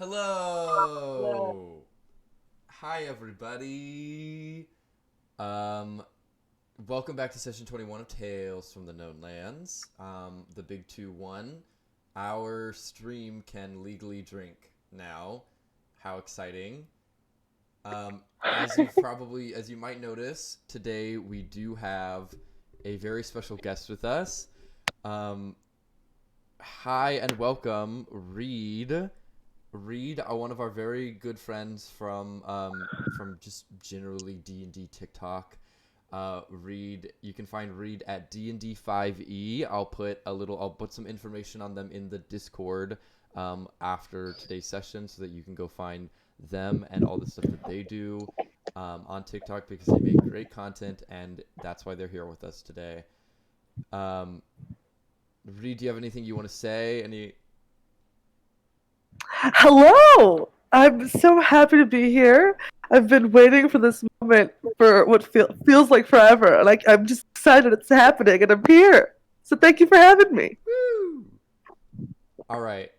Hello. Hi everybody. Um Welcome back to session 21 of Tales from the Known Lands. The big 2-1. Our stream can legally drink now. How exciting. As you might notice, today we do have a very special guest with us. Um Hi and welcome, Reed. Reed, one of our very good friends from just generally D&D TikTok. Reed, you can find Reed at D&D5E. I'll put some information on them in the Discord after today's session so that you can go find them and all the stuff that they do on TikTok because they make great content and that's why they're here with us today. Reed, do you have anything you want to say? Hello! I'm so happy to be here. I've been waiting for this moment for what feels like forever. Like, I'm just excited it's happening and I'm here. So thank you for having me. Woo! All right.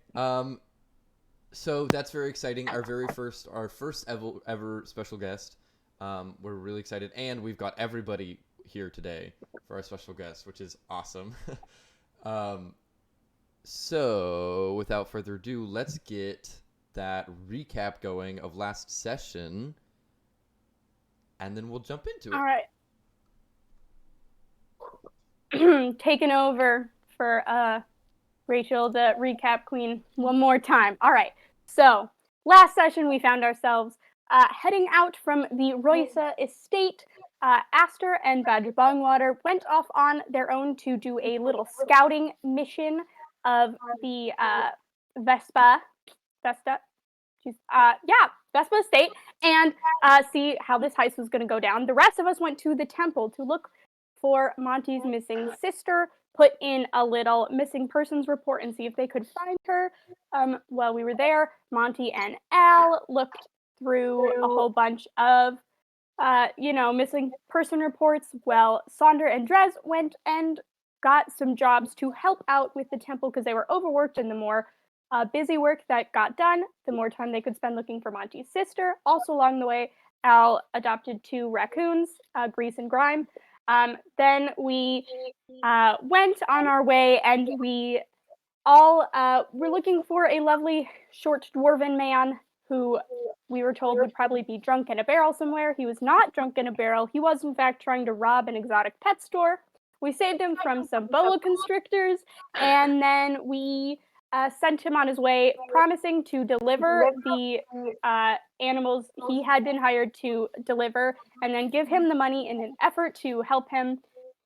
So that's very exciting. Our first ever special guest. We're really excited, and we've got everybody here today for our special guest, which is awesome. So without further ado, let's get that recap going of last session, and then we'll jump into it. All right. Taking over for Rachel, the recap queen, one more time. All right. So last session, we found ourselves heading out from the Roysa estate. Aster and Badger Bongwater went off on their own to do a little scouting mission of the Vesta estate, and see how this heist was going to go down. The rest of us went to the temple to look for Monty's missing sister, put in a little missing persons report, and see if they could find her. While we were there, Monty and Al looked through a whole bunch of missing person reports. Well, Sonder and Drez went and got some jobs to help out with the temple because they were overworked, and the more busy work that got done, the more time they could spend looking for Monty's sister. Also along the way, Al adopted 2 raccoons, Grease and Grime. Then we went on our way, and we all were looking for a lovely short dwarven man who we were told would probably be drunk in a barrel somewhere. He was not drunk in a barrel. He was, in fact, trying to rob an exotic pet store. We saved him from some boa constrictors, and then we sent him on his way, promising to deliver the animals he had been hired to deliver, and then give him the money in an effort to help him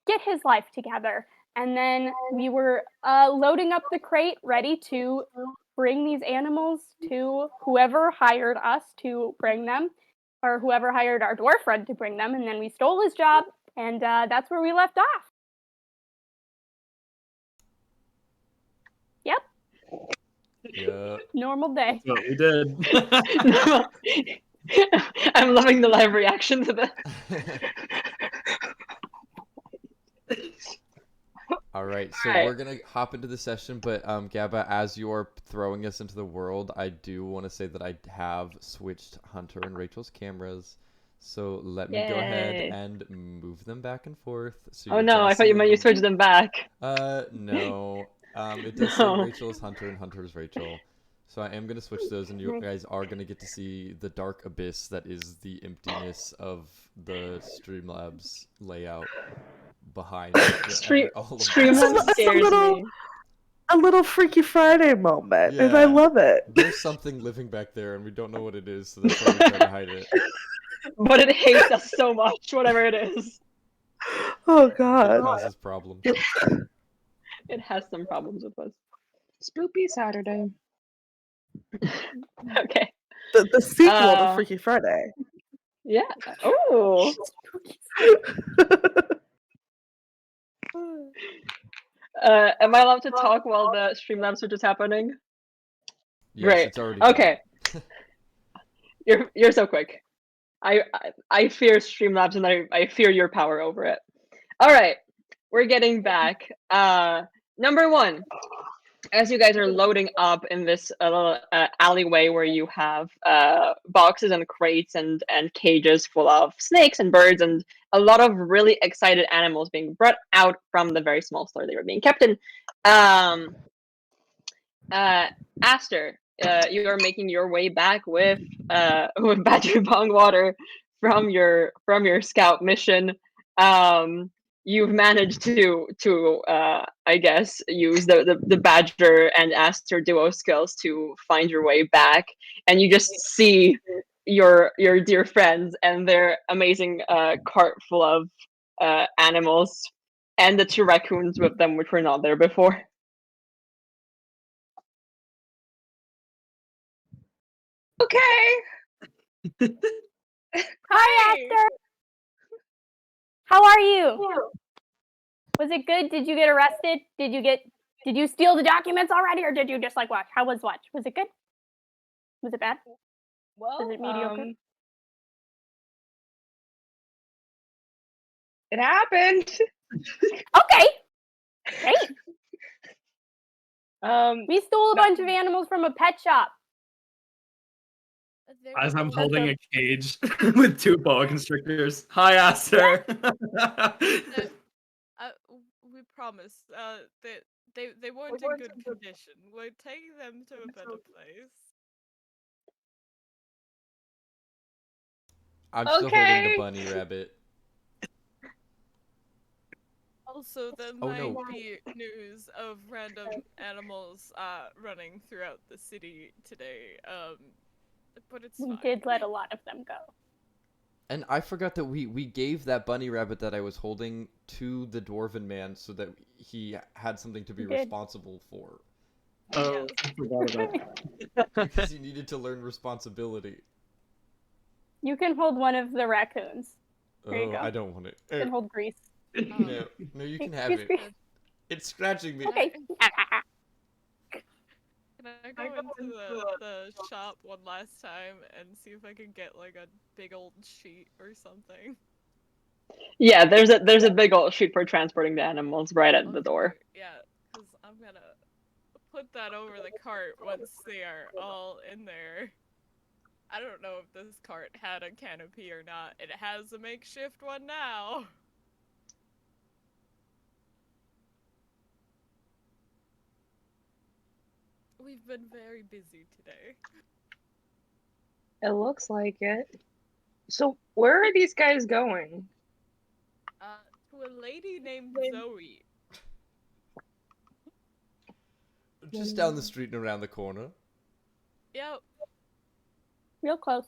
get his life together. And then we were loading up the crate, ready to bring these animals to whoever hired us to bring them, or whoever hired our dwarf friend to bring them, and then we stole his job, and that's where we left off. Yep. Yeah. Normal day. That's what we did. I'm loving the live reaction to that. All right, so we're gonna hop into the session, but Gabba, as you're throwing us into the world, I do want to say that I have switched Hunter and Rachel's cameras, so let me go ahead and move them back and forth. So oh no, I thought you meant you switched them back. No. It does say Rachel is Hunter and Hunter is Rachel. So I am going to switch those, and you guys are going to get to see the dark abyss that is the emptiness of the Streamlabs layout behind Streamlabs scares me. A little Freaky Friday moment, and I love it. There's something living back there, and we don't know what it is, so that's why we try to hide it. But it hates us so much, whatever it is. Oh god. It causes problems. It has some problems with us. Spoopy Saturday. Okay. The sequel to Freaky Friday. Yeah. Oh. Am I allowed to talk while the Streamlabs are just happening? Yes, Great. It's already okay. You're so quick. I fear Streamlabs, and I fear your power over it. All right, we're getting back. Number 1. as you guys are loading up in this little alleyway where you have boxes and crates and cages full of snakes and birds and a lot of really excited animals being brought out from the very small store they were being kept in. Aster, you are making your way back with with Badger Bong water from your scout mission. You've managed to I guess use the Badger and Aster duo skills to find your way back, and you just see your dear friends and their amazing cart full of animals and the two raccoons with them, which were not there before. Okay. Hi, Aster. How are you? Was it good? Did you get arrested? Did you steal the documents already, or did you just like watch? How was watch? Was it good? Was it bad? Well, Was it mediocre? it happened. Okay, great. We stole a No. bunch of animals from a pet shop. As I'm holding a cage with two boa constrictors. Hi, Aster. We promise that they weren't in good condition. We're taking them to a better place. I'm still holding the Okay. bunny rabbit. Also, there Oh, might no. be news of random animals running throughout the city today. But it's We fine. did let a lot of them go. And I forgot that we gave that bunny rabbit that I was holding to the dwarven man so that he had something to be We did. responsible for. Oh, I forgot about that. Because he needed to learn responsibility. You can hold one of the raccoons. There you Oh, go. I don't want it. You can hold Grease. No, you can have it. It's scratching me. Okay. Can I go into the shop one last time and see if I can get like a big old sheet or something? Yeah, there's a big old sheet for transporting the animals right at the door. Yeah, because I'm gonna put that over the cart once they are all in there. I don't know if this cart had a canopy or not. It has a makeshift one now. We've been very busy today. It looks like it. So where are these guys going? To a lady named Zoe. Just down the street and around the corner. Yep. Real close.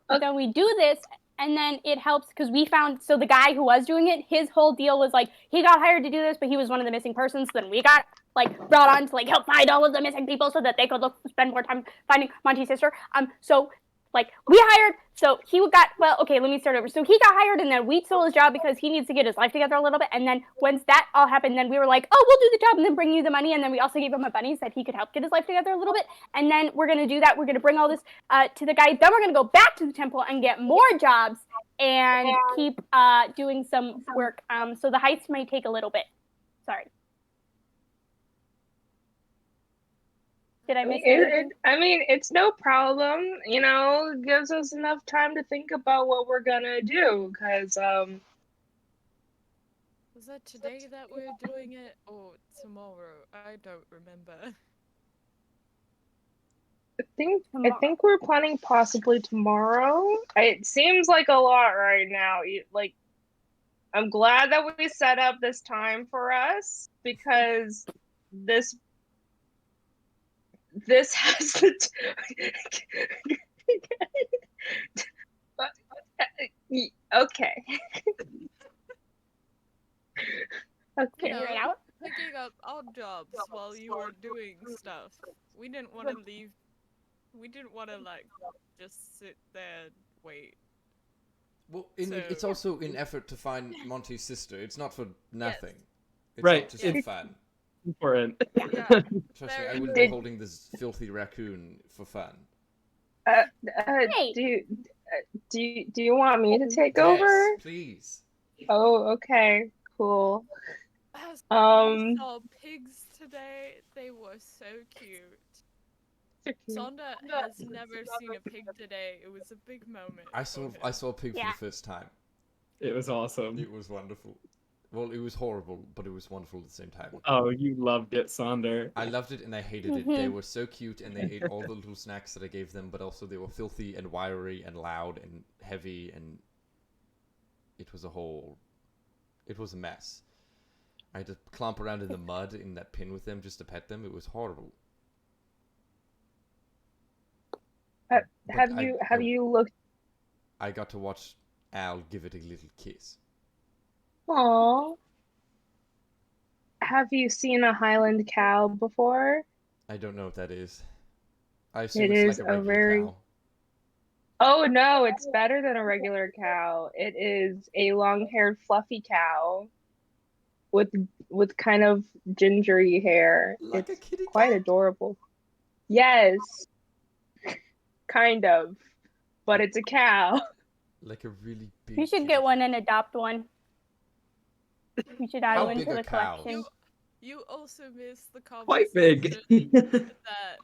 But then we do this, and then it helps because we found, so the guy who was doing it, his whole deal was like, he got hired to do this, but he was one of the missing persons. So then we got like brought on to like help find all of the missing people so that they could spend more time finding Monty's sister. So like we hired, so he got, well, okay, let me start over. So he got hired, and then we stole his job because he needs to get his life together a little bit. And then once that all happened, then we were like, oh, we'll do the job and then bring you the money. And then we also gave him a bunny so that he could help get his life together a little bit. And then we're gonna do that. We're gonna bring all this to the guy. Then we're gonna go back to the temple and get more jobs and keep doing some work. So the heist might take a little bit. Sorry. Did I miss anything? I mean, it's no problem. You know, it gives us enough time to think about what we're gonna do. Cause Was that today that we're doing it, or tomorrow? I don't remember. I think we're planning possibly tomorrow. It seems like a lot right now. Like, I'm glad that we set up this time for us because this has to. Okay. Okay. Figure it out. Picking up odd jobs while you were doing stuff. We didn't want to leave. We didn't want to like just sit there and wait. Well, it's also an effort to find Monty's sister. It's not for nothing. It's Right, not just for it's- fun. Important. Yeah. Trust me, I wouldn't Did- be holding this filthy raccoon for fun. Hey. Do you want me to take Yes, over? please. Oh, okay, cool. As Um, we saw pigs today. They were so cute. Sonda has never seen a pig today. It was a big moment. I saw a pig for Yeah. the first time. It was awesome. It was wonderful. Well, it was horrible, but it was wonderful at the same time. Oh, you loved it, Sonder. I loved it and I hated it. They were so cute and they ate all the little snacks that I gave them, but also they were filthy and wiry and loud and heavy, and it was a mess. I had to clomp around in the mud in that pin with them just to pet them. It was horrible. Have you looked? I got to watch Al give it a little kiss. Aww. Have you seen a Highland cow before? I don't know what that is. I assume It it's is like a a regular very- cow. Oh no, it's better than a regular cow. It is a long-haired, fluffy cow with kind of gingery hair. Like It's a kitty quite cat? adorable. Yes, kind of, but it's a cow. Like a really big. You should kitty get one and adopt one. We should add How one big to a the cow? collection. You also missed the Quite big. conversation that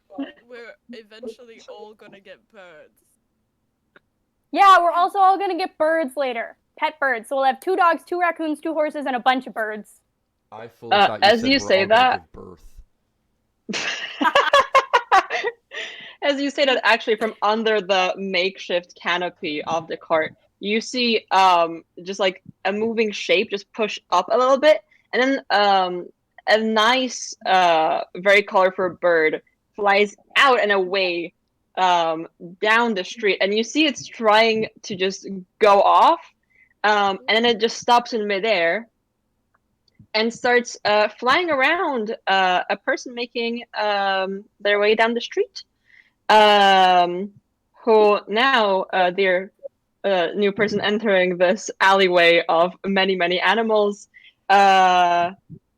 we're eventually all gonna get birds. Yeah, we're also all gonna get birds later. Pet birds. So we'll have 2 dogs, 2 raccoons, 2 horses, and a bunch of birds. I fully thought you as said you we're say all gonna that- give birth. As you say that, actually, from under the makeshift canopy of the cart, you see just like a moving shape just push up a little bit, and then a nice, very colorful bird flies out and away down the street, and you see it's trying to just go off, and then it just stops in midair and starts flying around a person making their way down the street. Who now, their new person entering this alleyway of many, many animals,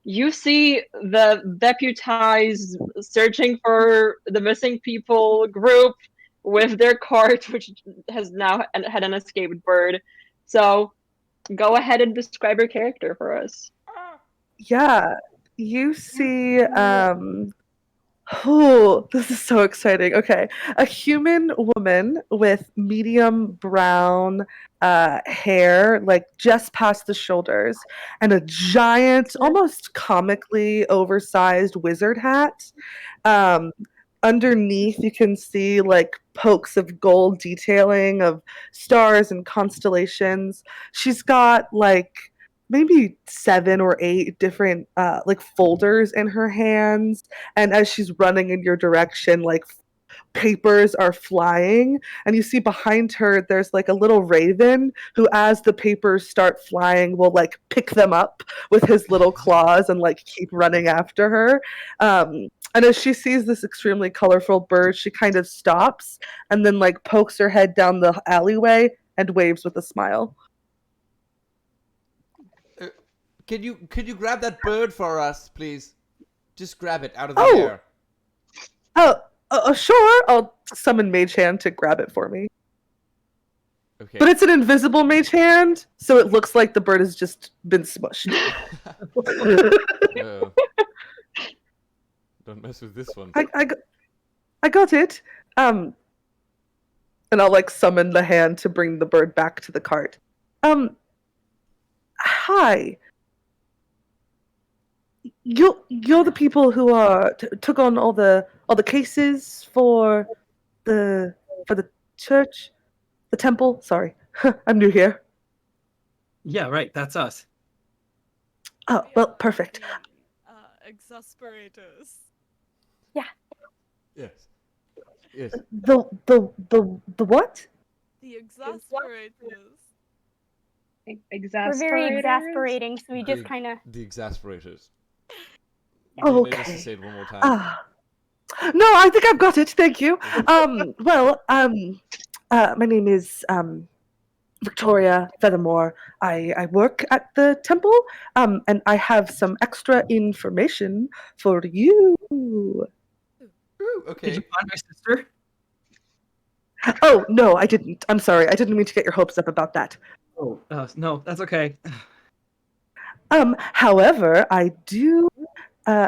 you see the deputized searching for the missing people group with their cart, which has now had an escaped bird. So go ahead and describe your character for us. Yeah, you see, oh, this is so exciting. Okay, a human woman with medium brown hair, like just past the shoulders, and a giant, almost comically oversized wizard hat. Um, Underneath, you can see like pokes of gold detailing of stars and constellations. She's got like maybe 7 or 8 different like folders in her hands, and as she's running in your direction, like papers are flying, and you see behind her there's like a little raven who, as the papers start flying, will like pick them up with his little claws and like keep running after her. And as she sees this extremely colorful bird, she kind of stops and then like pokes her head down the alleyway and waves with a smile. Could you grab that bird for us, please? Just grab it out of the Oh. air. Sure. I'll summon Mage Hand to grab it for me. Okay. But it's an invisible Mage Hand, so it looks like the bird has just been smushed. Uh, don't mess with this one. I got it. And I'll like summon the hand to bring the bird back to the cart. Hi. You're the people who took on all the cases for the church, the temple. Sorry, I'm new here. Yeah, right. That's us. Oh We well, are perfect. The exasperators. Yes. Yes. The what? The exasperators. We're very exasperating, so we just The- kind of. The exasperators. Oh, Maybe just to okay. say it one more time. No, I think I've got it. Thank you. Well, my name is Victoria Feathermore. I work at the temple, and I have some extra information for you. Ooh, okay. Did you find my sister? Oh, no, I didn't. I'm sorry. I didn't mean to get your hopes up about that. Oh, no, that's okay. However, I do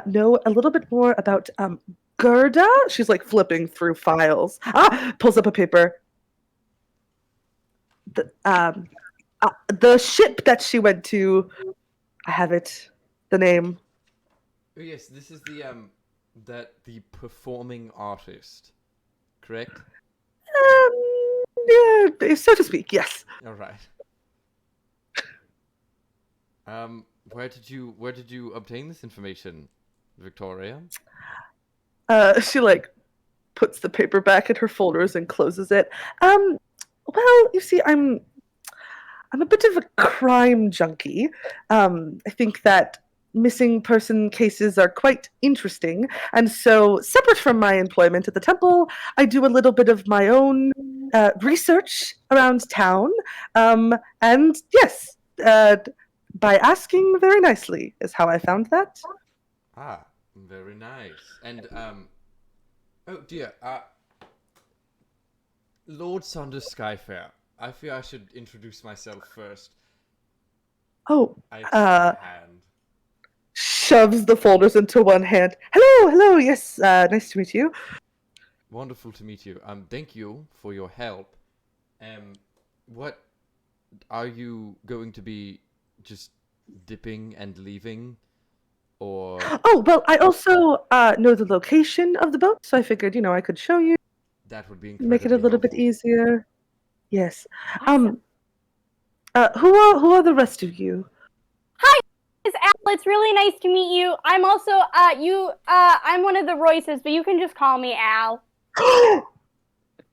know a little bit more about Gerda? She's like flipping through files. Pulls up a paper. The ship that she went to. I have it. The name. Oh yes, this is the the performing artist, correct? Yeah, so to speak. Yes. All right. Where did you obtain this information, Victoria? She like puts the paper back in her folders and closes it. Well, you see, I'm a bit of a crime junkie. I think that missing person cases are quite interesting, and so separate from my employment at the temple, I do a little bit of my own research around town. And yes, by asking very nicely is how I found that. Ah, very nice. And oh dear, Lord Saunders Skyfair. I feel I should introduce myself first. Oh, I extend my hand. shoves the folders into one hand. Hello, yes, nice to meet you. Wonderful to meet you. Thank you for your help. What are you going to be just dipping and leaving, or? Oh, well, I also know the location of the boat, so I figured, I could show you, That would be make it a incredibly little bit helpful. easier. Yes. Awesome. Who are the rest of you? Hi, it's Al. It's really nice to meet you. I'm also I'm one of the Royces, but you can just call me Al.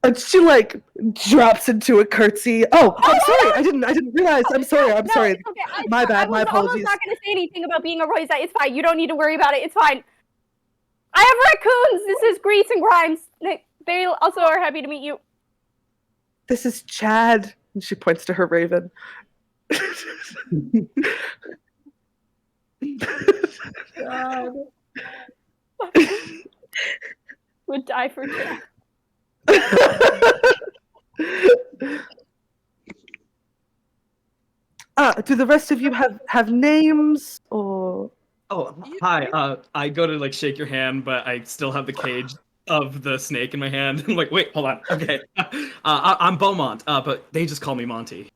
And she like drops into a curtsy. Oh, I'm sorry. I didn't realize. I'm sorry. I'm sorry. It's okay. My bad. My I was almost apologies. not going to say anything about being a Royce. It's fine. You don't need to worry about it. It's fine. I have raccoons. This is Grease and Grimes. They also are happy to meet you. This is Chad. And she points to her raven. God. Would die for Chad. Do the rest of you have names or? Oh, hi. I go to like shake your hand, but I still have the cage of the snake in my hand. I'm like, wait, hold on. Okay. I'm Beaumont, but they just call me Monty.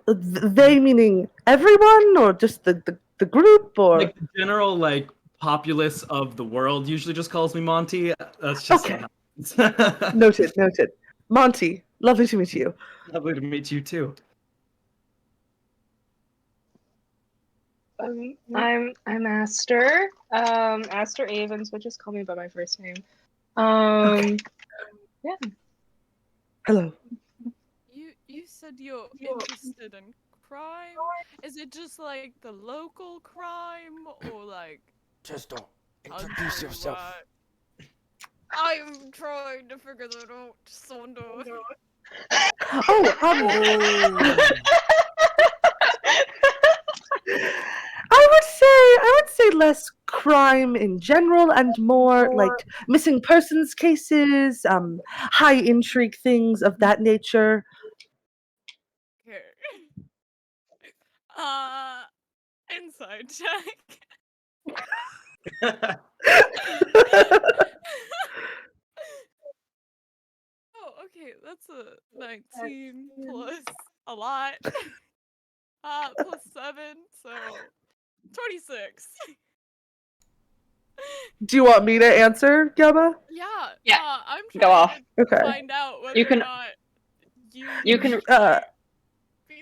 They meaning everyone or just the group or? Like the general like populace of the world usually just calls me Monty. That's just Okay. what happens. Noted. Monty, lovely to meet you. Lovely to meet you too. I'm Aster. Aster Avens, but just call me by my first name. Yeah. Hello. You said you're interested in crime? Is it just like the local crime or like Just introduce yourself. I'm trying to figure that out, Saunders. I would say less crime in general and more like missing persons cases, high intrigue things of that nature. Okay. Inside check. Oh, okay, that's a 19 plus a lot. Plus 7, so 26. Do you want me to answer, Yaba? Yeah. I'm Go trying off. to Okay. find out whether You can- or not You can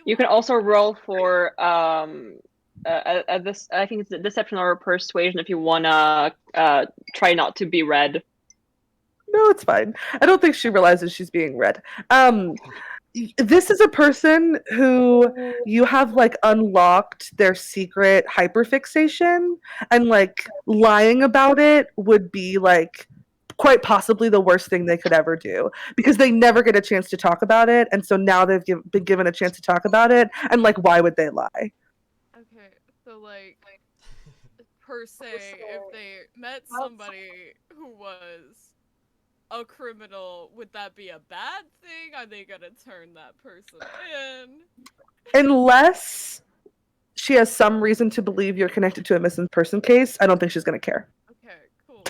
you can also roll for this. I think it's a deception or persuasion if you wanna try not to be read. No, it's fine. I don't think she realizes she's being read. This is a person who you have like unlocked their secret hyperfixation, and like lying about it would be like quite possibly the worst thing they could ever do because they never get a chance to talk about it, and so now they've been given a chance to talk about it, and like why would they lie? Okay, so like per se, if they met somebody who was a criminal, would that be a bad thing? Are they gonna turn that person in? Unless she has some reason to believe you're connected to a missing person case, I don't think she's gonna care. Okay, cool.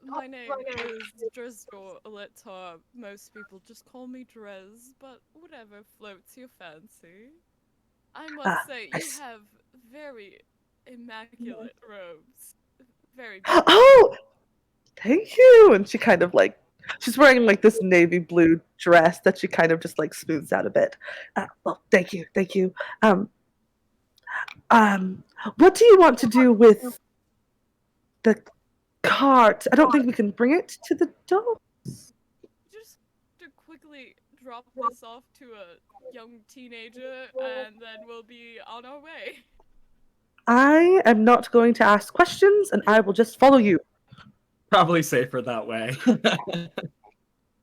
My name is Dresdor Aletar. Most people just call me Drez, but whatever floats your fancy. I must say, you have very immaculate robes. Very beautiful. Oh, thank you. And she kind of like, she's wearing like this navy blue dress that she kind of just like smooths out a bit. Well, thank you, thank you. What do you want to do with the cart? I don't think we can bring it to the door. Just to quickly drop this off to a young teenager, and then we'll be on our way. I am not going to ask questions, and I will just follow you. Probably safer that way.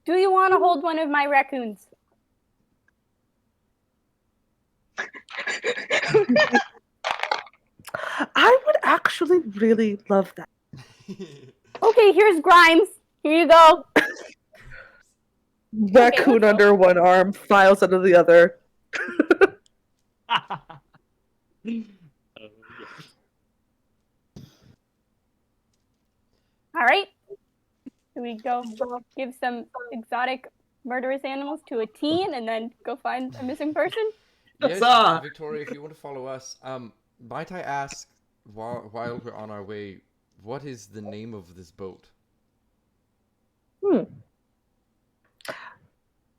Do you want to hold one of my raccoons? I would actually really love that. Okay, here's Grimes. Here you go. Raccoon let's under one arm, files under the other. All right. Should we go give some exotic murderous animals to a teen and then go find a missing person? Yes, Victoria, if you want to follow us, might I ask, while we're on our way, what is the name of this boat?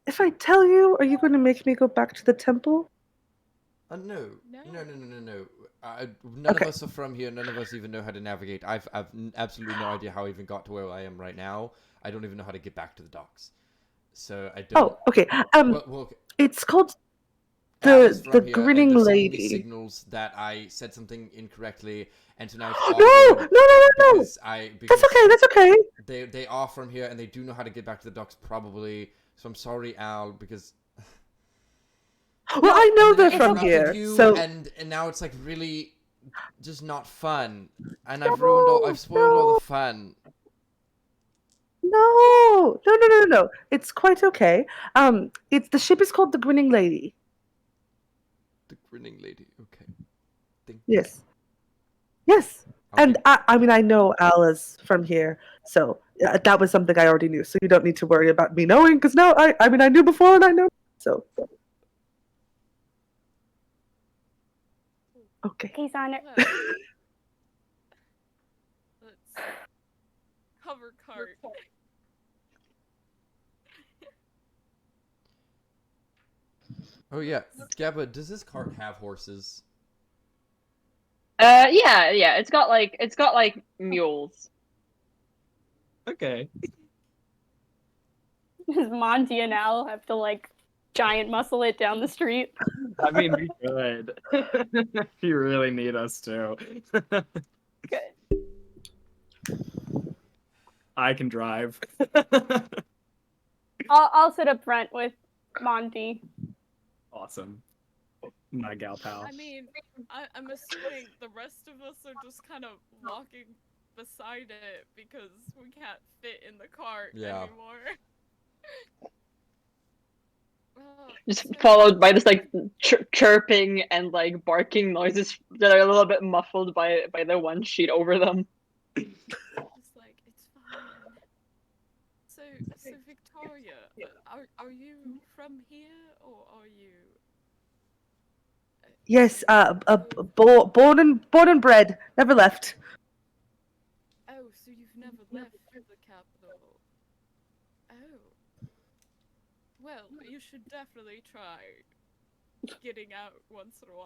If I tell you, are you going to make me go back to the temple? No. No. None of us are from here. None of us even know how to navigate. I've absolutely no idea how I even got to where I am right now. I don't even know how to get back to the docks. So I don't. Oh, okay. Well, It's called Alice the from here, Grinning and they're sending me Lady. signals that I said something incorrectly, and tonight. No. Because That's okay. They are from here, and they do know how to get back to the docks probably. So I'm sorry, Al, because. Well, I know they're I from interrupted here, you, so and now it's like really just not fun, and I've spoiled all the fun. no. It's quite okay. It's the ship is called the Grinning Lady. The Grinning Lady. Okay. Yes. Okay. And I mean, I know Al is from here, so that was something I already knew. So you don't need to worry about me knowing, because now I mean, I knew before and I know. So. Okay. Okay, Sonic. Well, let's cover cart. Oh yeah, Gabba, does this cart have horses? Yeah. It's got like mules. Okay. Does Monty and Al have to like giant muscle it down the street? I mean, we could. If you really need us to. Good. I can drive. I'll sit up front with Monty. Awesome. My gal pal. I mean, I'm assuming the rest of us are just kind of walking beside it because we can't fit in the cart anymore. Just followed by this like chirping and like barking noises that are a little bit muffled by the one sheet over them. Just like, it's fine. So Victoria, are you from here or are you? Yes. Born and bred. Never left. Oh, so you've never left the capital? Oh. Well, you should definitely try getting out once in a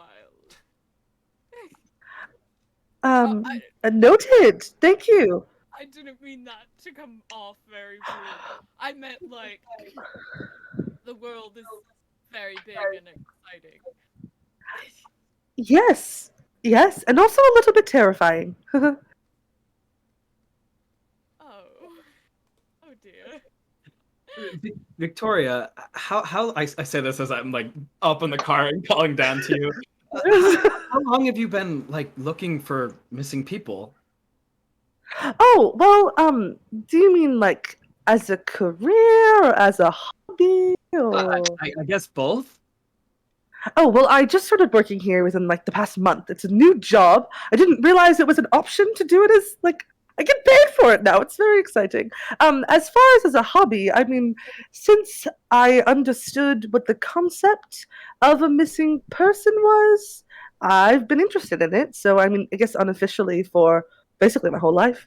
while. Noted. Thank you. I didn't mean that to come off very rude. I meant like the world is very big and exciting. Yes, and also a little bit terrifying. Oh dear. Victoria, how I say this as I'm like up in the car and calling down to you. How long have you been like looking for missing people? Oh, well, do you mean like as a career or as a hobby? Or... I guess both. Oh, well, I just started working here within like the past month. It's a new job. I didn't realize it was an option to do it as like I get paid for it now. It's very exciting. As far as a hobby, I mean, since I understood what the concept of a missing person was, I've been interested in it. So, I mean, I guess unofficially for basically my whole life.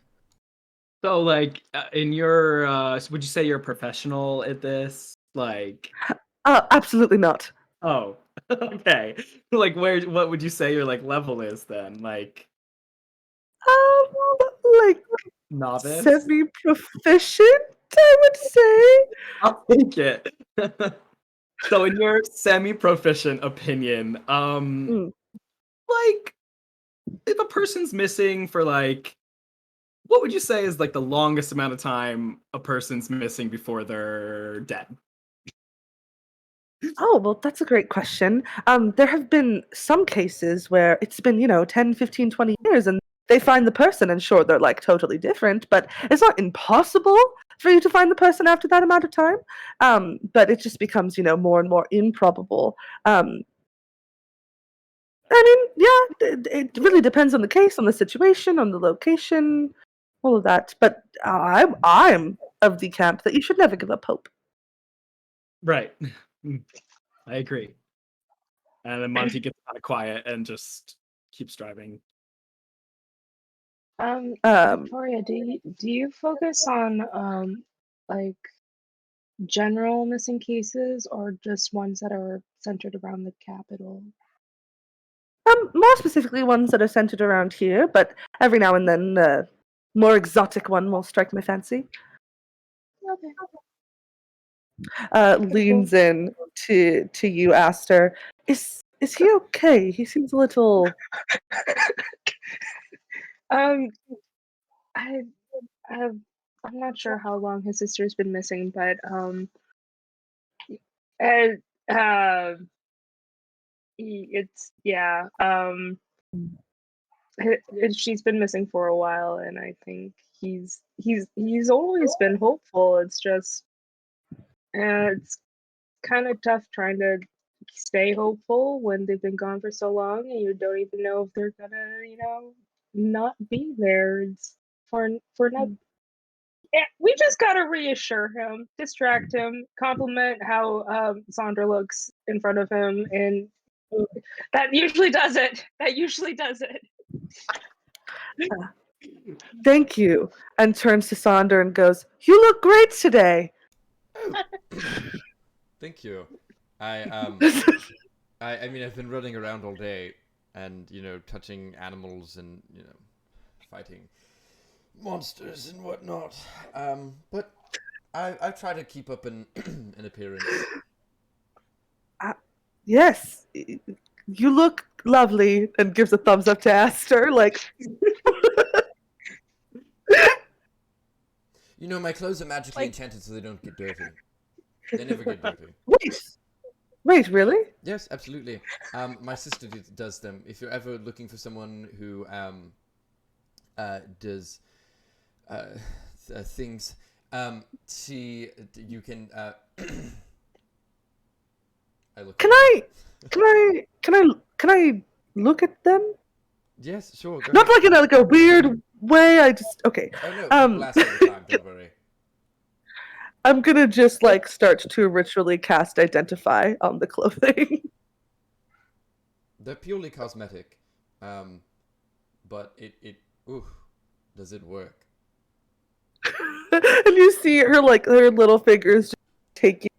So, like, in your, would you say you're a professional at this? Like, Absolutely not. oh, okay. Like, what would you say your like level is then? Like, Like novice? semi-proficient, I would say. I'll take it. So, in your semi-proficient opinion, Mm. like, if a person's missing for like, what would you say is like the longest amount of time a person's missing before they're dead? Oh, well, that's a great question. There have been some cases where it's been, 10, 15, 20 years and they find the person and sure, they're like totally different, but it's not impossible for you to find the person after that amount of time. But it just becomes, more and more improbable. Um, I mean, yeah, it really depends on the case, on the situation, on the location, all of that. But I'm of the camp that you should never give up hope. Right. I agree. And then Monty gets kind of quiet and just keeps driving. Um, Victoria, do you focus on like general missing cases or just ones that are centered around the capital? More specifically, ones that are centered around here, but every now and then, more exotic one will strike my fancy. Okay. Leans in to you, Aster. Is he okay? He seems a little. Um, I, I I'm not sure how long his sister's been missing, but and it's yeah. She's been missing for a while, and I think he's always been hopeful. It's just it's kind of tough trying to stay hopeful when they've been gone for so long, and you don't even know if they're gonna, not be there. It's for not. Yeah, we just gotta reassure him, distract him, compliment how Sandra looks in front of him, and that usually does it. That usually does it. Thank you, and turns to Sonder and goes, "You look great today." Thank you. I I mean I've been running around all day and touching animals and fighting monsters and whatnot. But I've tried to keep up an an appearance. Yes, you look lovely, and gives a thumbs up to Aster. Like, My clothes are magically enchanted so they don't get dirty. They never get dirty. wait, really? Yes, absolutely. My sister does them. If you're ever looking for someone who does things, you can. I look. Can I look at them? Yes, sure. Go Not ahead. like in like a weird way. I just okay. Oh no, people ask all the time. Don't worry. I'm gonna just like start to ritually cast identify on the clothing. They're purely cosmetic, but does it work? And you see her like her little fingers just taking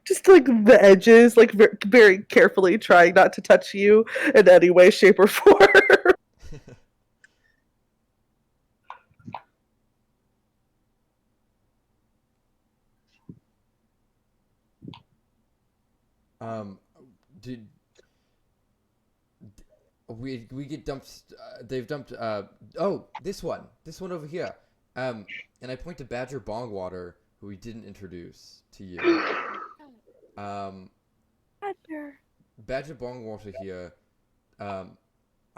just like the edges, like very carefully trying not to touch you in any way, shape, or form. Did we get dumped? They've dumped. This one over here. And I point to Badger Bongwater, who we didn't introduce to you. Badger Bongwater here. I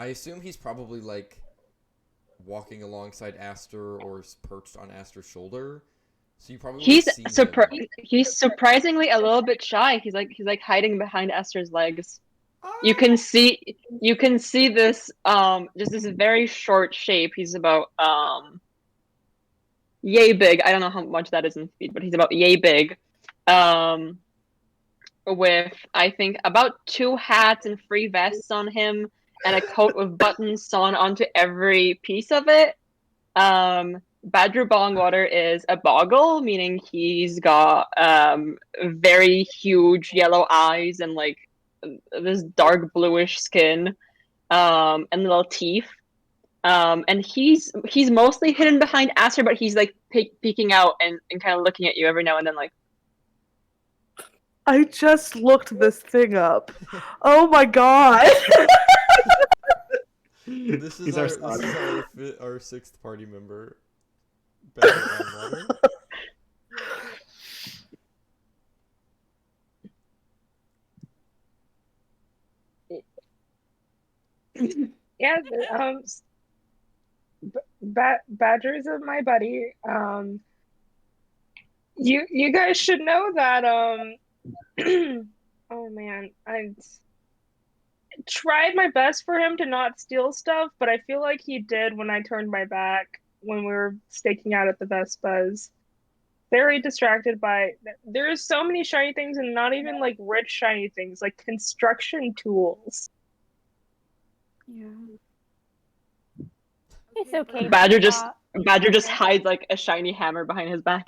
assume he's probably like walking alongside Aster or perched on Aster's shoulder. So you probably He's would've seen him. he's surprisingly a little bit shy. He's like hiding behind Esther's legs. You can see this just this very short shape. He's about yay big. I don't know how much that is in feet, but he's about yay big. With I think about 2 hats and 3 vests on him, and a coat with buttons sewn onto every piece of it. Badger Bongwater is a boggle, meaning he's got very huge yellow eyes and like this dark bluish skin, and little teeth. And he's mostly hidden behind Aster, but he's like peeking out and kind of looking at you every now and then, like. I just looked this thing up. Oh my god! This is He's our our 6th party member. Badger Bongwater. Yeah, Badger's my buddy. You guys should know that oh man, I tried my best for him to not steal stuff, but I feel like he did when I turned my back when we were staking out at the Vespas. Very distracted by there's so many shiny things, and not even like rich shiny things, like construction tools. Yeah. It's okay. Badger just hides like a shiny hammer behind his back.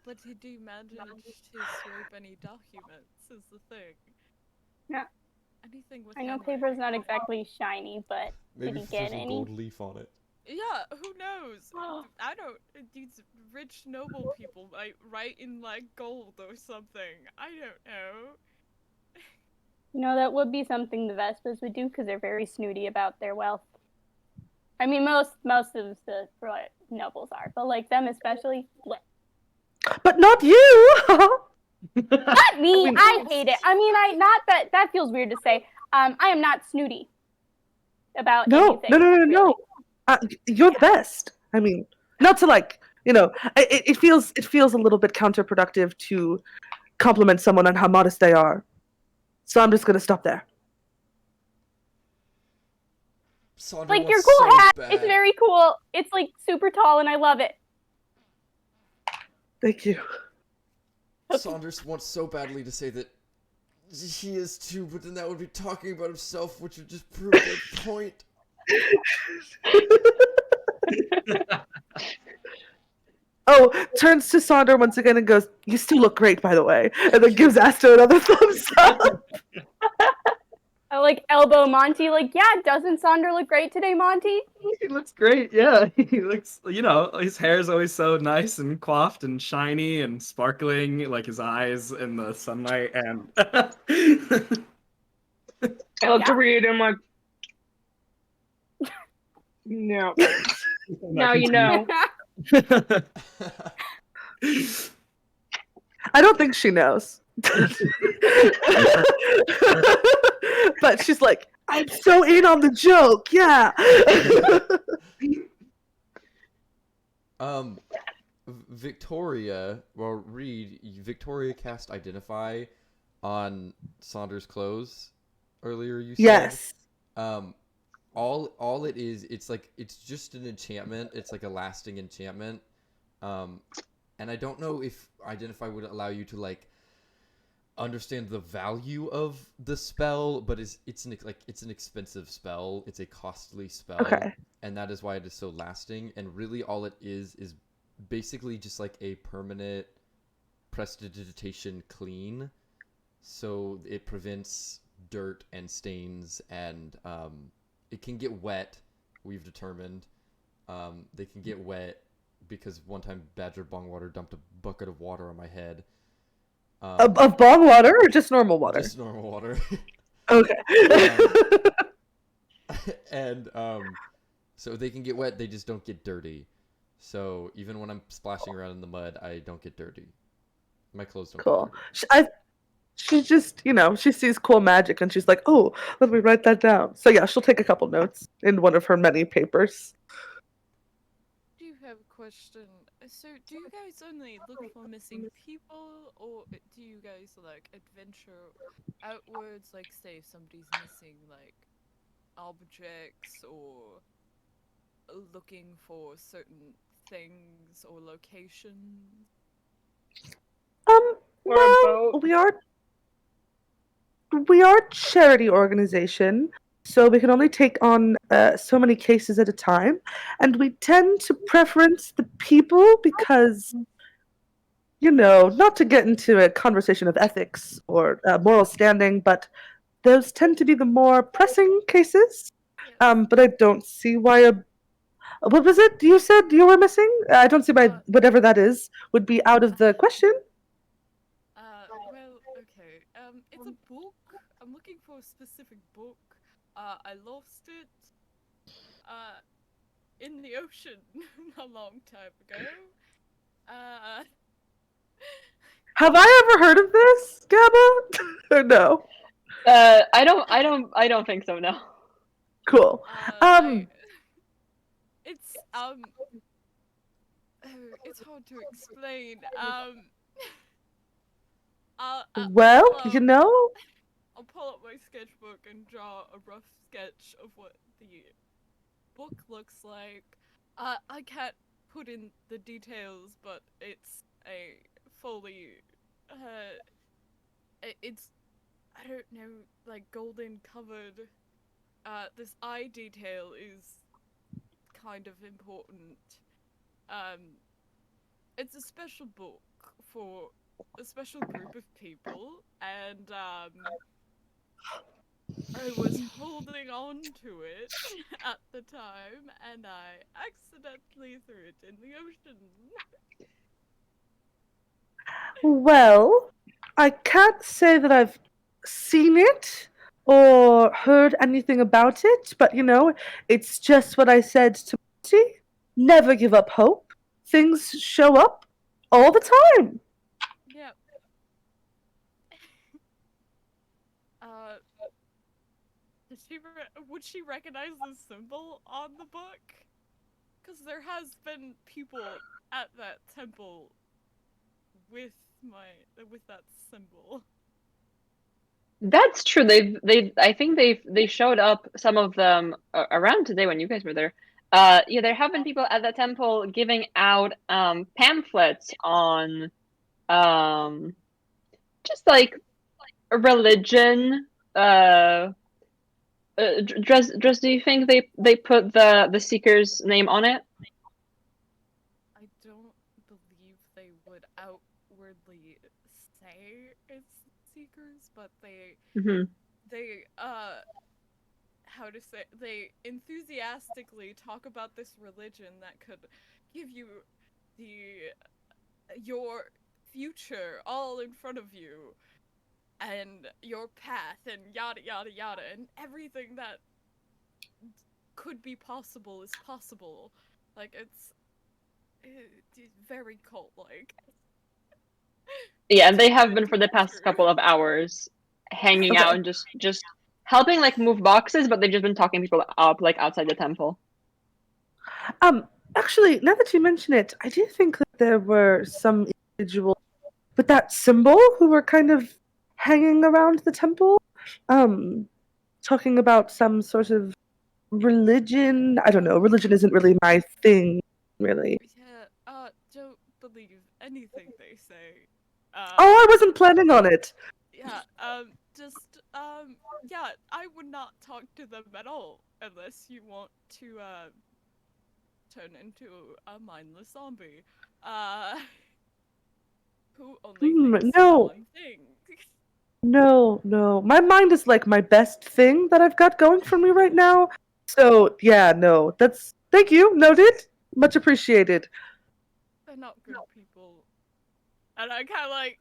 But did he manage to swipe any documents? Is the thing. Yeah. Anything with I know handwriting. paper's not exactly shiny, but Maybe did he if get there's a any? gold leaf on it. Yeah, who knows? I don't. These rich noble people might write in like gold or something. I don't know. You know, that would be something the Vespas would do because they're very snooty about their wealth. I mean, most of the nobles are, but like them especially. Bleh. But not you! Not me. I hate it. I mean, not that feels weird to say. I am not snooty about anything. No. You're the best. I mean, not to like, it feels a little bit counterproductive to compliment someone on how modest they are. So I'm just gonna stop there. Sandra Like your wants cool so hat bad. is very cool. It's like super tall and I love it. Thank you. Saunders wants so badly to say that he is too, but then that would be talking about himself, which would just prove their point. Oh, turns to Sonder once again and goes, "You still look great, by the way," and then gives Asta another thumbs up. I like elbow Monty, like, yeah, doesn't Sonder look great today, Monty? He looks great, yeah. He looks, his hair is always so nice and coiffed and shiny and sparkling, like his eyes in the sunlight, and I love to read him like, no. Now you know. I don't think she knows. But she's like, I'm so in on the joke, yeah. Victoria, Victoria cast Identify on Saunders' clothes earlier, you said? Yes. All it is, it's just an enchantment. It's like a lasting enchantment. And I don't know if Identify would allow you to like understand the value of the spell, but it's an expensive spell. It's a costly spell. Okay. And that is why it is so lasting. And really all it is basically just like a permanent prestidigitation clean. So it prevents dirt and stains, and it can get wet. We've determined they can get wet because one time Badger Bongwater dumped a bucket of water on my head. Of bong water or just normal water? Just normal water. Okay. And so they can get wet, they just don't get dirty. So even when I'm splashing around in the mud, I don't get dirty. My clothes don't Cool. get dirty. She just, she sees cool magic and she's like, oh, let me write that down. So yeah, she'll take a couple notes in one of her many papers. Do you have question. So, do you guys only look for missing people, or do you guys like adventure outwards? Like, say, if somebody's missing, like objects, or looking for certain things or locations? Or a Well, boat. we are a charity organization, so we can only take on so many cases at a time, and we tend to preference the people because, not to get into a conversation of ethics or moral standing, but those tend to be the more pressing cases. Yes. But I don't see why what was it you said you were missing? I don't see why whatever that is would be out of the question. Well, okay. It's a book. I'm looking for a specific book. I lost it. In the ocean a long time ago. Have I ever heard of this, Gabba? Or no? I don't think so. No. Cool. It's it's hard to explain. Well, I'll pull up my sketchbook and draw a rough sketch of what the book looks like. I can't put in the details, but it's a fully, it's, I don't know, like golden covered. This eye detail is kind of important. It's a special book for a special group of people, and I was holding on to it at the time, and I accidentally threw it in the ocean. Well, I can't say that I've seen it or heard anything about it, but it's just what I said to Monty. Never give up hope. Things show up all the time. Yep. Would she recognize the symbol on the book? Because there has been people at that temple with that symbol. That's true. I think they showed up, some of them around today when you guys were there. Yeah, there have been people at the temple giving out pamphlets on just like religion. Dress, do you think they put the seeker's name on it? I don't believe they would outwardly say it's seekers, but they how to say, they enthusiastically talk about this religion that could give you your future all in front of you, and your path, and yada yada yada, and everything that could be possible is possible. Like, it's very cult-like. Yeah, and they have been for the past couple of hours hanging out and just helping like move boxes, but they've just been talking people up like outside the temple. Actually, now that you mention it, I do think that there were some individuals with that symbol who were kind of hanging around the temple, talking about some sort of religion. I don't know. Religion isn't really my thing, really. Yeah, don't believe anything they say. I wasn't planning on it. Yeah, yeah, I would not talk to them at all unless you want to, turn into a mindless zombie. Who only thinks one thing. No. My mind is like my best thing that I've got going for me right now. So, yeah, no. Thank you. Noted. Much appreciated. They're not good people. And I kind of like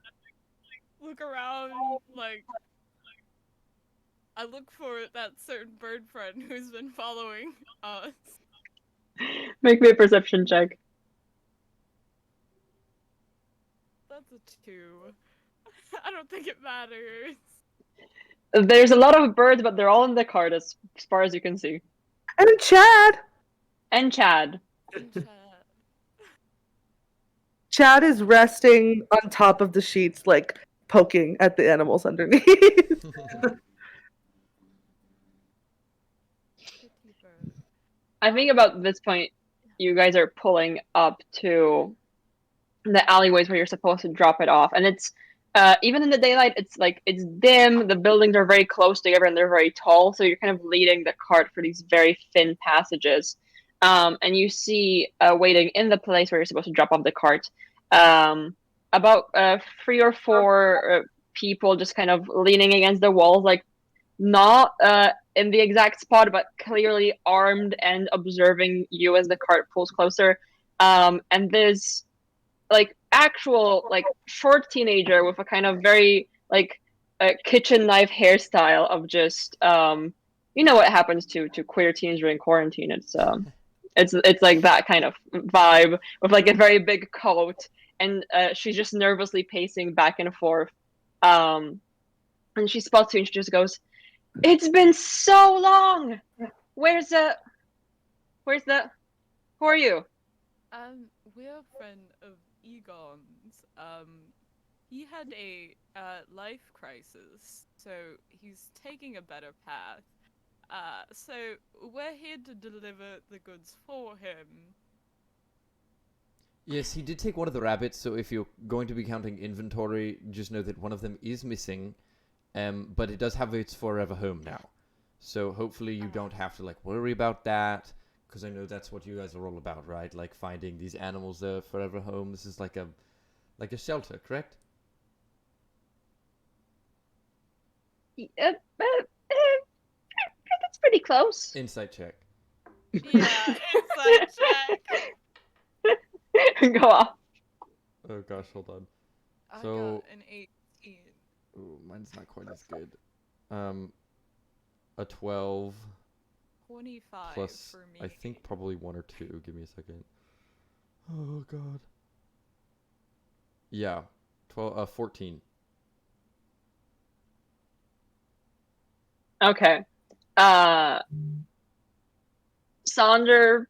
look around, like I look for that certain bird friend who's been following us. Make me a perception check. That's a 2. I don't think it matters. There's a lot of birds, but they're all in the cart as far as you can see. And Chad. And Chad. Chad is resting on top of the sheets, like poking at the animals underneath. I think about this point, you guys are pulling up to the alleyways where you're supposed to drop it off, and it's even in the daylight, it's dim. The buildings are very close together and they're very tall, so you're kind of leading the cart for these very thin passages. And you see waiting in the place where you're supposed to drop off the cart, about 3 or 4 people just kind of leaning against the walls, like not in the exact spot, but clearly armed and observing you as the cart pulls closer. And there's like actual like short teenager with a kind of very like a kitchen knife hairstyle of just you know what happens to queer teens during quarantine. It's like that kind of vibe with like a very big coat, and she's just nervously pacing back and forth. And she spots you and she just goes, "It's been so long. Where's the who are you?" We're a friend of Egon's. He had a life crisis, so he's taking a better path. So we're here to deliver the goods for him. Yes, he did take one of the rabbits, so if you're going to be counting inventory, just know that one of them is missing, but it does have its forever home now. So hopefully you don't have to like worry about that, because I know that's what you guys are all about, right? Like finding these animals their forever home. This is like a shelter, correct? That's pretty close. Insight check. Yeah, it's check. Go off. Oh gosh, hold on. I So- got an 18. Ooh, mine's not quite as good. A 12 25 plus, for me. I think probably 1 or 2. Give me a second. Oh god. Yeah, 14. Okay. Sonder,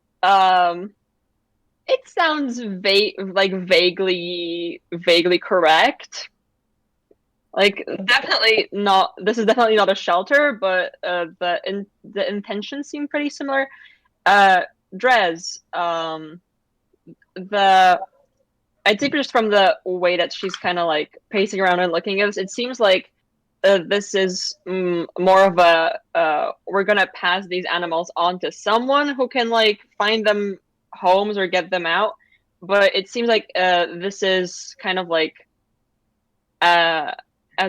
it sounds vaguely correct. Like definitely not. This is definitely not a shelter, but the intentions seem pretty similar. Drez, I think just from the way that she's kind of like pacing around and looking at us, it seems like this is more of a we're gonna pass these animals on to someone who can like find them homes or get them out. But it seems like this is kind of like a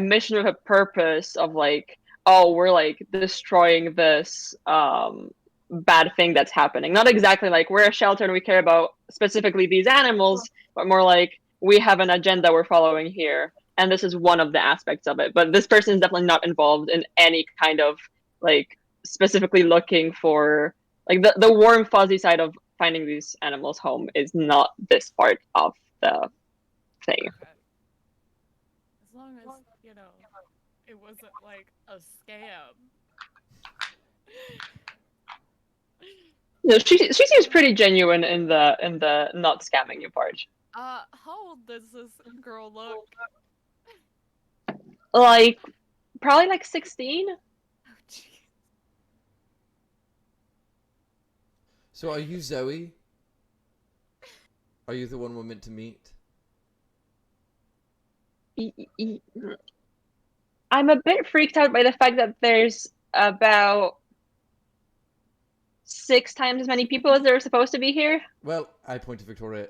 mission with a purpose of like, oh, we're like destroying this bad thing that's happening. Not exactly like we're a shelter and we care about specifically these animals, but more like we have an agenda we're following here, and this is one of the aspects of it. But this person is definitely not involved in any kind of like specifically looking for like the warm fuzzy side of finding these animals home is not this part of the thing. Okay. As long as, you know, it wasn't like a scam. No, she seems pretty genuine in the not scamming you part. How old does this girl look? Like probably like 16. Oh, jeez. So are you Zoe? Are you the one we're meant to meet? I'm a bit freaked out by the fact that there's about 6 times as many people as there are supposed to be here. Well, I point to Victoria.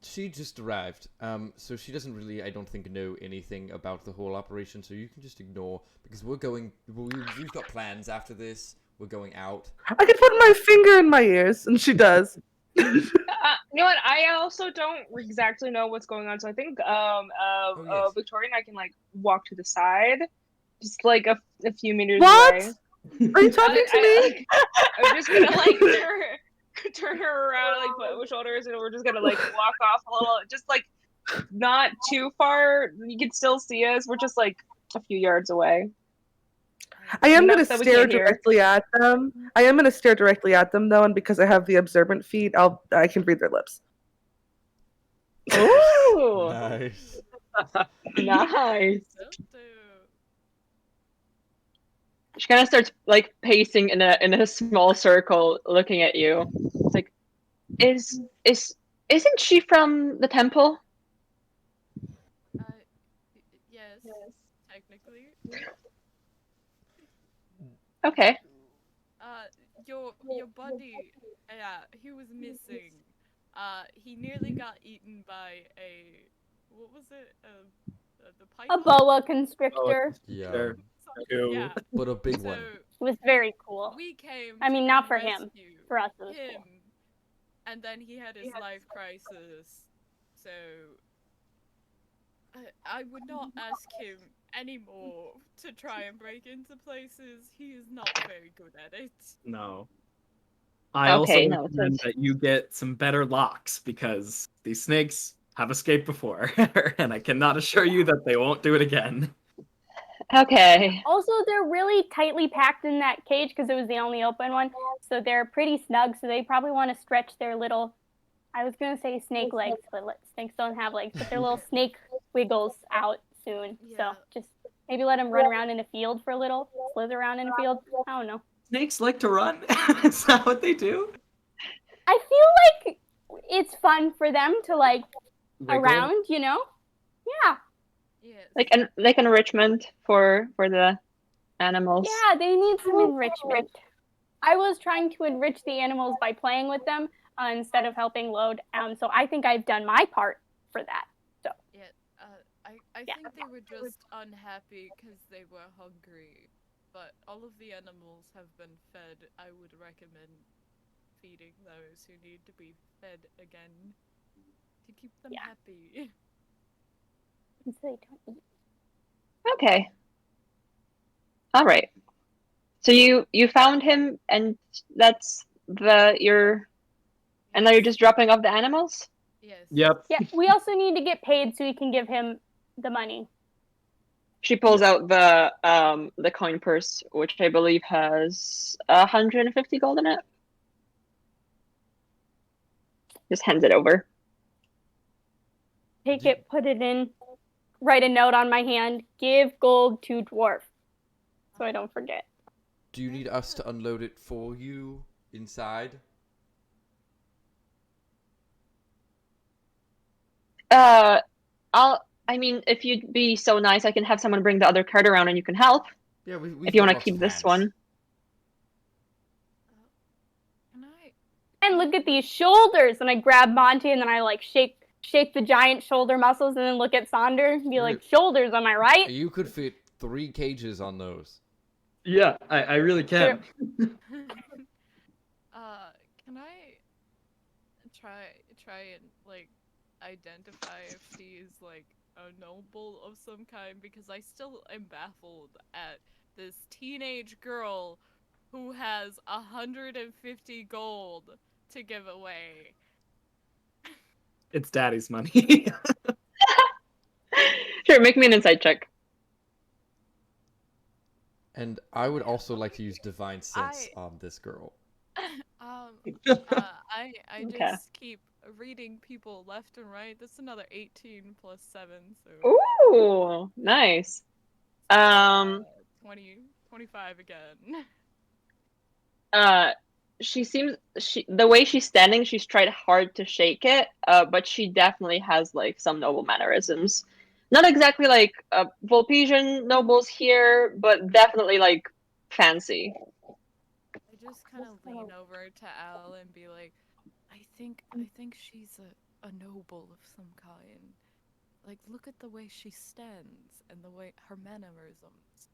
She just arrived, so she doesn't really, I don't think, know anything about the whole operation, so you can just ignore, because we've got plans after this. We're going out. I can put my finger in my ears, and she does. You know what? I also don't exactly know what's going on, so I think yes. Victoria and I can like walk to the side, just like a few meters What? away. Are you talking to me? Like, I'm just gonna like turn her around, like put my shoulders, and we're just gonna like walk off a little, just like not too far. You can still see us. We're just like a few yards away. I am Enough going to that we stare can't hear. directly at them. I am going to stare directly at them, though, and because I have the observant feat, I can read their lips. Ooh, Nice. nice. Will do. She kind of starts like pacing in a small circle, looking at you. It's like, isn't she from the temple? Yes, technically. Okay. Your buddy, yeah, he was missing. He nearly got eaten by what was it? The A python? boa constrictor. Yeah. Sure. Something, yeah. But a big So one. It was very cool. we came. I to mean, not come for him. rescue For us, it was him, cool. and then he had his life crisis. So I would not ask him anymore to try and break into places. He is not very good at it. No. I Okay, also no, recommend that you get some better locks because these snakes have escaped before, and I cannot assure you that they won't do it again. Okay. Also, they're really tightly packed in that cage because it was the only open one. So they're pretty snug. So they probably want to stretch their little, I was going to say snake legs, but snakes don't have legs, but their little snake wiggles out soon. Yeah. So just maybe let them run around in a field for a little, slither around in a field. I don't know. Snakes like to run? Is that what they do? I feel like it's fun for them to like Wiggle? around, you know? Yeah. Yes. Like enrichment for the animals. Yeah, they need some enrichment. I was trying to enrich the animals by playing with them instead of helping load. So I think I've done my part for that. So Yeah. I think they were just unhappy because they were hungry. But all of the animals have been fed. I would recommend feeding those who need to be fed again to keep them Yeah. happy. so they don't eat. Okay. All right. So you found him, and that's and now you're just dropping off the animals? Yes. Yep. Yeah, we also need to get paid so we can give him the money. She pulls out the coin purse, which I believe has 150 gold in it. Just hands it over. Take it, put it in, write a note on my hand, give gold to dwarf. So I don't forget. Do you need us to unload it for you inside? I mean, if you'd be so nice, I can have someone bring the other cart around and you can help. Yeah, we've If you got want to lots keep of this hands. one. Can I? And look at these shoulders. And I grab Monty and then I like shake the giant shoulder muscles and then look at Sonder and be like, shoulders, am I right? You could fit 3 cages on those. Yeah, I really can. Can I try and like identify if she's like a noble of some kind, because I still am baffled at this teenage girl who has 150 gold to give away. It's daddy's money. Sure, make me an insight check. And I would also like to use divine sense on this girl. I Okay. just keep reading people left and right. That's another 18 plus 7, so Ooh, nice. 25 again. The way she's standing, she's tried hard to shake it, but she definitely has like some noble mannerisms. Not exactly like Volpesian nobles here, but definitely like fancy. I just kind of lean over to Al and be like, I think she's a noble of some kind. Like, look at the way she stands and the way her mannerisms.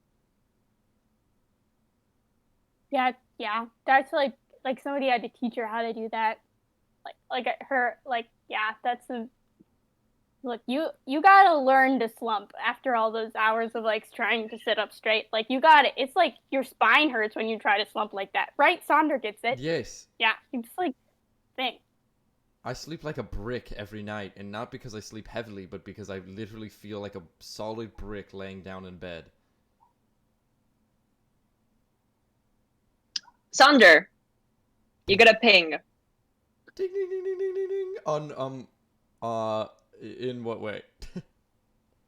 Yeah. That's like somebody had to teach her how to do that. That's a look, you gotta learn to slump after all those hours of like trying to sit up straight. Like you got it. It's like your spine hurts when you try to slump like that, right? Sonder gets it. Yes. Yeah, you just like think. I sleep like a brick every night, and not because I sleep heavily, but because I literally feel like a solid brick laying down in bed. Sonder, you got a ping. Ding ding ding ding ding ding ding on In what way?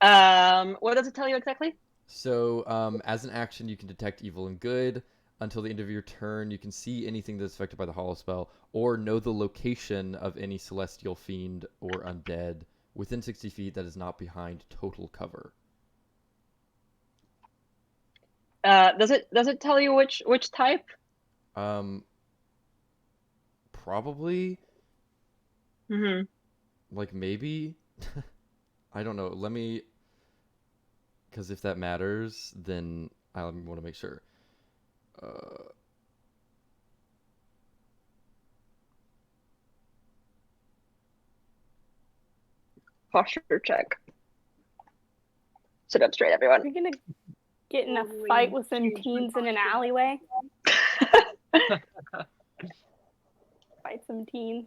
What does it tell you exactly? So, as an action, you can detect evil and good. Until the end of your turn, you can see anything that's affected by the Hollow spell, or know the location of any celestial fiend or undead within 60 feet that is not behind total cover. Does it tell you which type? Probably, Mm-hmm. like maybe. I don't know. Let me, because if that matters, then I want to make sure. Posture check. Sit up straight, everyone. You're gonna get in a fight with some teens in an alleyway. Fight some teens.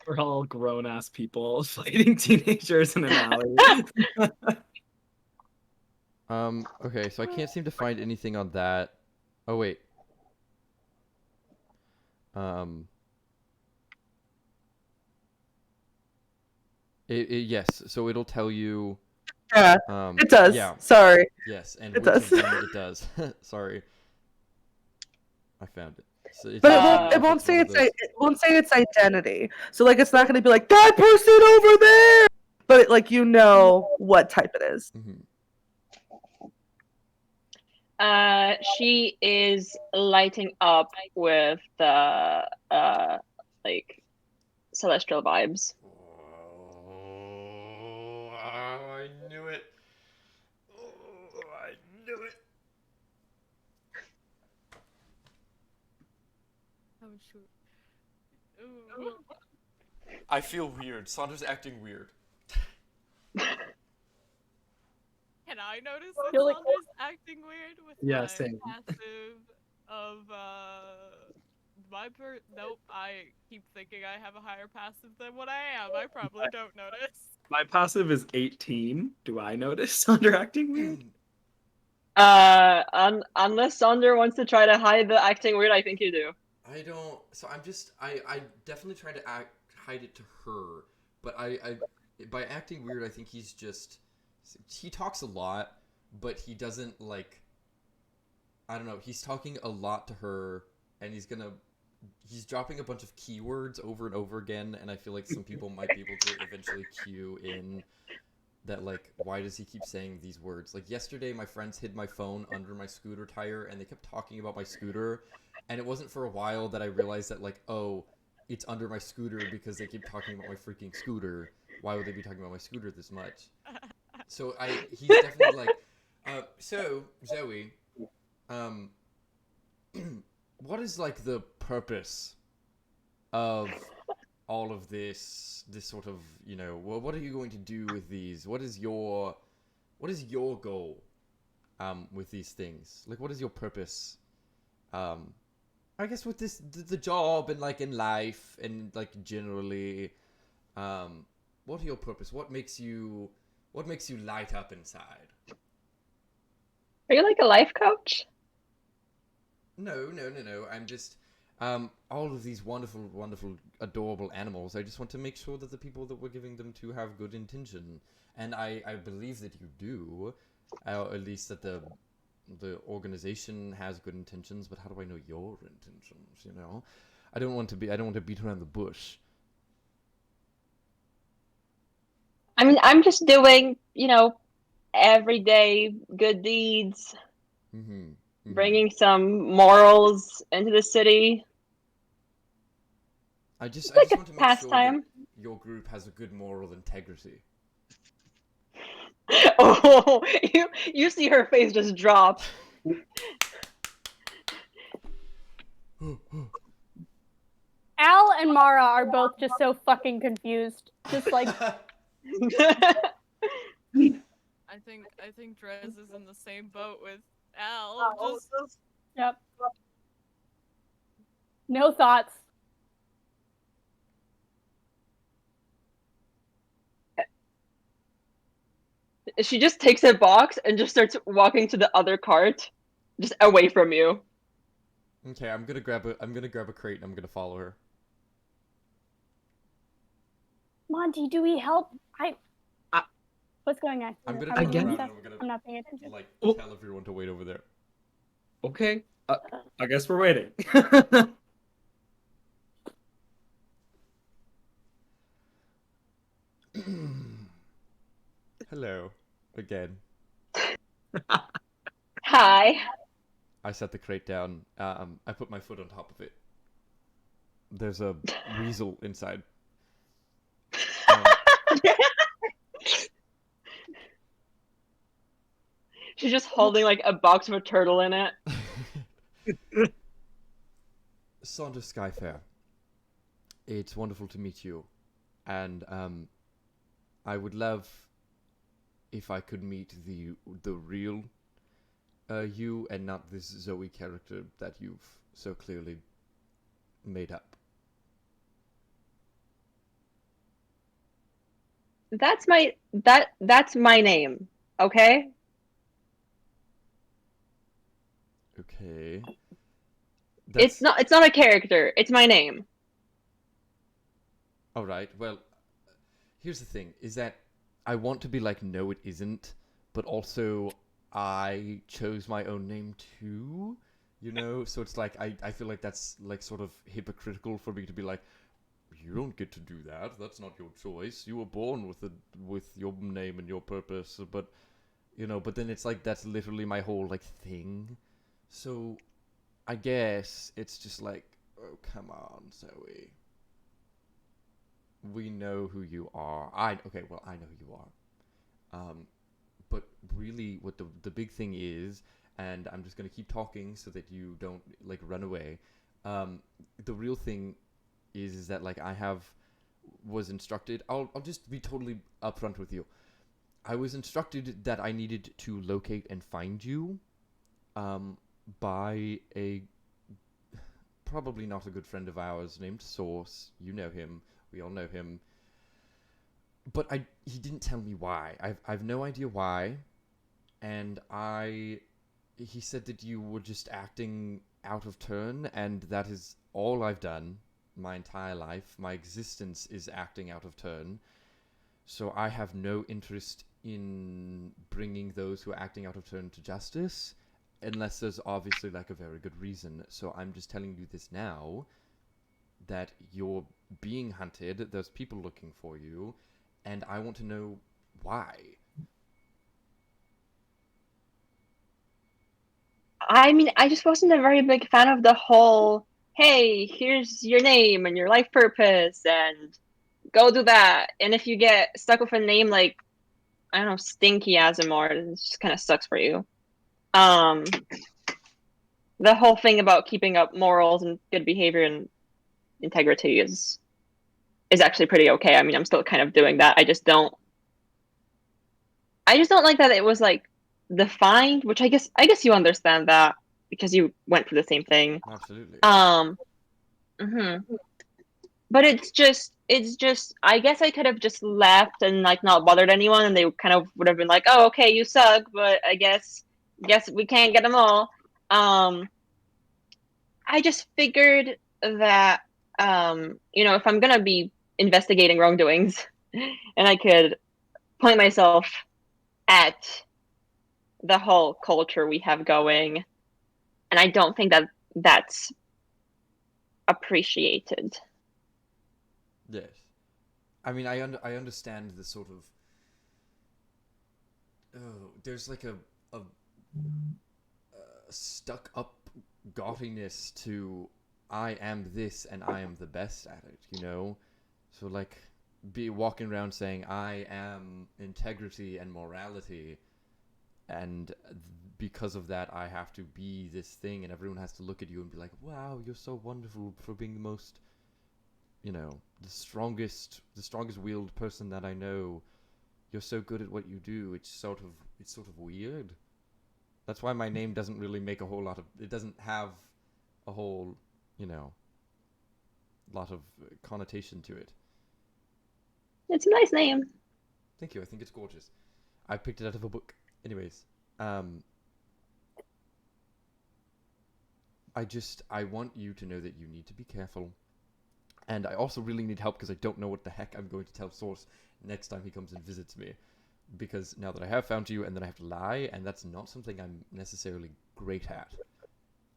We're all grown ass people fighting teenagers in an alley. Okay, so I can't seem to find anything on that. Oh, wait. Yes, so it'll tell you. Yeah, it does. Yeah. Sorry. Yes, and It which does. of them it does. Sorry. I found it. So But it won't say one it's of those- it won't say its identity. So like it's not going to be like that person over there. But like you know what type it is. Mhm. She is lighting up with the like celestial vibes. Oh, I knew it. Oh, I knew it. I'm sure. Ooh. I feel weird. Saunder's acting weird. Can I notice that Feel like- Saunders acting weird with Yeah, my same. passive of nope, I keep thinking I have a higher passive than what I am. I probably don't notice. My passive is 18. Do I notice Sander acting weird? Unless Sander wants to try to hide the acting weird, I think you do. I don't. So I'm just. I definitely try to hide it to her, but by acting weird, I think he's just. He talks a lot, but he doesn't like. I don't know. He's talking a lot to her, and he's dropping a bunch of keywords over and over again, and I feel like some people might be able to eventually cue in that, like, why does he keep saying these words? Like, yesterday, my friends hid my phone under my scooter tire, and they kept talking about my scooter, and it wasn't for a while that I realized that, like, oh, it's under my scooter because they keep talking about my freaking scooter. Why would they be talking about my scooter this much? So he's definitely like, so, Zoe, what is, like, the purpose of all of this sort of, you know, what are you going to do with these? What is your goal, with these things? Like, what is your purpose, I guess with the job and, like, in life and, like, generally, what are your purpose? What makes you light up inside? Are you like a life coach? No. I'm just, all of these wonderful, adorable animals. I just want to make sure that the people that we're giving them to have good intention, and I believe that you do, at least that the organization has good intentions. But how do I know your intentions? You know, I don't want to beat around the bush. I mean, I'm just doing, everyday good deeds, Mm-hmm. bringing some morals into the city. I just like want to make sure that pastime. your group has a good moral integrity. Oh, you see her face just drop. Al and Mara are both just so fucking confused. Just like I think Drez is in the same boat with Al. Just yep. No thoughts. She just takes a box and just starts walking to the other cart, just away from you. Okay, I'm gonna grab a crate and I'm gonna follow her. Monty, do we help? I- What's going on? I'm gonna Are we turn doing around stuff? and I'm gonna I'm not paying attention. like Oh. tell everyone to wait over there. Okay. I guess we're waiting. Hello, again. Hi. I set the crate down. I put my foot on top of it. There's a weasel inside. She's just holding like a box of a turtle in it. Saunders Skyfair. It's wonderful to meet you, and I would love if I could meet the real you and not this Zoe character that you've so clearly made up. That's my name. Okay? Okay. It's not a character. It's my name. All right. Well, here's the thing: is that I want to be like, no, it isn't, but also I chose my own name too. You know, so it's like I feel like that's like sort of hypocritical for me to be like, you don't get to do that. That's not your choice. You were born with your name and your purpose. But but then it's like that's literally my whole like thing. So I guess it's just like, oh come on, Zoe. We know who you are. I know who you are. But really, what the big thing is, and I'm just gonna keep talking so that you don't like run away. The real thing is that like was instructed. I'll just be totally upfront with you. I was instructed that I needed to locate and find you, by a probably not a good friend of ours named Source. You know him. We all know him. But he didn't tell me why. I've no idea why. And he said that you were just acting out of turn, and that is all I've done my entire life. My existence is acting out of turn. So I have no interest in bringing those who are acting out of turn to justice, unless there's obviously like a very good reason. So I'm just telling you this now, that you're being hunted, there's people looking for you, and I want to know why. I mean, I just wasn't a very big fan of the whole, hey, here's your name and your life purpose, and go do that. And if you get stuck with a name like, I don't know, Stinky Azimor, it just kind of sucks for you. The whole thing about keeping up morals and good behavior and integrity is actually pretty okay. I mean, I'm still kind of doing that. I just don't like that it was like defined, which I guess you understand that because you went through the same thing. Absolutely. But it's just I guess I could have just left and like not bothered anyone, and they kind of would have been like, oh, okay, you suck, but I guess we can't get them all. I just figured that if I'm gonna be investigating wrongdoings and I could point myself at the whole culture we have going, and I don't think that that's appreciated. Yes. I mean, I understand the sort of... Oh, there's like a stuck-up gaudiness to I am this and I am the best at it, you know? So, like, be walking around saying I am integrity and morality, and because of that I have to be this thing, and everyone has to look at you and be like, wow, you're so wonderful for being the most... the strongest willed person that I know. You're so good at what you do. It's sort of weird. That's why my name doesn't really make a whole lot of... It doesn't have a whole, lot of connotation to it. It's a nice name. Thank you. I think it's gorgeous. I picked it out of a book. Anyways, I want you to know that you need to be careful. And I also really need help because I don't know what the heck I'm going to tell Source next time he comes and visits me. Because now that I have found you, and then I have to lie, and that's not something I'm necessarily great at.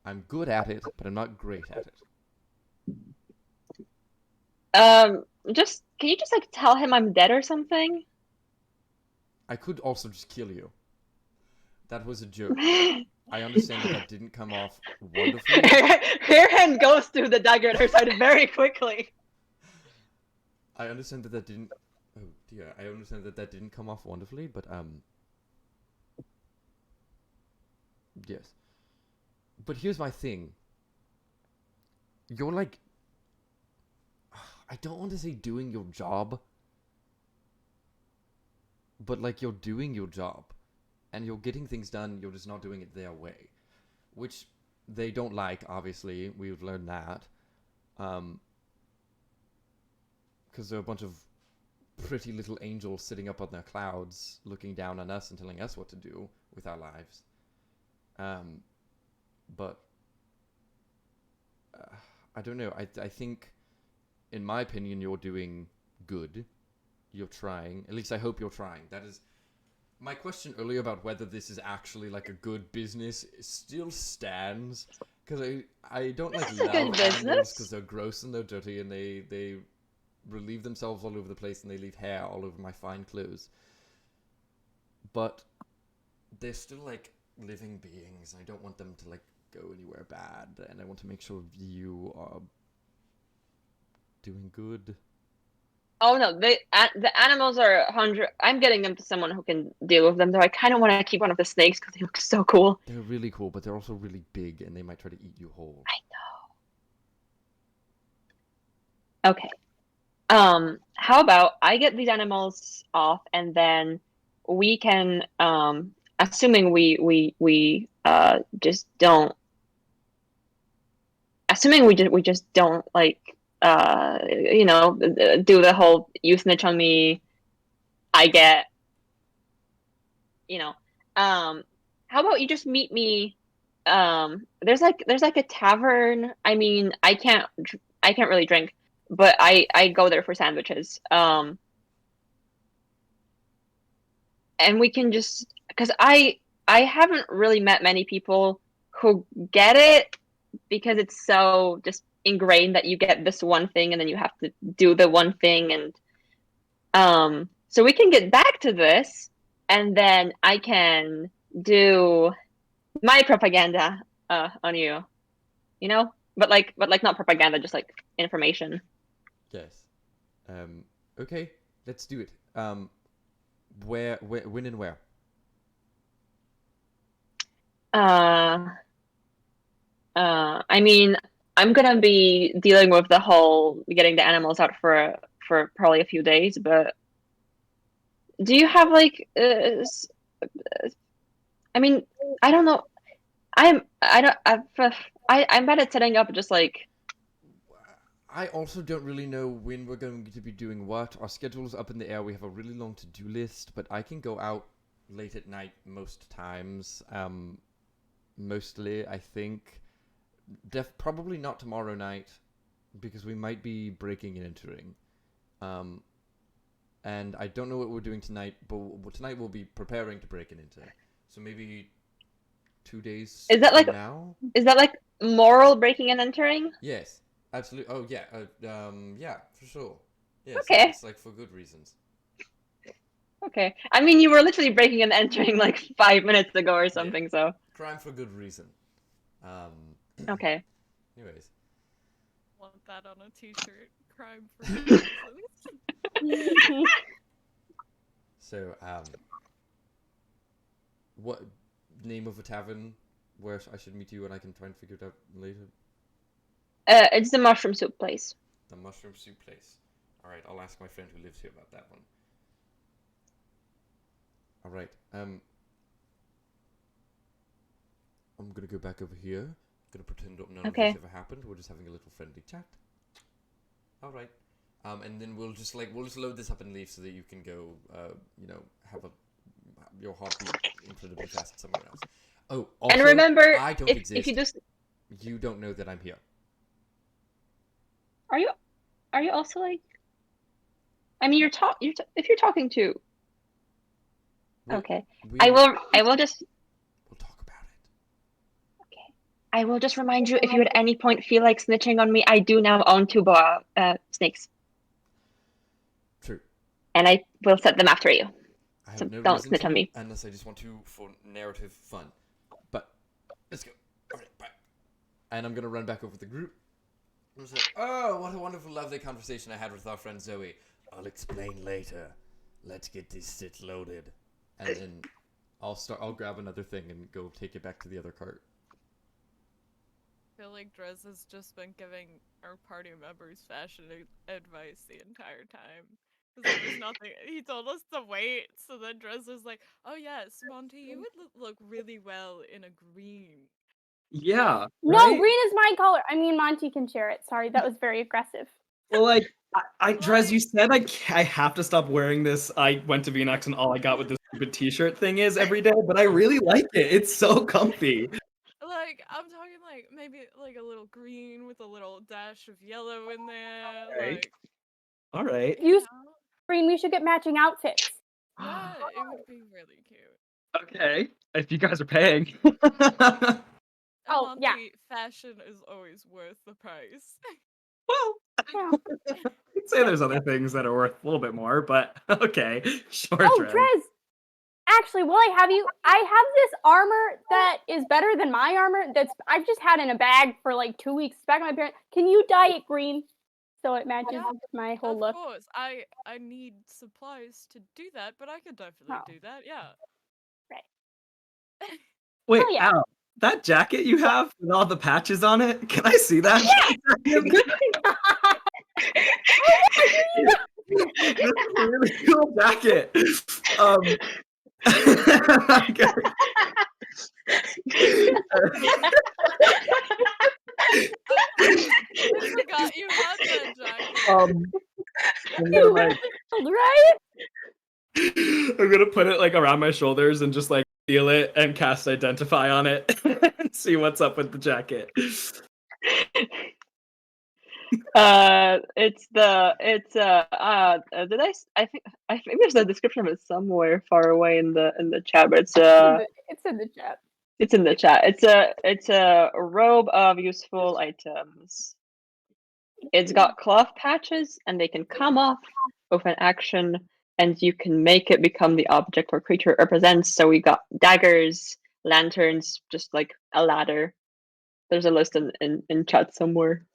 I'm good at it, but I'm not great at it. Can you just like tell him I'm dead or something? I could also just kill you. That was a joke. I understand that didn't come off wonderfully. Her hand goes through the dagger at her side very quickly. I understand that didn't. Oh dear, I understand that didn't come off wonderfully, but yes. But here's my thing. You're like, I don't want to say doing your job, but like you're doing your job, and you're getting things done. You're just not doing it their way, which they don't like. Obviously, we've learned that, because they're a bunch of pretty little angels sitting up on their clouds, looking down on us and telling us what to do with our lives. But I don't know. I think, in my opinion, you're doing good. You're trying. At least I hope you're trying. That is my question earlier about whether this is actually like a good business still stands, because I don't like love animals because they're gross and they're dirty and they relieve themselves all over the place and they leave hair all over my fine clothes. But they're still like living beings. I don't want them to like go anywhere bad, and I want to make sure you are doing good. Oh no, the animals are 100. I'm getting them to someone who can deal with them, though I kind of want to keep one of the snakes because they look so cool. They're really cool, but they're also really big, and they might try to eat you whole. I know. Okay. How about I get these animals off, and then we can, assuming we just don't, we just don't like, do the whole you snitch on me, I get, how about you just meet me? There's like a tavern. I mean, I can't really drink, but I go there for sandwiches. And we can just, because I haven't really met many people who get it, because it's so just ingrained that you get this one thing and then you have to do the one thing, and so we can get back to this, and then I can do my propaganda on you, but like not propaganda, just like information. Yes. Okay, let's do it. Where, when and where? I mean, I'm gonna be dealing with the whole getting the animals out for probably a few days, but do you have like I mean, I don't know. I'm bad at setting up just like. I also don't really know when we're going to be doing what. Our schedule is up in the air. We have a really long to-do list, but I can go out late at night most times. Mostly, I think. Probably not tomorrow night, because we might be breaking and entering. And I don't know what we're doing tonight, but tonight we'll be preparing to break and enter. So maybe 2 days Is that like now? Is that like moral breaking and entering? Yes. Absolutely. Oh yeah. Yeah, for sure. Yes. Okay. It's like for good reasons. Okay. I mean, you were literally breaking and entering like 5 minutes ago or something. Yeah. So. Crime for good reason. Okay. Anyways. Want that on a T-shirt? Crime for good reasons. So what name of a tavern where I should meet you, and I can try and figure it out later? It's the mushroom soup place. The mushroom soup place. All right, I'll ask my friend who lives here about that one. All right. I'm gonna go back over here. Gonna pretend none of this ever happened. We're just having a little friendly chat. All right. And then we'll just load this up and leave so that you can go, have your heartbeat incredibly fast somewhere else. Oh, also, and remember, I don't if exist. you just you don't know that I'm here. Are you also like? I mean, if you're talking to. We- Okay. we- I will just. We'll talk about it. Okay. I will just remind you if you at any point feel like snitching on me, I do now own 2 boa snakes. True. And I will set them after you. I have So no don't reason snitch to, on me. unless I just want to for narrative fun. But let's go. All right, bye. And I'm gonna run back over the group. I'm just like, oh, what a wonderful, lovely conversation I had with our friend Zoe. I'll explain later. Let's get this shit loaded, and then I'll grab another thing and go take it back to the other cart. I feel like Drez has just been giving our party members fashion advice the entire time. Because there was nothing. He told us to wait, so then Drez was like, "Oh yes, Monty, you would look really well in a green." Yeah. No, right? green is my color. I mean, Monty can share it. Sorry, that was very aggressive. Well, like, Drez, you said I have to stop wearing this. I went to VNX and all I got with this stupid t-shirt thing is every day, but I really like it. It's so comfy. Like, I'm talking like maybe like a little green with a little dash of yellow in there. Right. Like, All right. You know? green, we should get matching outfits. Yeah, it would be really cute. Okay. If you guys are paying. And Oh, yeah. Monty, fashion is always worth the price. Well, Yeah. I'd say there's other things that are worth a little bit more, but okay. Sure, Oh, Drez. Drez! Actually, while I have you, I have this armor that is better than my armor I've just had in a bag for like 2 weeks. It's back at my parents. Can you dye it green so it matches Yeah, my whole of look? course, I need supplies to do that, but I could definitely Oh. do that. Yeah. Wait, Oh, yeah. Al, that jacket you have with all the patches on it, can I see that? This is a really cool jacket. Okay. I forgot you had that jacket. I'm gonna like Right? I'm gonna put it like around my shoulders and just like feel it and cast identify on it and see what's up with the jacket. I think there's a description of it somewhere far away in the chat, but it's in the chat. It's in the chat. It's a robe of useful items. It's got cloth patches, and they can come off with an action, and you can make it become the object or creature it represents. So we got daggers, lanterns, just like a ladder. There's a list in chat somewhere.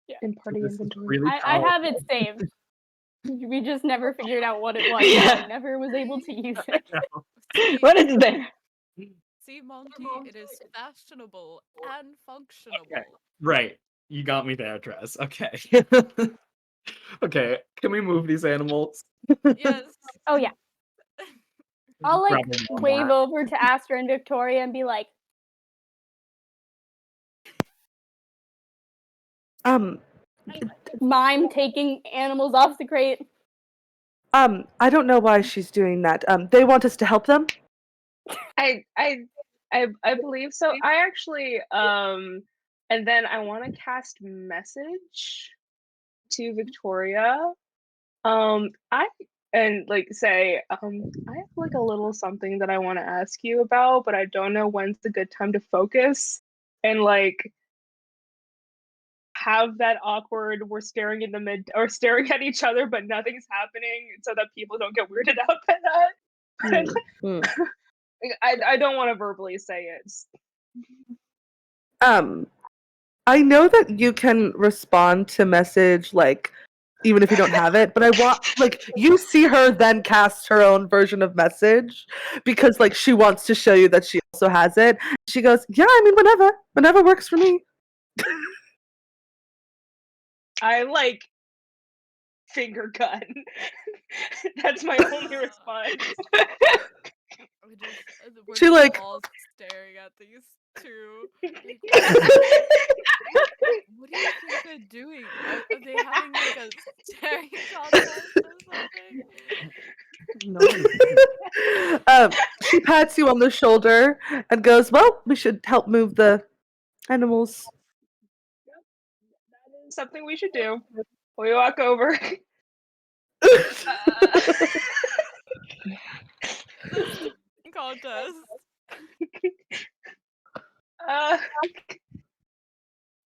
Yeah. In party This is inventory. really I have it saved. We just never figured out what it was. Yeah. I never was able to use it. See, What is there? see, Monty, it is fashionable and functional. Okay. Right. You got me there, Drez. Okay. Okay, can we move these animals? Yes. Oh yeah. I'll like Grab them wave more. over to Aster and Victoria and be like, mime taking animals off the crate. I don't know why she's doing that. They want us to help them? I believe so. I actually and then I want to cast message to Victoria. Say I have like a little something that I want to ask you about, but I don't know when's the good time to focus and like have that awkward we're staring in the mid or staring at each other but nothing's happening so that people don't get weirded out by that. I don't want to verbally say it. I know that you can respond to message like even if you don't have it, but I want like you see her then cast her own version of message because like she wants to show you that she also has it. She goes, "Yeah, I mean whenever works for me." I like finger gun. That's my only response. We're She, just like- all staring at these two. Like, what do you think they're doing? Are they having like a staring contest or something? She pats you on the shoulder and goes, "Well, we should help move the Animals. That is something we should do. We walk over. Contest. Uh,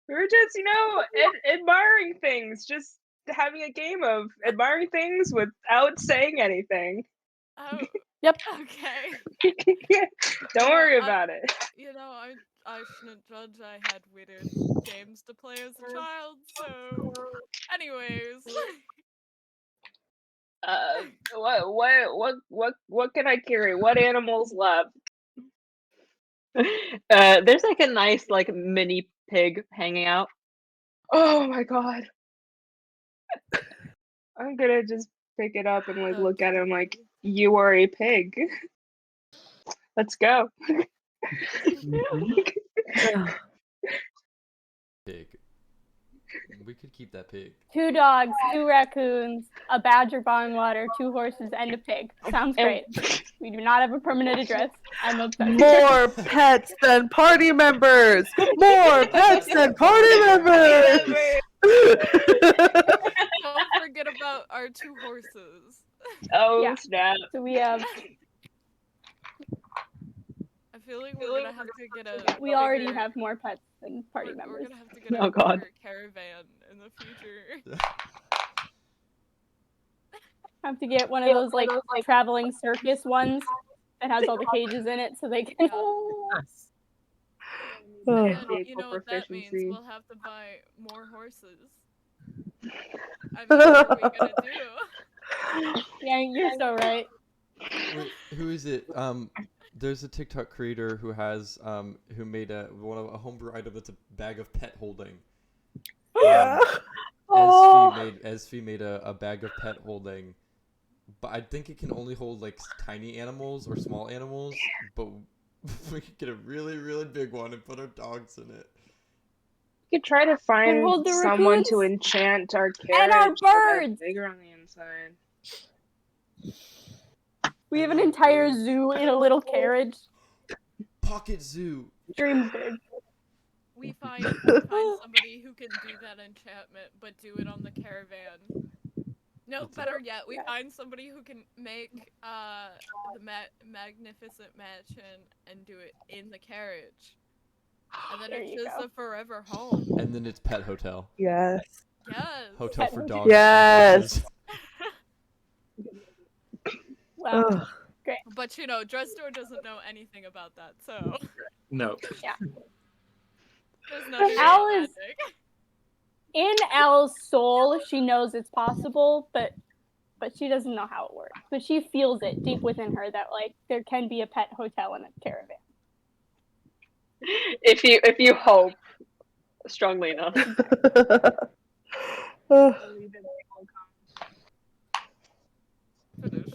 we're just, admiring things. Just having a game of admiring things without saying anything. Oh, Yep. okay. Don't worry about it. I shouldn't judge. I had weird games to play as a child, so. Anyways. What can I carry? What animals left? There's like a nice like mini pig hanging out. Oh my god. I'm gonna just pick it up and like look at him like, you are a pig. Let's go. Pig. We could keep that pig. 2 dogs, 2 raccoons, a badger bottom water, 2 horses, and a pig. Sounds great. We do not have a permanent address. I'm obsessed. More pets than party members. More pets than party members. Don't forget about our 2 horses. Oh Yeah. snap. So we have. I feel like we're gonna have to get a. We already bigger- have more pets than party we're members. gonna have to get Oh, a God. bigger caravan in the future. Have to get one of those like traveling circus ones that has all the cages in it, so they can. Yeah. Oh. And Vehicle you know what that means? proficiency. We'll have to buy more horses. I mean, what are we gonna do? Yeah, you're so right. Wait, who is it? There's a TikTok creator who has who made a homebrew item that's a bag of pet holding. Oh. Esfee made a bag of pet holding, but I think it can only hold like tiny animals or small animals. But we could get a really really big one and put our dogs in it. We could try to find hold the someone raccoons to enchant our carriage and our so they're birds. bigger on the inside. We have an entire zoo in a little carriage. Pocket zoo. Dream big. We find somebody who can do that enchantment, but do it on the caravan. No, better yet, we find somebody who can make the magnificent mansion and do it in the carriage, and then There it's you just go. a forever home. And then it's pet hotel. Yes. Yes. Hotel Pet for hotel. dogs. Yes. Wow. Ugh. But Dresdor doesn't know anything about that, so No. there's no Al real is- magic. In Al's soul, she knows it's possible, but she doesn't know how it works. But she feels it deep within her that like there can be a pet hotel in a caravan. If you hope strongly enough. Ugh. Finish.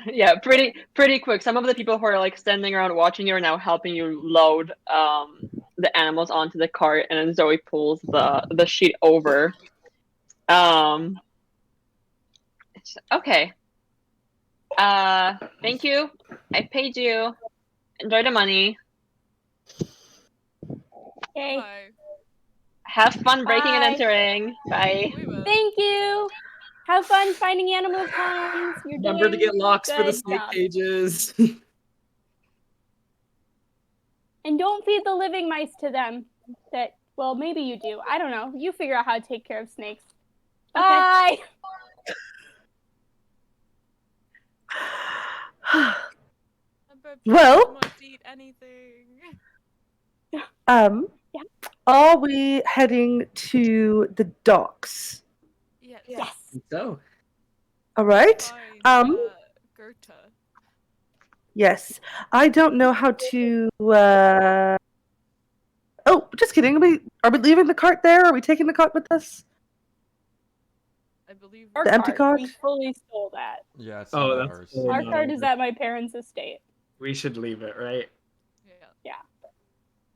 Yeah, pretty quick. Some of the people who are like standing around watching you are now helping you load the animals onto the cart, and then Zoe pulls the sheet over. Okay. Thank you. I paid you. Enjoy the money. Okay. Bye. Have fun breaking and Bye. entering. Bye. We will. Thank you. Have fun finding animal puns. You're Remember to doing get locks for the good snake job. cages. And don't feed the living mice to them. Well, maybe you do. I don't know. You figure out how to take care of snakes. Bye. I bet Well- people must eat anything. Yeah. Are we heading to the docks? Yes. Yes. So, All right. Find, Goethe. Yes. I don't know how to. Oh, just kidding. Are we leaving the cart there? Are we taking the cart with us? I believe Our The empty cart? We fully stole that. Yeah, it's Oh, not that's ours. cool. Our no. cart is at my parents' estate. we should leave it, right? Yeah.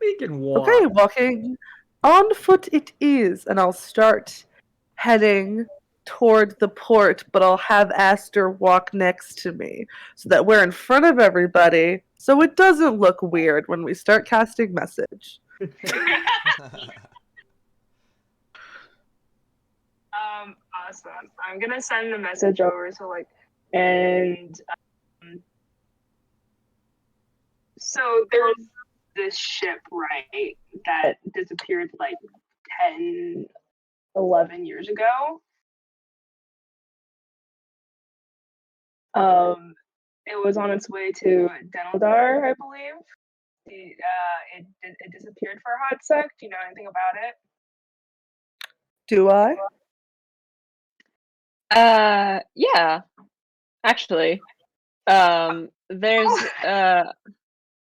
We can walk. Okay, walking on foot it is, and I'll start heading toward the port, but I'll have Aster walk next to me so that we're in front of everybody so it doesn't look weird when we start casting message. Awesome. I'm gonna send the message over to and so there's this ship, right, that disappeared 10, 11 years ago. It was on its way to Denildar, I believe. It disappeared for a hot sec. Do you know anything about it? Do I? Yeah, actually.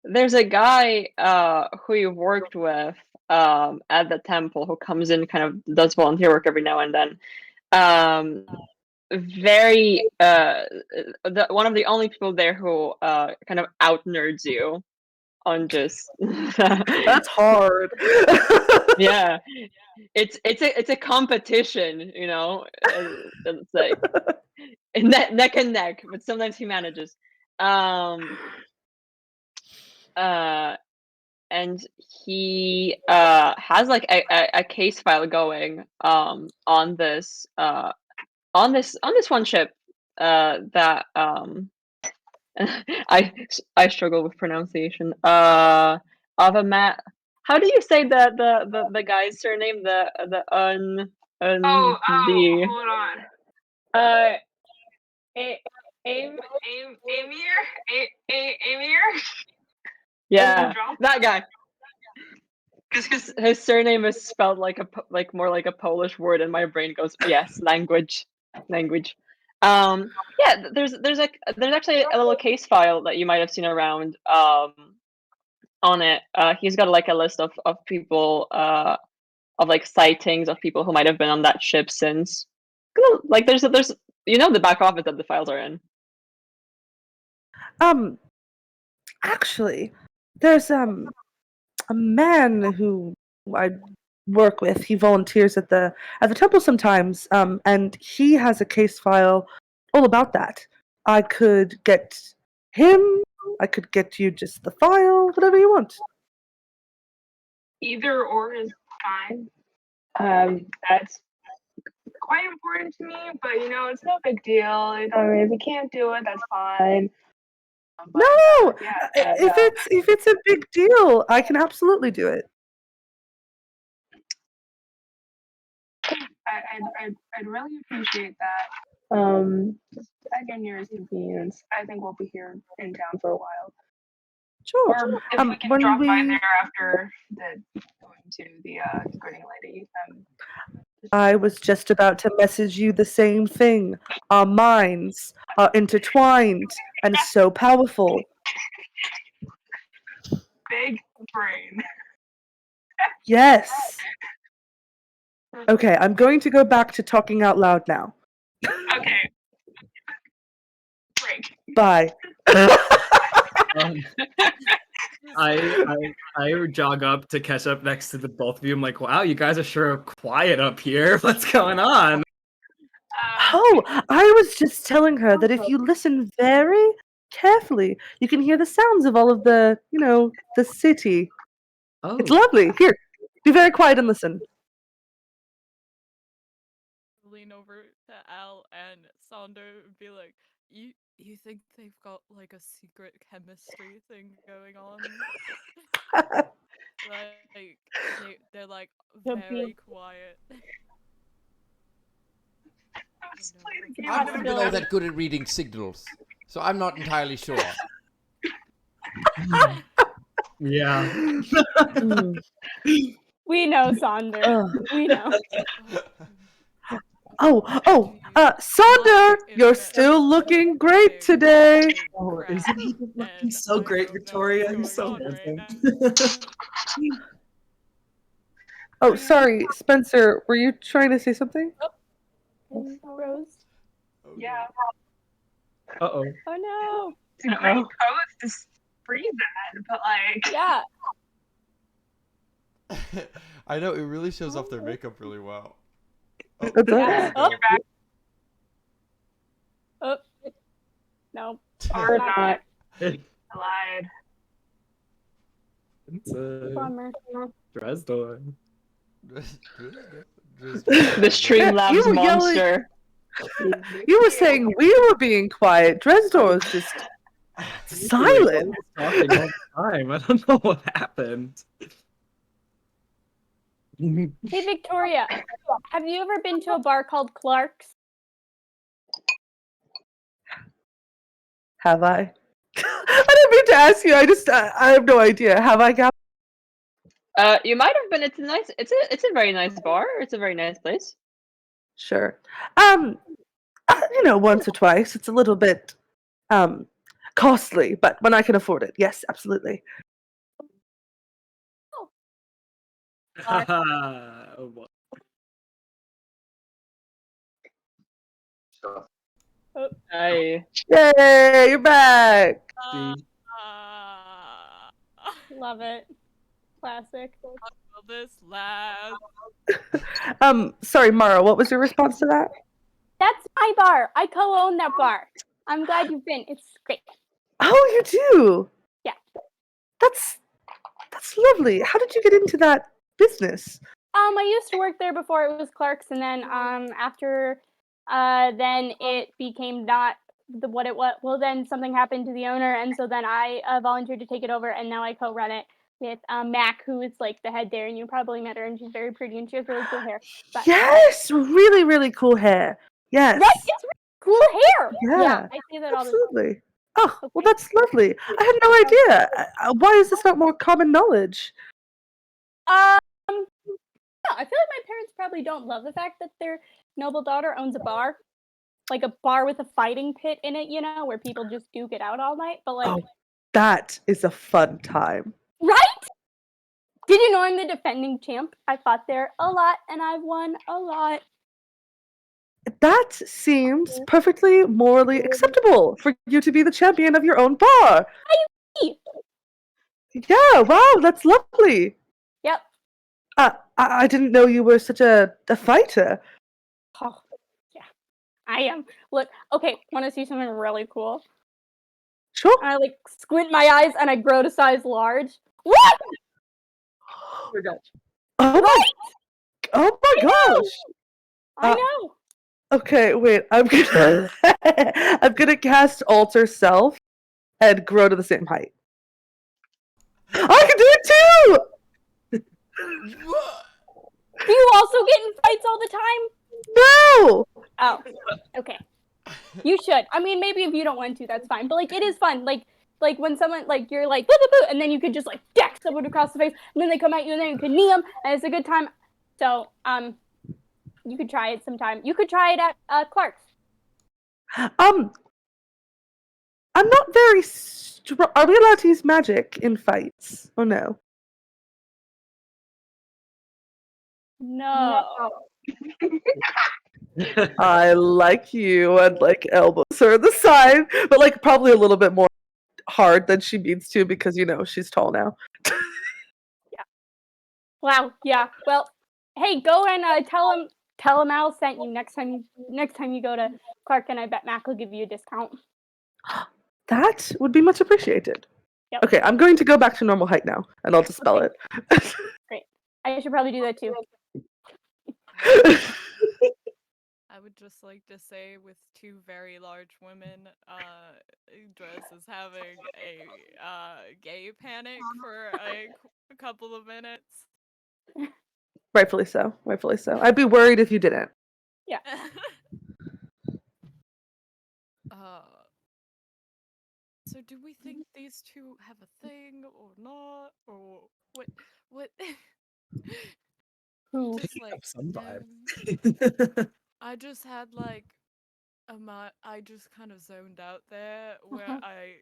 There's a guy who you worked with at the temple who comes in, kind of does volunteer work every now and then. Very one of the only people there who kind of out nerds you on just That's hard. yeah. It's a competition, you know. It's like neck and neck, but sometimes he manages. And he has a case file going on this one ship that I struggle with pronunciation of a Matt. How do you say the guy's surname? The Oh, the hold on. Amir? yeah, that guy. Because his surname is spelled more like a Polish word, and my brain goes, yes, language. Yeah, there's actually a little case file that you might have seen around on it. He's got a list of people of sightings of people who might have been on that ship since. There's the back office that the files are in. Actually, there's a man who I work with. He volunteers at the temple sometimes, and he has a case file all about that. I could get him. I could get you just the file, whatever you want. Either or is fine. That's quite important to me, but it's no big deal. I mean, if you can't do it, that's fine. But, No, yeah, if it's a big deal, I can absolutely do it. I'd really appreciate that. Just at your nearest convenience. I think we'll be here in town for a while. Sure. Or if we can drop by there after going to the grinning lady. I was just about to message you the same thing. Our minds are intertwined and so powerful. Big brain. Yes. Okay, I'm going to go back to talking out loud now. Okay. Break. Bye. I jog up to catch up next to the both of you. I'm like, wow, you guys are sure quiet up here. What's going on? Oh, I was just telling her that if you listen very carefully, you can hear the sounds of all of the city. Oh, It's lovely. Here, be very quiet and listen. Lean over to Al and Sonder and be like, you think they've got a secret chemistry thing going on? They're very quiet. I've never been all that good at reading signals, so I'm not entirely sure. yeah. We know, Sonder. We know. Sonder, you're still looking great today. Oh, isn't he looking so great, Victoria? You're so handsome. Oh, sorry, Spencer, were you trying to say something? Rose. Yeah. Uh-oh. Oh no. It's a great pose to freeze that, but Yeah. I know, it really shows off their makeup really well. Yeah. You're back. Oh. No. Or not. I lied. Bummer. Dresdor. The Streamlabs You were yelling- monster. You were saying we were being quiet. Dresdor is just silent. Talking all the time. I don't know what happened. Hey, Victoria, have you ever been to a bar called Clark's? Have I? I didn't mean to ask you. I have no idea. Have I, Gab? You might have been. It's a very nice bar. It's a very nice place. Sure. Once or twice. It's a little bit, costly, but when I can afford it, yes, absolutely. Oh, boy. I Yay, you're back. Uh, Love it. Classic. will this last? Sorry, Mara, what was your response to that? That's my bar. I co-own that bar. I'm glad you've been. It's great. Oh, you do? Yeah. That's lovely. How did you get into that business? I used to work there before it was Clark's, and then after then it became not what it was. Well, then something happened to the owner, and so then I volunteered to take it over, and now I co-run it with Mac, who is like the head there, and you probably met her, and she's very pretty, and she has really cool hair. But, Yes, really, really cool hair. Yes. right? It's really cool hair. Yeah, I say that all the time. absolutely. Oh, well, Okay. that's lovely. I had no idea. Why is this not more common knowledge? Yeah, I feel like my parents probably don't love the fact that their noble daughter owns a bar. Like a bar with a fighting pit in it, where people just duke it out all night. But like, Oh, that is a fun time. right? Did you know I'm the defending champ? I fought there a lot and I've won a lot. That seems perfectly morally acceptable for you to be the champion of your own bar. agree. Yeah, wow, that's lovely. Yep. I didn't know you were such a fighter. Oh, yeah, I am. Look, okay, want to see something really cool? Sure. I like squint my eyes and I grow to size large. What? Oh my, oh my gosh. I know. Okay, wait. I'm gonna I'm gonna cast Alter Self and grow to the same height. I can do it too! Do you also get in fights all the time? No! Oh, okay. You should. I mean, maybe if you don't want to, that's fine. But like, it is fun. Like when someone you're like boo boo boo, and then you could just like deck someone across the face, and then they come at you, and then you can knee them, and it's a good time. So you could try it sometime. You could try it at Clark's. I'm not very strong. Are we allowed to use magic in fights? Oh no. No. I like you and like elbows her on the side, but like probably a little bit more hard than she needs to because she's tall now. Yeah. Wow. Yeah. Well, hey, go and tell him Al sent you next time you go to Clark, and I bet Mac will give you a discount. That would be much appreciated. Yep. Okay, I'm going to go back to normal height now, and I'll dispel it. Great. I should probably do that too. I would just like to say, with two very large women, Dress is having a gay panic for a couple of minutes. Rightfully so. Rightfully so. I'd be worried if you didn't. Yeah. So do we think these two have a thing or not, or what? Who? Just like Some vibe. I just had like I just kind of zoned out there where I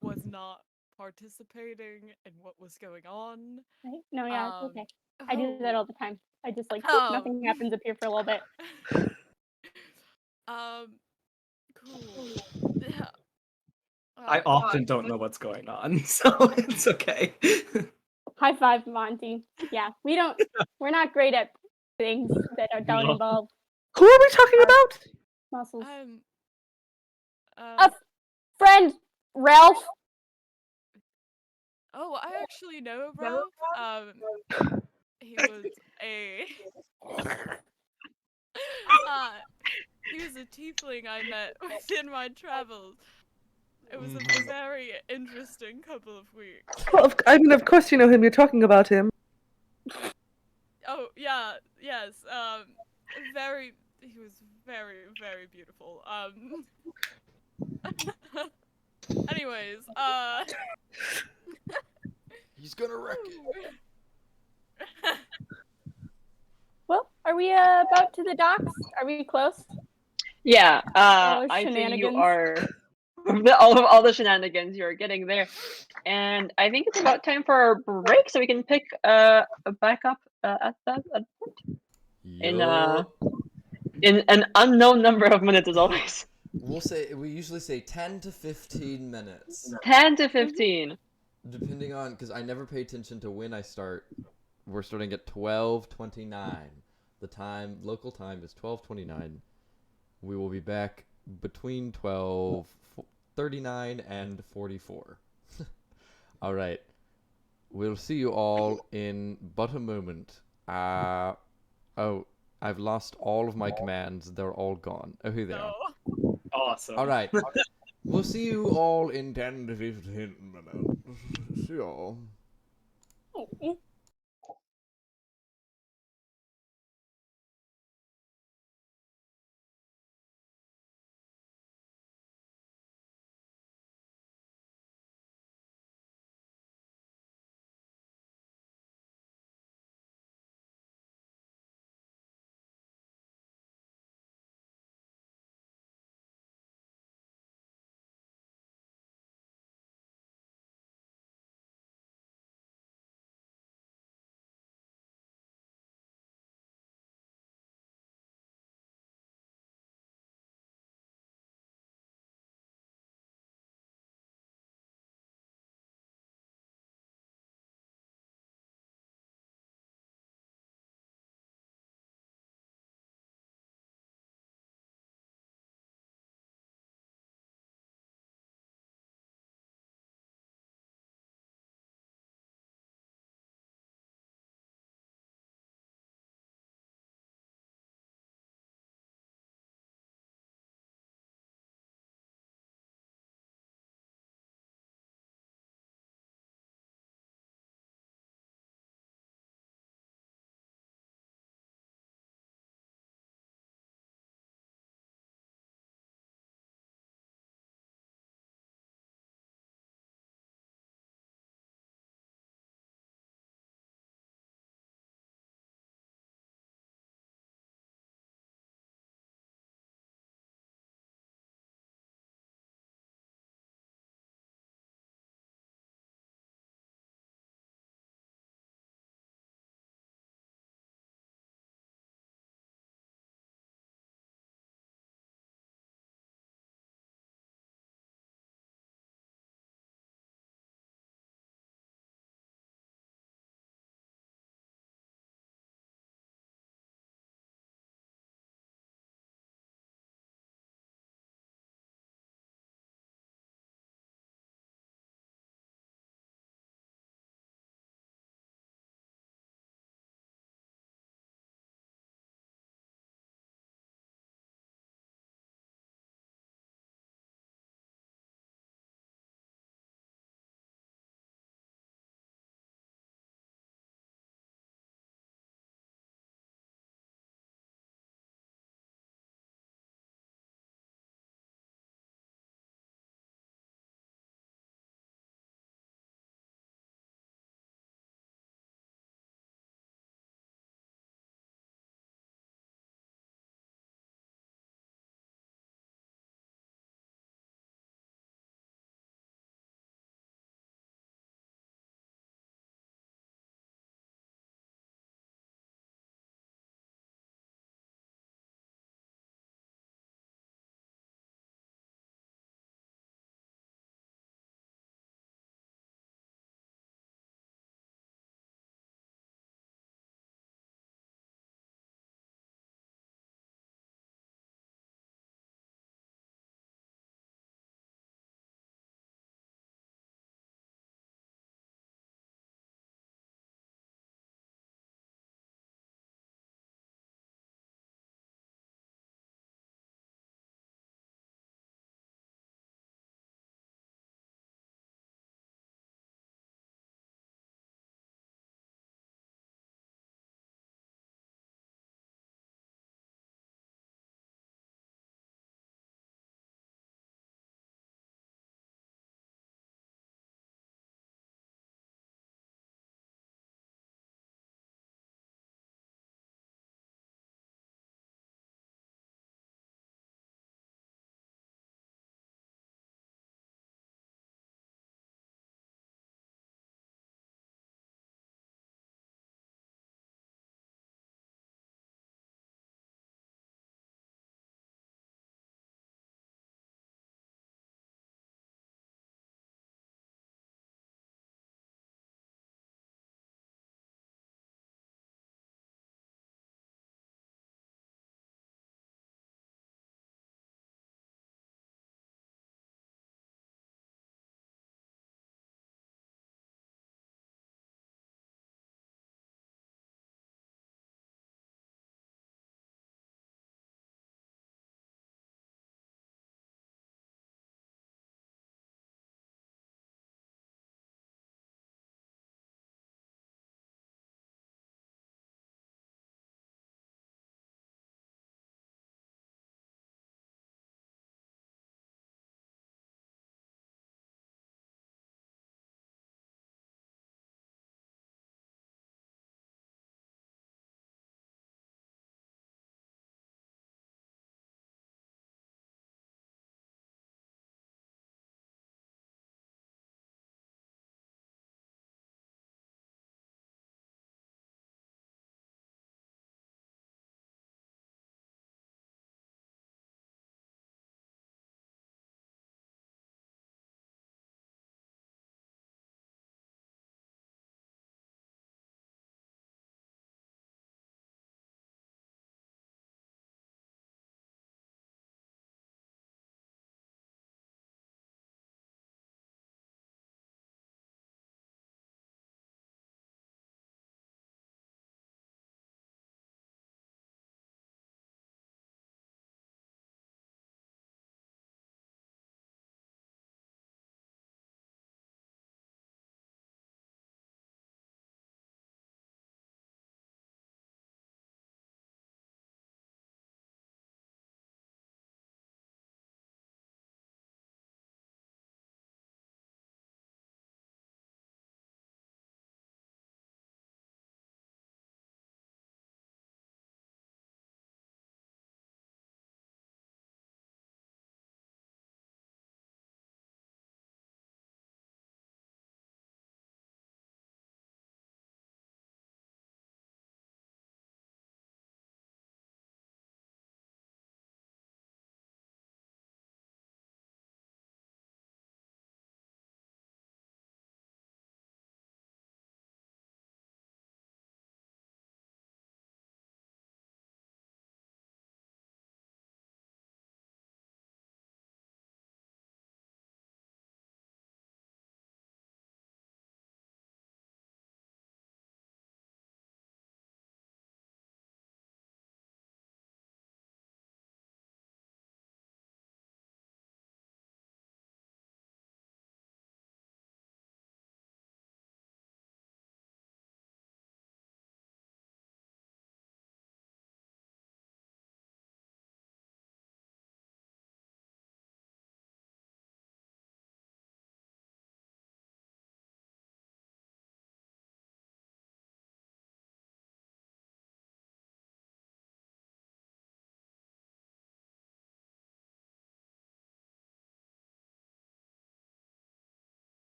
was not participating in what was going on. Right? No, yeah, it's okay. I do Oh, that all the time. I just like nothing happens up here for a little bit. Cool. I often don't know what's going on, so it's okay. High five, Monty. Yeah, we're not great at things that don't No. involve Who are we talking about? muscles. Um, Friend, Ralph. Oh, I actually know Ralph. He was a uh, he was a tiefling I met within my travels. It was a Mhm. very interesting couple of weeks. Well, I mean, of course you know him. You're talking about him. Oh yeah, yes. He was very, very beautiful. Anyways, He's gonna wreck it. Well, are we about to the docks? Are we close? Yeah, All those I'd say you shenanigans. are all the shenanigans. You're getting there, and I think it's about time for our break, so we can pick back up at that Yup. in an unknown number of minutes as always. We usually say 10 to 15 minutes, 10 to 15. depending on, because I never pay attention to when I start. We're starting at 12:29. Local time is 12:29. We will be back between 12:39 and 44. All right. We'll see you all in but a moment. Oh, I've lost all of my commands. They're all gone. Oh, here they are. no. Awesome. All right. We'll see you all in 10 to 15 minutes. See y'all. Oh,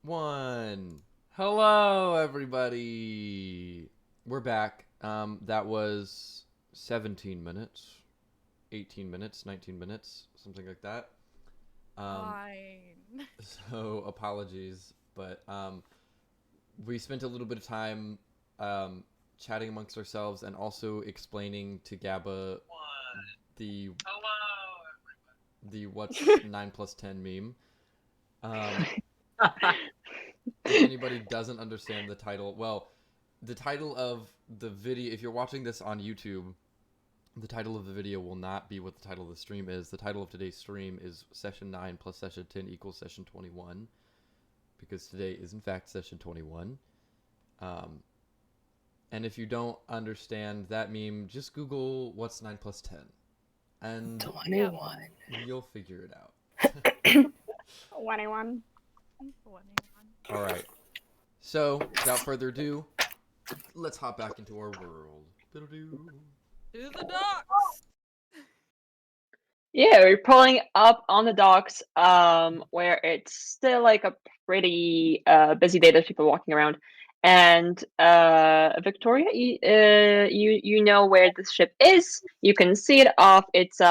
1. Hello, everybody. We're back. That was 17 minutes, 18 minutes, 19 minutes, something like that. Fine. So apologies, but we spent a little bit of time chatting amongst ourselves and also explaining to Gabba the what's 9 plus 10 meme. If anybody doesn't understand the title, well, the title of the video, if you're watching this on YouTube, the title of the video will not be what the title of the stream is. The title of today's stream is Session 9 plus Session 10 equals Session 21, because today is in fact Session 21. And if you don't understand that meme, just Google what's 9 plus 10, and 21. you'll figure it out. 21. All right. So, without further ado, let's hop back into our world. Biddle-doo. To the docks! Yeah, we're pulling up on the docks, where it's still like a pretty busy day. There's people walking around, and Victoria, you know where the ship is. You can see it off. It's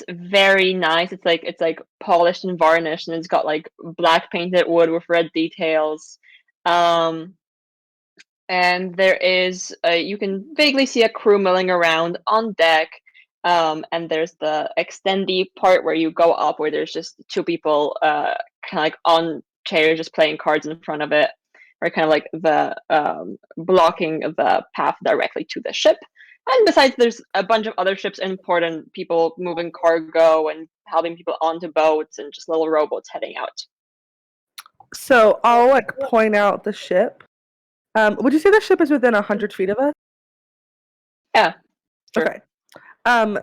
very nice. It's like polished and varnished, and it's got like black painted wood with red details. And there is you can vaguely see a crew milling around on deck. And there's the extendy part where you go up, where there's just two people kind of like on chairs just playing cards in front of it, or kind of like the blocking the path directly to the ship. And besides, there's a bunch of other ships in port and people moving cargo and helping people onto boats and just little rowboats heading out. So I'll like point out the ship. Would you say the ship is within 100 feet of us? Yeah. Sure. Okay.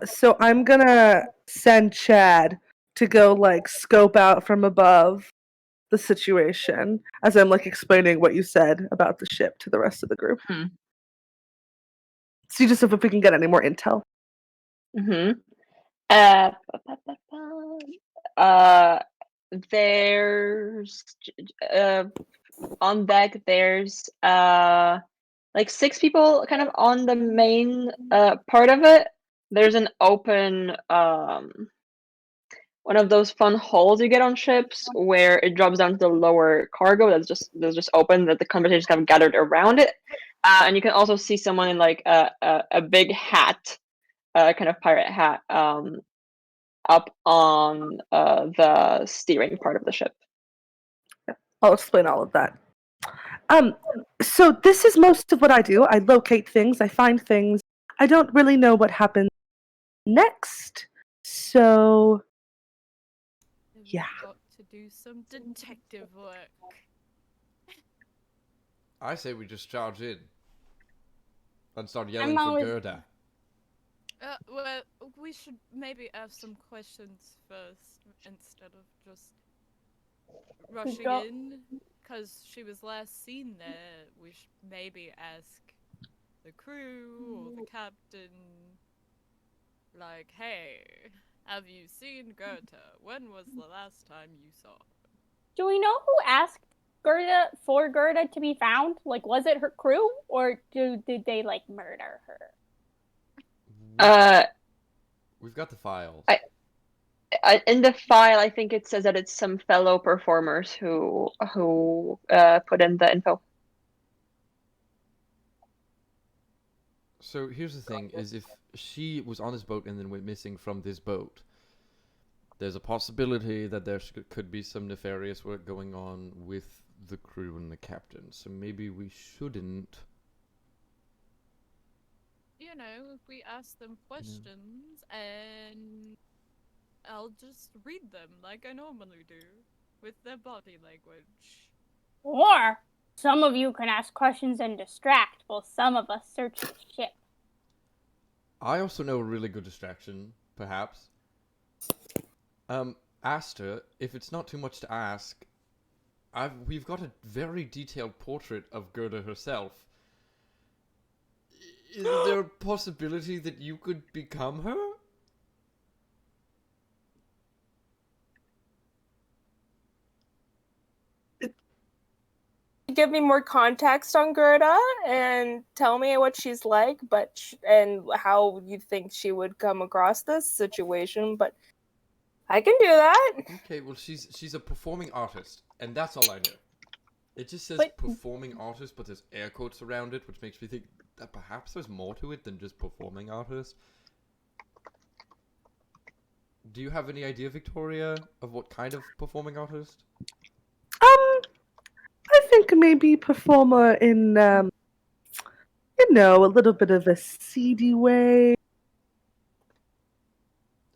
So I'm gonna send Chad to go like scope out from above the situation as I'm like explaining what you said about the ship to the rest of the group. See just if we can get any more intel. There's on deck. There's like 6 people kind of on the main part of it. There's an open one of those fun holes you get on ships where it drops down to the lower cargo that's just open, that the conversations kind of gathered around it. And you can also see someone in like a big hat, kind of pirate hat, up on the steering part of the ship. I'll explain all of that. So this is most of what I do. I locate things, I find things. I don't really know what happens next. So yeah. We've got to do some detective work. I say we just charge in and start yelling always- for Gerda. Well, we should maybe ask some questions first instead of just rushing in. Because she was last seen there, we should maybe ask the crew or the captain, like, hey, have you seen Gerda? When was the last time you saw her? Do we know who asked Gerda to be found? Like, was it her crew, or did they like murder her? We've got the files. In the file, I think it says that it's some fellow performers who put in the info. So here's the thing: is if she was on this boat and then went missing from this boat, there's a possibility that there could be some nefarious work going on with the crew and the captain. So maybe we shouldn't. You know, if we ask them questions and I'll just read them like I normally do, with their body language. Or some of you can ask questions and distract, while some of us search the ship. I also know a really good distraction, perhaps. Aster, if it's not too much to ask, we've got a very detailed portrait of Gerda herself. Is there a possibility that you could become her? give me more context on Gerda and tell me what she's like, and how you think she would come across this situation, but I can do that. Okay, well she's a performing artist, and that's all I know. It just says But- performing artist, but there's air quotes around it, which makes me think that perhaps there's more to it than just performing artist. Do you have any idea, Victoria, of what kind of performing artist? I think maybe performer in, a little bit of a seedy way.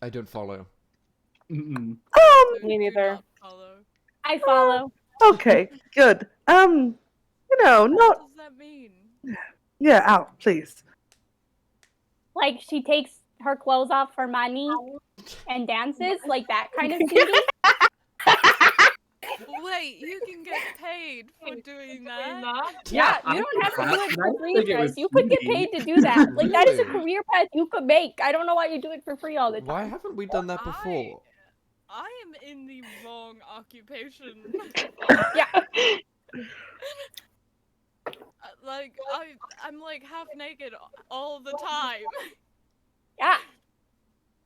I don't follow. Mm-mm. Me Do neither. not follow. I follow. Okay, good. What not, does that mean? yeah, out, please. Like she takes her clothes off for money and dances, like that kind of seedy. Wait, you can get paid for doing that? Yeah, you don't have to do it for free, guys. You could get paid to do that. Like that is a Really? career path you could make. I don't know why you do it for free all the time. Why haven't we done that before? I am in the wrong occupation. Yeah. I'm like half naked all the time. Yeah.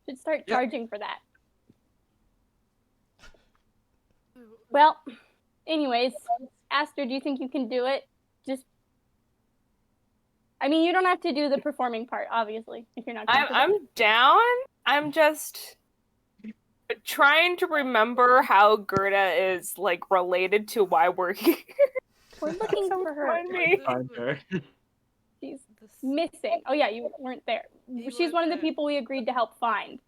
Should start Yeah. charging for that. Well, anyways, Aster, do you think you can do it? I mean, you don't have to do the performing part, obviously, if you're not comfortable. I'm down. I'm just trying to remember how Gerda is like related to why we're here. We're looking for her. Find me. Find her. She's missing. Oh yeah, you weren't there. She's one of the people we agreed to help find.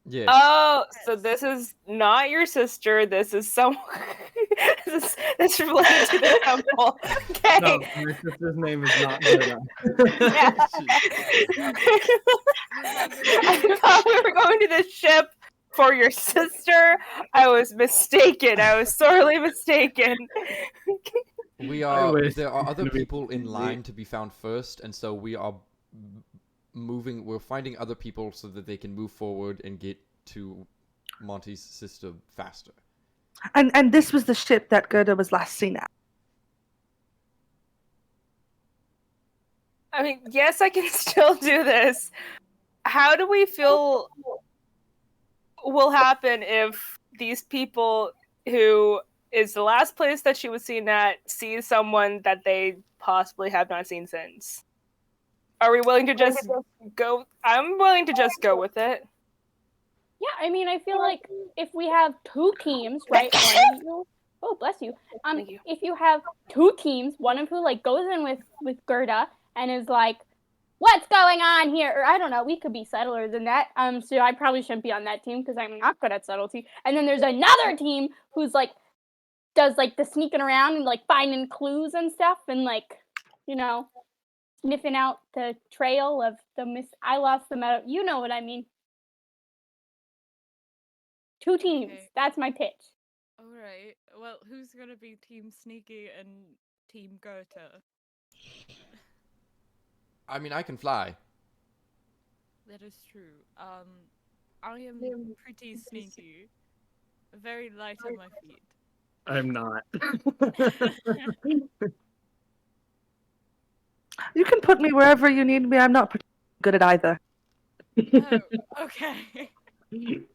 Yes. Oh, so this is not your sister. This is someone. this is related to the temple. Okay. No, my sister's name is not Gerda. Yeah. I thought we were going to the ship for your sister. I was mistaken. I was sorely mistaken. We are. wish There are other it would be people in easy. line to be found first, and so we are moving. We're finding other people so that they can move forward and get to Monty's sister faster. And this was the ship that Gerda was last seen at. I mean, yes, I can still do this. How do we feel will happen if these people who is the last place that she was seen at see someone that they possibly have not seen since? Are we willing to just go? I'm willing to just go with it. Yeah, I mean, I feel like if we have two teams, right? Oh, bless you. Thank you. If you have two teams, one of who like goes in with Gerda and is like, "What's going on here?" Or I don't know. We could be subtler than that. So I probably shouldn't be on that team because I'm not good at subtlety. And then there's another team who's like does like the sneaking around and like finding clues and stuff and like, sniffing out the trail of the I lost the meadow. You know what I mean. Two teams. Okay. That's my pitch. Alright, well, who's gonna be Team Sneaky and Team Goethe? I mean, I can fly. That is true. I am pretty sneaky. Very light on my feet. I'm not. You can put me wherever you need me. I'm not particularly good at either. Oh, okay.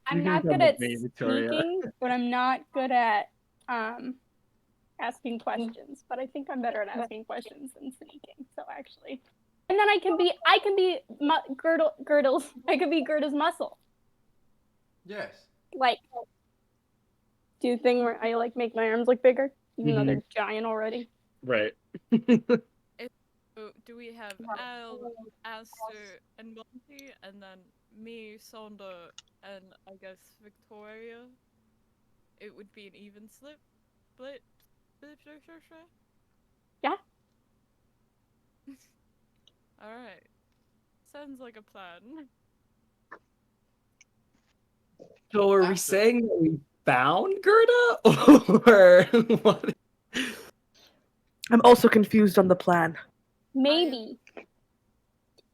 I'm not good at sneaking, but I'm not good at asking questions. But I think I'm better at asking questions than sneaking. So actually, and then I can be Girdle's. I could be Gerda's muscle. Yes. Like, do the thing where I like make my arms look bigger, even though they're giant already. Right. So, do we have Al, Aster, and Monty, and then me, Sonda, and I guess Victoria? It would be an even split. Yeah. Alright. Sounds like a plan. So are we saying that we found Gerda? Or what? I'm also confused on the plan. Maybe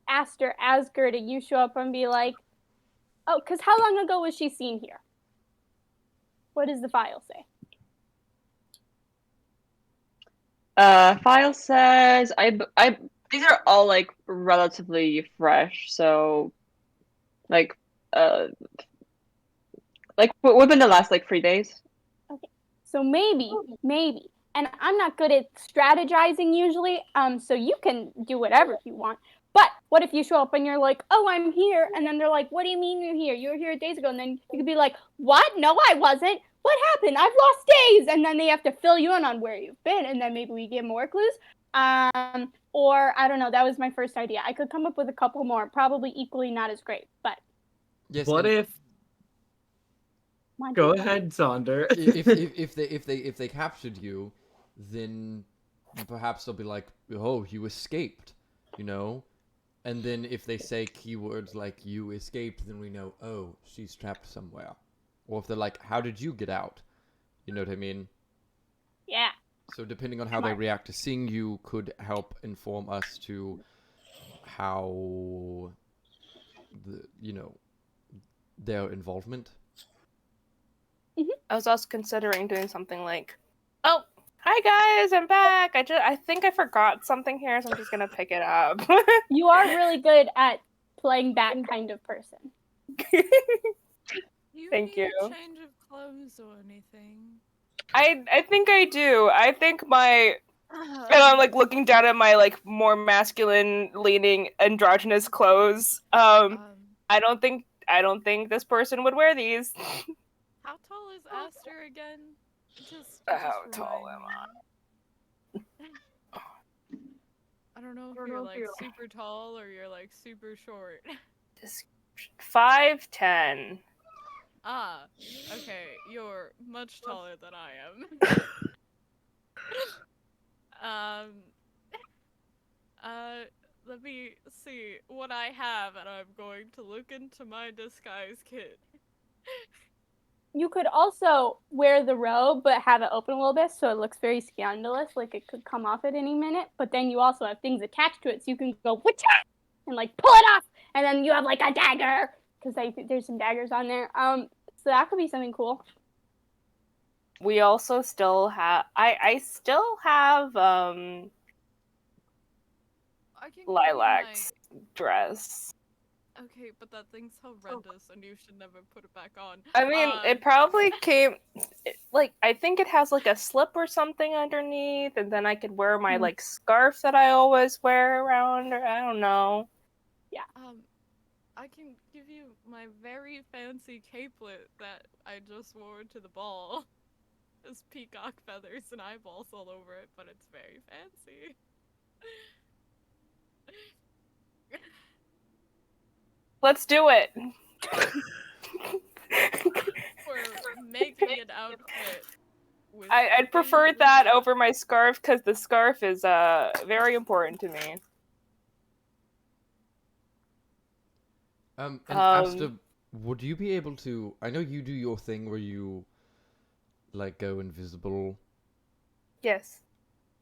Aster as Gerda, you show up and be like, "Oh, because how long ago was she seen here? What does the file say?" File says these are all like relatively fresh, so like within the last like 3 days. Okay. So maybe, and I'm not good at strategizing usually, so you can do whatever you want. But what if you show up and you're like, oh, I'm here, and then they're like, what do you mean you're here? You were here days ago, and then you could be like, what? No, I wasn't. What happened? I've lost days, and then they have to fill you in on where you've been, and then maybe we get more clues. Or I don't know. That was my first idea. I could come up with a couple more, probably equally not as great, but. Yes. What if? Go ahead, Zonder. if they captured you, then perhaps they'll be like, oh, you escaped, you know. And then if they say keywords like you escaped, then we know, oh, she's trapped somewhere. Or if they're like, how did you get out? You know what I mean? Yeah. So depending on how they react to seeing you could help inform us to how their involvement. I was also considering doing something like, oh, hi guys, I'm back. I think I forgot something here, so I'm just gonna pick it up. You are really good at playing that kind of person. Thank you. A change of clothes or anything? I think I do. I think and I'm like looking down at my like more masculine leaning androgynous clothes. I don't think this person would wear these. How tall is Aster again? How tall am I? I don't know if you're like super tall or you're like super short. 5'10". Ah, okay, you're much taller than I am. Let me see what I have, and I'm going to look into my disguise kit. You could also wear the robe, but have it open a little bit, so it looks very scandalous, like it could come off at any minute. But then you also have things attached to it, so you can go whatcha and like pull it off, and then you have like a dagger because there's some daggers on there. So that could be something cool. We also still have. I still have Lilac's dress. Okay, but that thing's horrendous, and you should never put it back on. I mean, it probably came. Like, I think it has like a slip or something underneath, and then I could wear my like scarf that I always wear around. Or I don't know. Yeah. I can give you my very fancy capelet that I just wore to the ball. There's peacock feathers and eyeballs all over it, but it's very fancy. Let's do it. We're making an outfit. I'd prefer that over my scarf because the scarf is very important to me. And Asta, would you be able to? I know you do your thing where you like go invisible. Yes.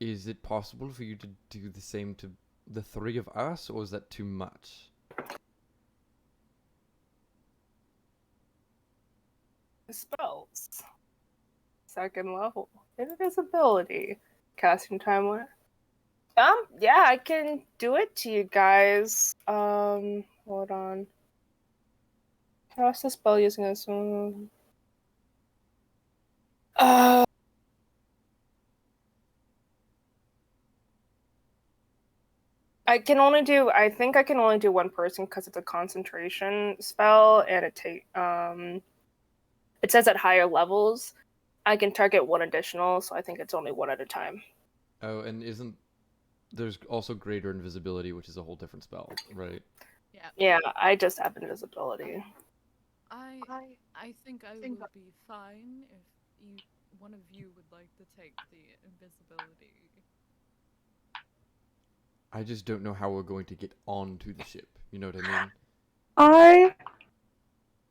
Is it possible for you to do the same to the three of us, or is that too much? Spells. Second level. Invisibility. Casting time limit. Yeah, I can do it to you guys. Hold on. Cast a spell using this one. I think I can only do one person because it's a concentration spell, and it says at higher levels I can target one additional, so I think it's only one at a time. Oh, and there's also greater invisibility, which is a whole different spell, right? Yeah. Yeah, I just have invisibility. I think I would be fine if one of you would like to take the invisibility. I just don't know how we're going to get onto the ship. You know what I mean? I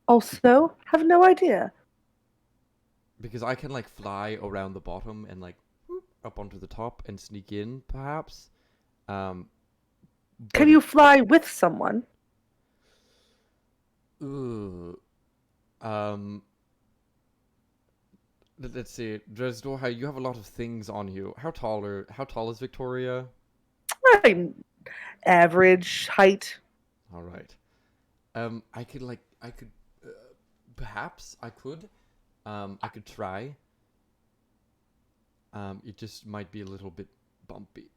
also have no idea. Because I can like fly around the bottom and like up onto the top and sneak in, perhaps. Can you fly with someone? Let's see, Dresdor, you have a lot of things on you. How tall is Victoria? I'm average height. All right. Perhaps I could try. It just might be a little bit bumpy.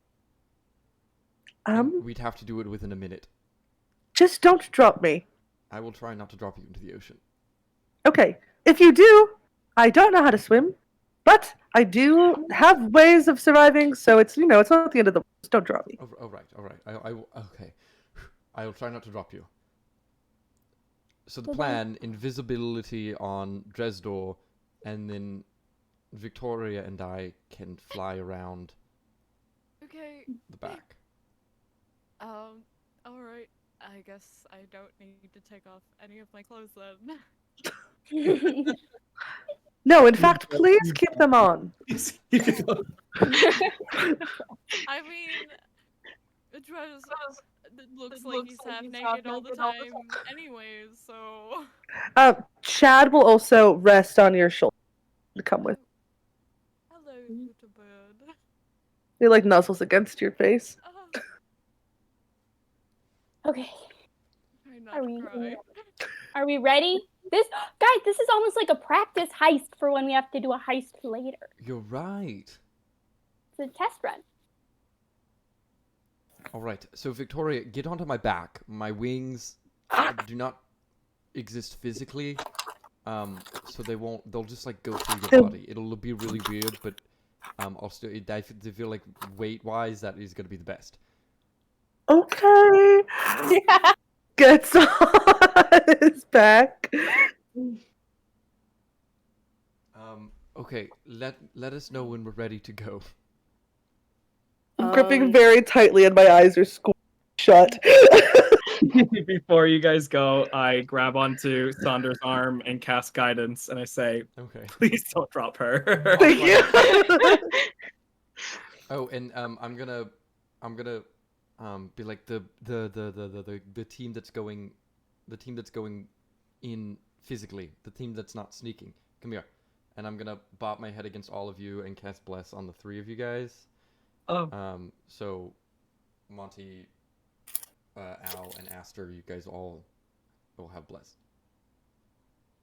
And we'd have to do it within a minute. Just don't drop me. I will try not to drop you into the ocean. Okay. If you do, I don't know how to swim, but I do have ways of surviving, so it's it's not the end of the world. Just don't drop me. All right. Okay. I will try not to drop you. So the plan, invisibility on Dresdor, and then Victoria and I can fly around Okay. the back. Alright. I guess I don't need to take off any of my clothes then. No, in fact, please keep them on. I mean, Dres looks like he's half naked all the time anyways, so... Chad will also rest on your shoulder to come with. Hello, little bird. He nuzzles against your face. Okay. Try not to cry. Are we ready? This is almost like a practice heist for when we have to do a heist later. You're right. It's a test run. All right. So Victoria, get onto my back. My wings do not exist physically, so they'll just go through your body. It'll be really weird, but I feel like weight-wise, that is gonna be the best. Okay. Yeah. Gets on his back. Okay. Let us know when we're ready to go. I'm gripping very tightly, and my eyes are shut. Before you guys go, I grab onto Saunders' arm and cast guidance, and I say, Okay. "Please don't drop her." Thank you. Oh, and I'm gonna be like the team that's going in physically, the team that's not sneaking. Come here, and I'm gonna bop my head against all of you and cast bless on the 3 of you guys. Oh. So Monty, Al, and Aster, you guys all will have bless.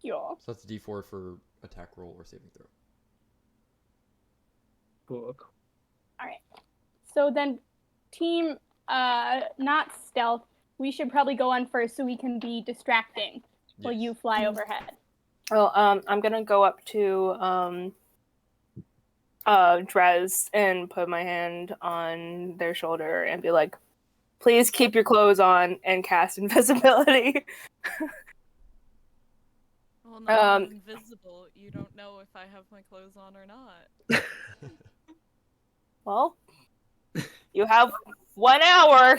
Yeah. So that's D4 for attack roll or saving throw. Cool. All right. So then, team, not stealth. We should probably go on first so we can be distracting while you fly overhead. Well, I'm gonna go up to Drez and put my hand on their shoulder and be like, "Please keep your clothes on and cast invisibility." Well, now I'm invisible. You don't know if I have my clothes on or not. Well, you have 1 hour.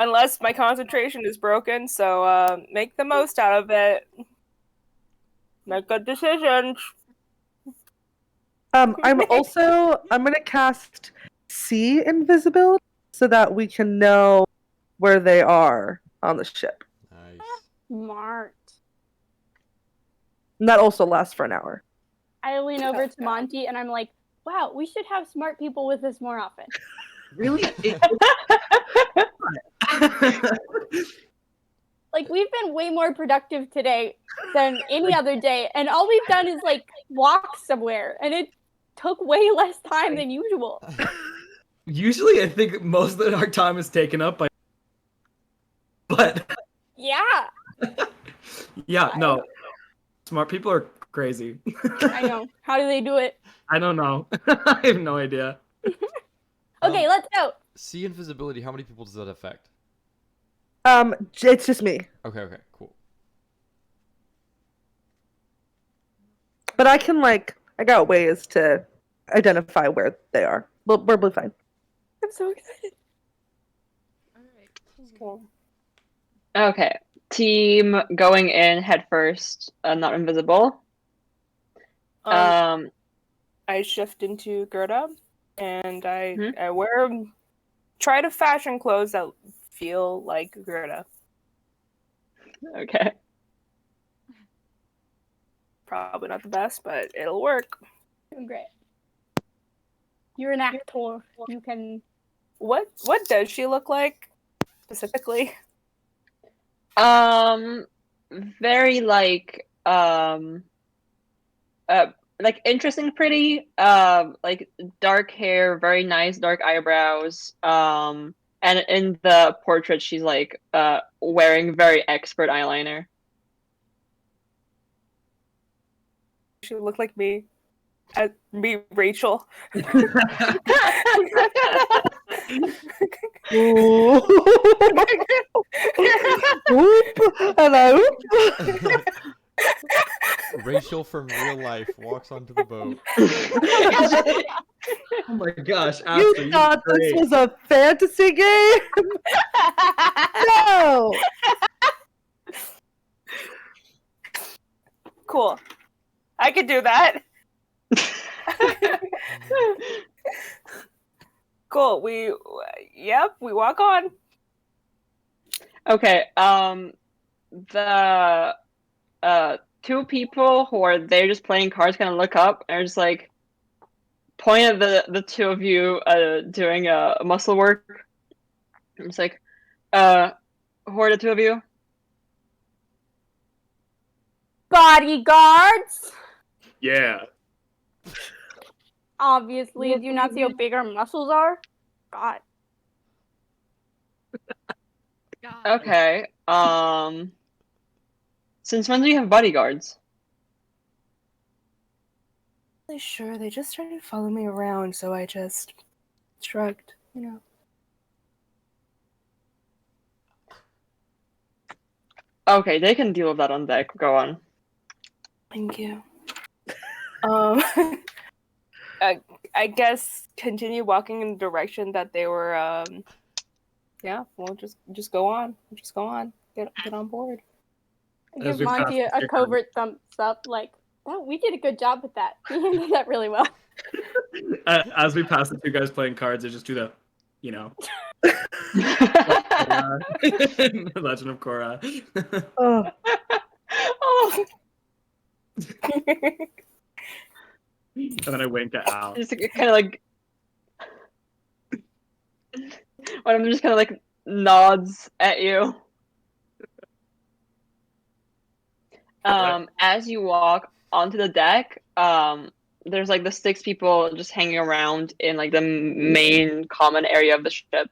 Unless my concentration is broken, so make the most out of it. Make good decisions. I'm gonna cast see invisibility so that we can know where they are on the ship. Nice. Smart. And that also lasts for an hour. I lean over to Monty and I'm like, wow, we should have smart people with us more often. Really? Like, we've been way more productive today than any other day, and all we've done is, walk somewhere, and it took way less time than usual. Usually, I think most of our time is taken up by... But... Yeah. Yeah, no. Smart people are crazy. I know. How do they do it? I don't know. I have no idea. Okay, let's go. See invisibility, how many people does that affect? It's just me. Okay, cool. But I can I got ways to identify where they are. We'll be fine. I'm so excited. Alright. Cool. Okay. Team going in head first, not invisible. I shift into Gerda, and I try to fashion clothes that feel like Gerda. Okay. Probably not the best, but it'll work. Great. You're an actor. You can. What does she look like specifically? Very like interesting, pretty. Like dark hair, very nice dark eyebrows. And in the portrait, she's like wearing very expert eyeliner. She look like me. Me, Rachel. Ooh. Whoop, and I whoop. Rachel from real life walks onto the boat. Oh my gosh, Aster, You you're thought this great. was a fantasy game? No. Cool. I could do that. Cool. We walk on. Okay. The two people who are there just playing cards kind of look up and are just like point at the two of you doing muscle work. It's like, who are the two of you? Bodyguards. Yeah. Obviously, do you not see how big our muscles are? God. God. Okay. Since when do you have bodyguards? Really sure, they just started following me around, so I just shrugged, you know. Okay, they can deal with that on deck. Go on. Thank you. I guess continue walking in the direction that they were. Yeah, we'll just go on. Just go on. Get on board. I As give we pass Monty a the covert thumbs up, like, oh, we did a good job with that. We handled that really well. As we pass the two guys playing cards, they just do the, you know, Legend of Korra. Oh. Oh, And then I wink at Al. just kind of like, one of them just kind of like nods at you. As you walk onto the deck, there's like the 6 people just hanging around in like the main common area of the ship,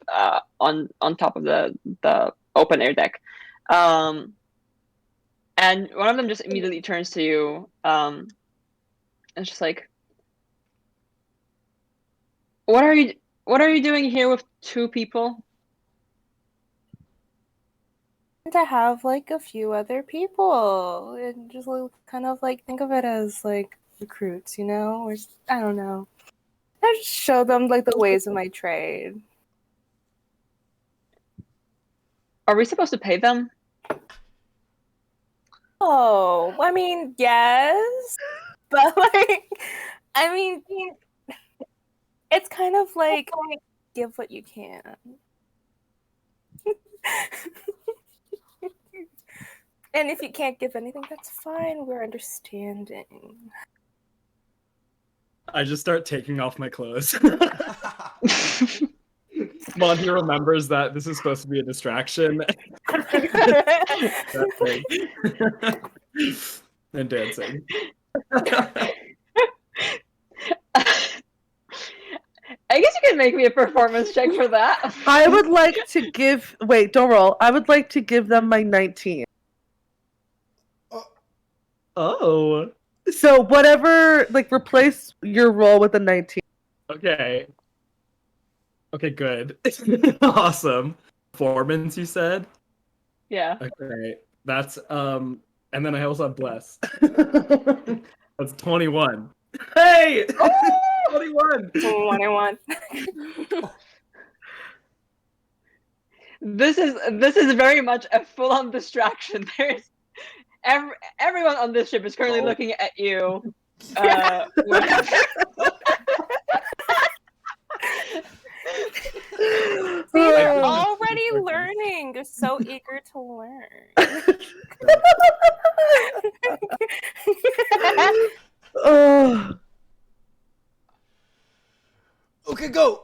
on top of the open air deck. And one of them just immediately turns to you, and it's just like, what are you doing here with 2 people? To have like a few other people and just like, kind of like think of it as like recruits, you know, or I don't know. I just show them like the ways of my trade. Are we supposed to pay them? Oh, I mean, yes, but like, I mean, it's kind of like give what you can. And if you can't give anything, that's fine. We're understanding. I just start taking off my clothes. Monty remembers that this is supposed to be a distraction. And dancing. I guess you can make me a performance check for that. I would like to give. Wait, don't roll. I would like to give them my 19. Oh. So whatever, like, replace your roll with a 19. Okay. Okay, good. Awesome. Performance, you said? Yeah. Okay. That's and then I also have bless. That's 21. Hey! 21! 21. This is very much a full-on distraction. There's everyone on this ship is currently looking at you. Already Wait, learning? They're so eager to learn. Oh, Okay, go.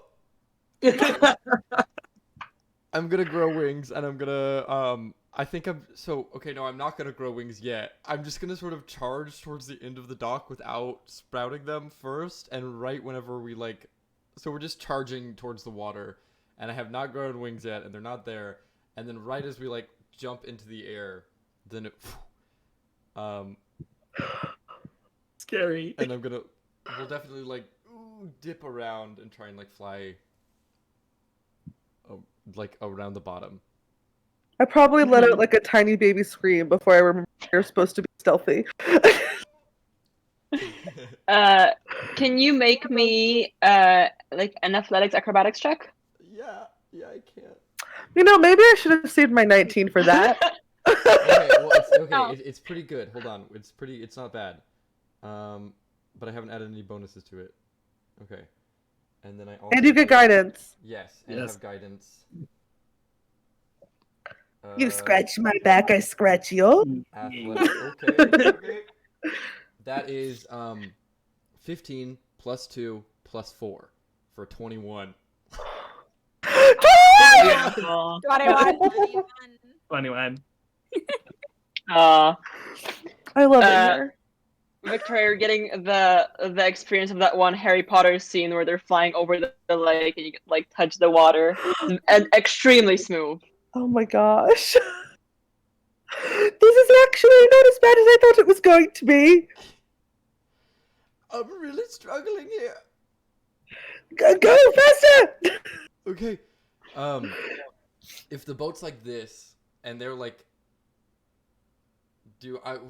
I'm gonna grow wings, and I'm gonna I think I'm so okay. No, I'm not gonna grow wings yet. I'm just gonna sort of charge towards the end of the dock without sprouting them first, and right whenever we like, so we're just charging towards the water, and I have not grown wings yet, and they're not there, and then right as we like jump into the air, then it, Scary. and we'll definitely like dip around and try and like fly, like around the bottom. I probably let out like a tiny baby scream before I remember you're supposed to be stealthy. Can you make me like an athletics acrobatics check? Yeah, I can't. You know, maybe I should have saved my 19 for that. Okay, well, Oh. it's pretty good. Hold on, it's not bad. But I haven't added any bonuses to it. Okay, and then I also And you get guidance. Yes, and Yes. have guidance. You scratch my back, I scratch yours. Athletic. Okay. That is 15 plus 2 plus 4 for 21. Beautiful. 21. 21. Uh, I love it Uh, here. Victoria, you're getting the experience of that one Harry Potter scene where they're flying over the lake and you like touch the water, and extremely smooth. Oh my gosh. This is actually not as bad as I thought it was going to be. I'm really struggling here. Go faster! Okay. If the boat's like this and they're like,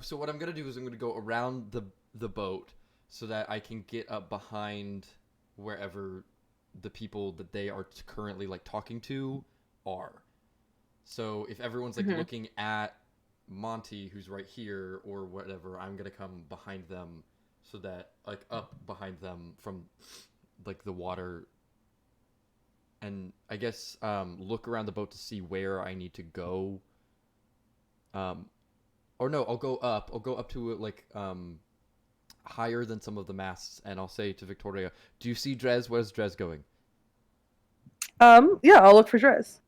so what I'm gonna do is I'm gonna go around the boat so that I can get up behind wherever the people that they are currently like talking to are. So if everyone's like looking at Monty, who's right here or whatever, I'm gonna come behind them so that like up behind them from like the water, and I guess look around the boat to see where I need to go. Or no, I'll go up. I'll go up to like higher than some of the masts, and I'll say to Victoria, "Do you see Drez? Where's Drez going?" Yeah, I'll look for Drez.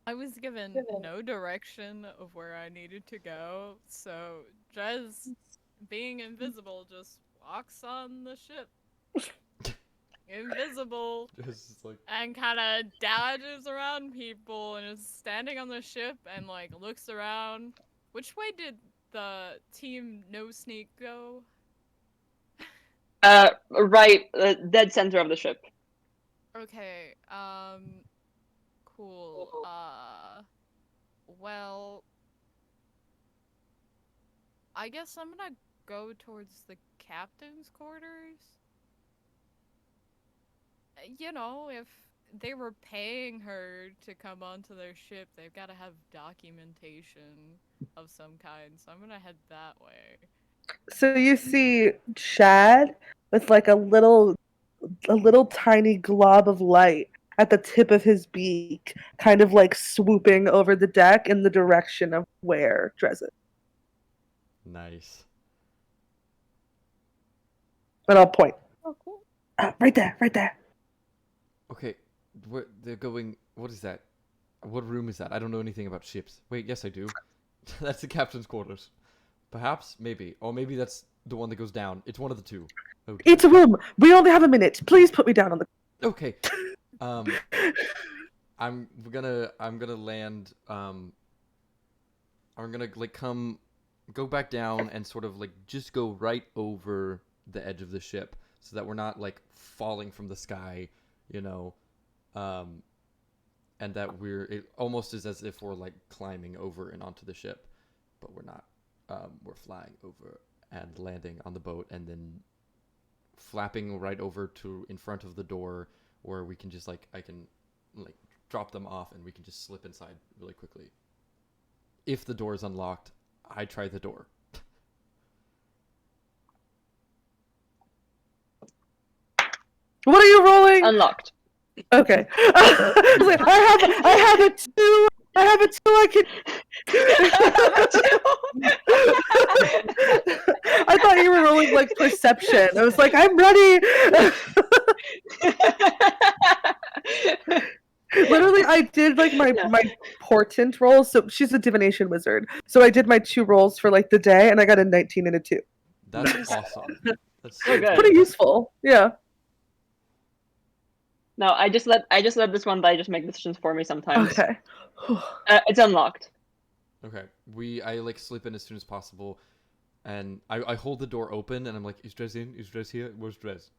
I was given no direction of where I needed to go, so Drez, being invisible, just walks on the ship. Invisible. Just like And kind of dodges around people and is standing on the ship and like looks around. Which way did the team No Sneak go? Right, dead center of the ship. Okay, cool. Well, I guess I'm gonna go towards the captain's quarters. You know, if they were paying her to come onto their ship, they've got to have documentation of some kind, so I'm gonna head that way. So you see Shad with like a little tiny glob of light at the tip of his beak, kind of like swooping over the deck in the direction of where Drez is. nice. And I'll point. Oh, cool. Right there, right there. Okay, they're going. What is that? What room is that? I don't know anything about ships. Wait, yes I do. That's the captain's quarters. Perhaps, maybe, or maybe that's the one that goes down. It's one of the two. Okay. It's a room. We only have a minute. Please put me down on the. Okay. I'm gonna land. I'm gonna like go back down and sort of like just go right over the edge of the ship so that we're not like falling from the sky, you know, and that it almost is as if we're like climbing over and onto the ship, but we're not. We're flying over and landing on the boat and then flapping right over to in front of the door where we can just like I can like drop them off and we can just slip inside really quickly. If the door is unlocked, I try the door. What are you rolling? Unlocked. Okay. I was like, I have a 2. I have a 2. I can. I thought you were rolling like perception. I was like, I'm ready. Literally, I did like my portent rolls. So she's a divination wizard. So I did my 2 rolls for like the day, and I got a 19 and a 2. That's awesome. That's Oh, so good. Pretty useful. Yeah. No, I just let this one die just make decisions for me sometimes. Okay. It's unlocked. Okay. I like slip in as soon as possible, and I hold the door open, and I'm like, is Dres in? Is Dres here? Where's Dres?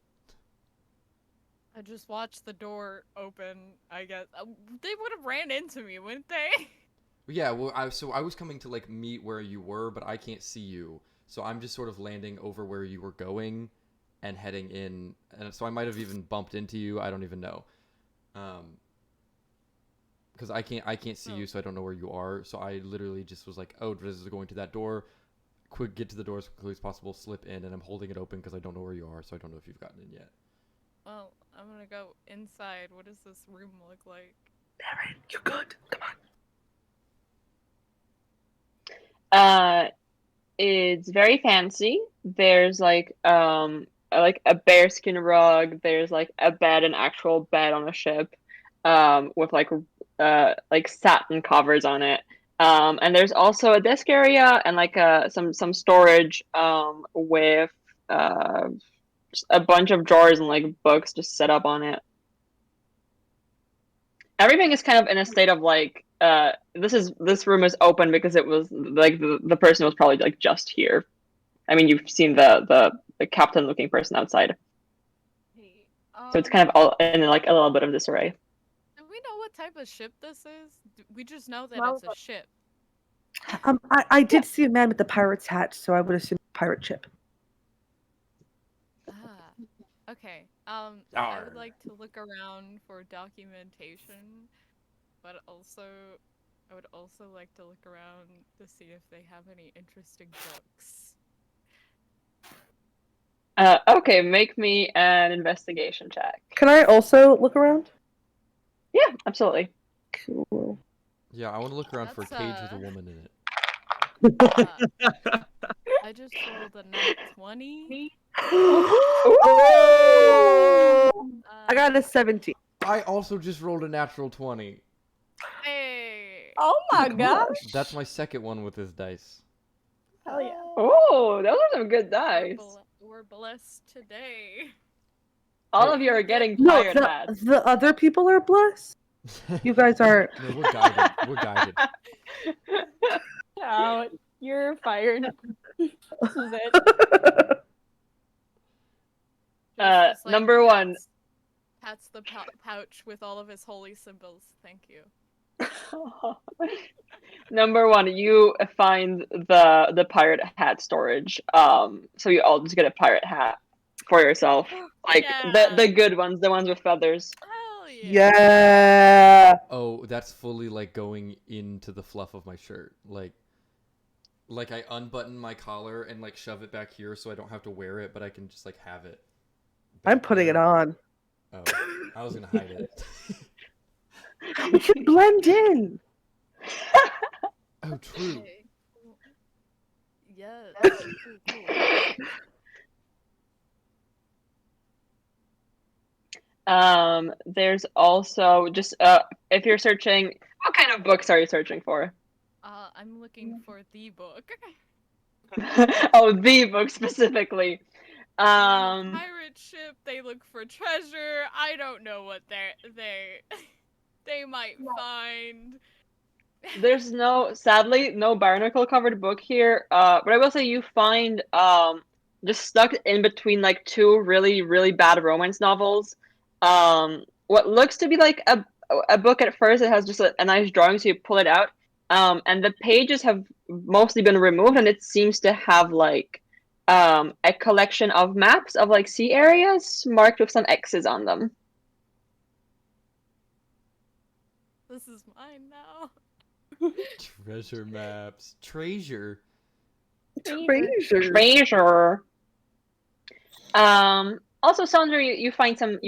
I just watched the door open, I guess. They would have ran into me, wouldn't they? Yeah, well, I was coming to like meet where you were, but I can't see you, so I'm just sort of landing over where you were going, and heading in, and so I might have even bumped into you. I don't even know, because I can't see you, so I don't know where you are. So I literally just was like, oh, Driz is going to that door. Quick, get to the door as quickly as possible. Slip in, and I'm holding it open because I don't know where you are, so I don't know if you've gotten in yet. Well, I'm gonna go inside. What does this room look like? Darren, you're good. Come on. It's very fancy. There's like a bearskin rug. There's like a bed, an actual bed on a ship, with like satin covers on it. And there's also a desk area and like some storage with a bunch of drawers and like books just set up on it. Everything is kind of in a state of like this room is open because it was like the person was probably like just here. I mean, you've seen the captain looking person outside. Hey, So it's kind of all in like a little bit of disarray. Do we know what type of ship this is? We just know that it's a ship. I did see a man with the pirate's hat, so I would assume pirate ship. Okay. I would like to look around for documentation, but also I would also like to look around to see if they have any interesting books. Okay, make me an investigation check. Can I also look around? Yeah, absolutely. Cool. Yeah, I want to look around for a cage with a woman in it. I just rolled a nat 20. I got a 17. I also just rolled a natural 20. Hey! Oh my gosh! That's my second one with this dice. Hell yeah. Oh, those are some good dice. We're blessed today. All of you are getting pirate hats. The other people are blessed? You guys are... No, we're guided. We're guided. Out. You're fired. This is it. Like, number one. Pats the pouch with all of his holy symbols. Thank you. Number one, you find the pirate hat storage. So you all just get a pirate hat for yourself. Like the good ones, the ones with feathers. Hell yeah. Yeah. Oh, that's fully like going into the fluff of my shirt. Like I unbutton my collar and like shove it back here so I don't have to wear it, but I can just like have it. I'm putting it on. Oh, I was gonna hide it. We should blend in. Oh, true. Okay. Yes. Cool. There's also just if you're searching, what kind of books are you searching for? I'm looking for the book. Oh, the book specifically. Pirate ship. They look for treasure. I don't know what they might find. There's sadly no barnacle covered book here. But I will say you find just stuck in between like two really, really bad romance novels. What looks to be like a book at first. It has just a nice drawing, so you pull it out. And the pages have mostly been removed, and it seems to have like a collection of maps of like sea areas marked with some X's on them. This is mine now. Treasure maps. Treasure. Treasure. Also, Sandra, you find some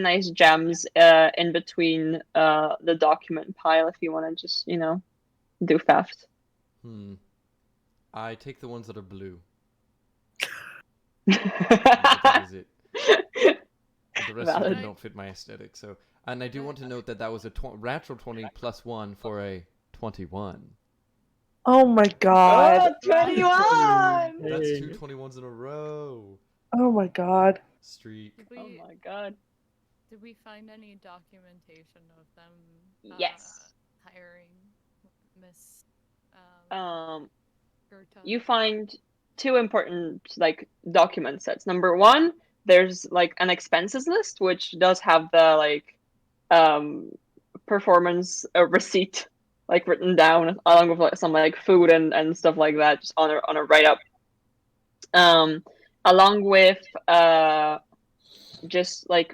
nice gems in between the document pile if you want to just do theft. I take the ones that are blue. That is it. The rest of them don't fit my aesthetic. So, and I do want to note that was a natural 20 plus 1 for a 21. Oh my god. Oh, 21! That's 2 21s in a row. Oh my god. Streak. Oh my god. Did we find any documentation of them Yes. hiring Miss Gerta? You find two important document sets. Number one, there's an expenses list which does have the performance receipt written down along with some food and stuff like that, just on a write up. Along with just a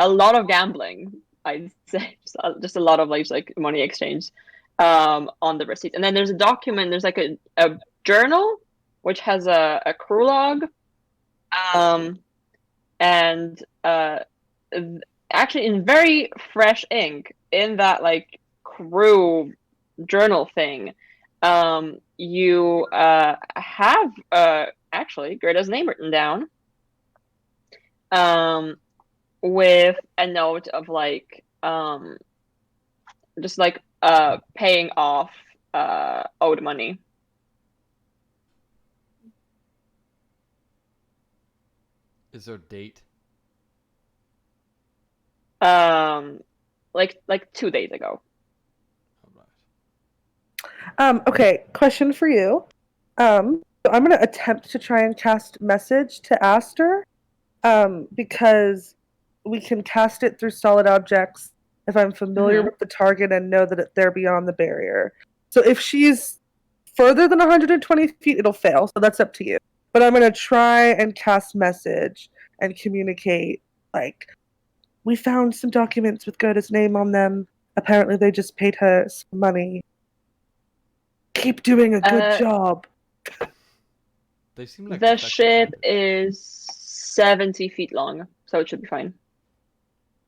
lot of gambling, I'd say, just a lot of money exchange on the receipt. And then there's a document, there's a journal which has a crew log, and actually in very fresh ink in that crew journal thing, you have actually Greta's name written down, with a note of just paying off owed money. Is there a date? Like 2 days ago. Okay, question for you. So I'm gonna attempt to try and cast message to Aster, because we can cast it through solid objects if I'm familiar with the target and know that they're beyond the barrier. So if she's further than 120 feet, it'll fail. So that's up to you. But I'm gonna try and cast message and communicate. We found some documents with Gerda's name on them. Apparently, they just paid her some money. Keep doing a good job. They seem like the ship is 70 feet long, so it should be fine.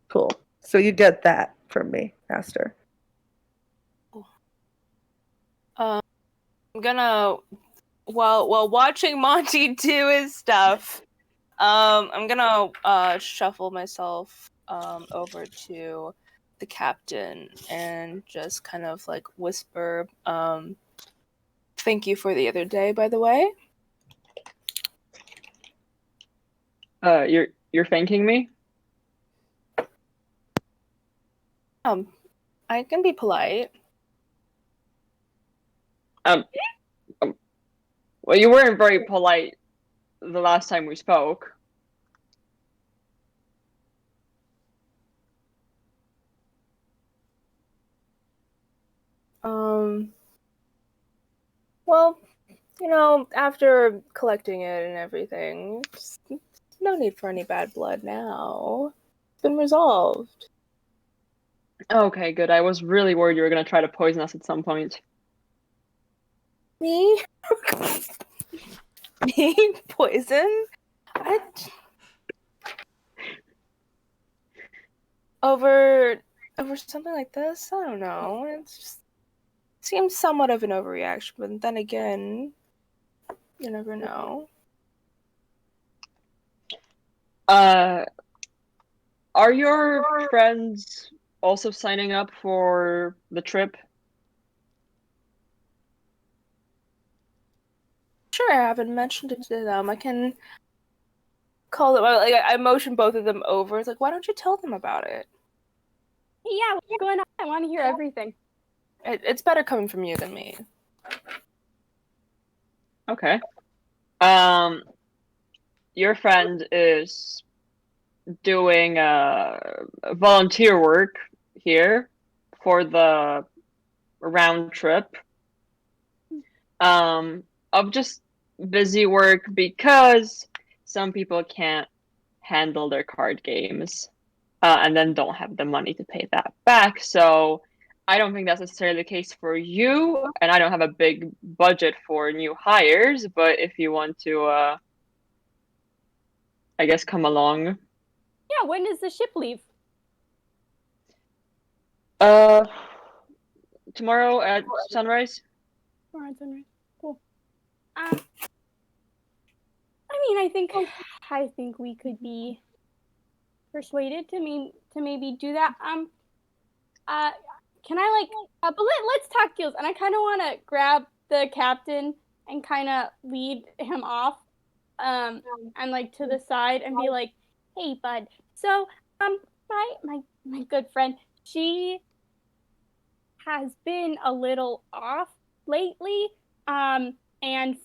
Cool. So you get that from me, Aster. I'm gonna, while watching Monty do his stuff, I'm gonna shuffle myself over to the captain and just kind of whisper, thank you for the other day, by the way. You're thanking me? I can be polite. Well, you weren't very polite the last time we spoke. Well, after collecting it and everything, no need for any bad blood now. It's been resolved. Okay, good. I was really worried you were gonna try to poison us at some point. Me? Me? Poison? Over something like this? I don't know. It's just seems somewhat of an overreaction, but then again, you never know. Are your friends also signing up for the trip? Sure, I haven't mentioned it to them. I can call them. I motion both of them over. It's why don't you tell them about it? Yeah, what's going on? I want to hear everything. It's better coming from you than me. Okay. Your friend is doing volunteer work here for the round trip. Of just busy work because some people can't handle their card games, and then don't have the money to pay that back. So I don't think that's necessarily the case for you, and I don't have a big budget for new hires, but if you want to I guess, come along. Yeah, when does the ship leave? Tomorrow at sunrise. Alright, sunrise. Cool. I mean, I think we could be persuaded to maybe do that. Can I but let's talk deals. And I kind of want to grab the captain and kind of lead him off, and like to the side and be like, hey, bud. So, my good friend, she has been a little off lately, and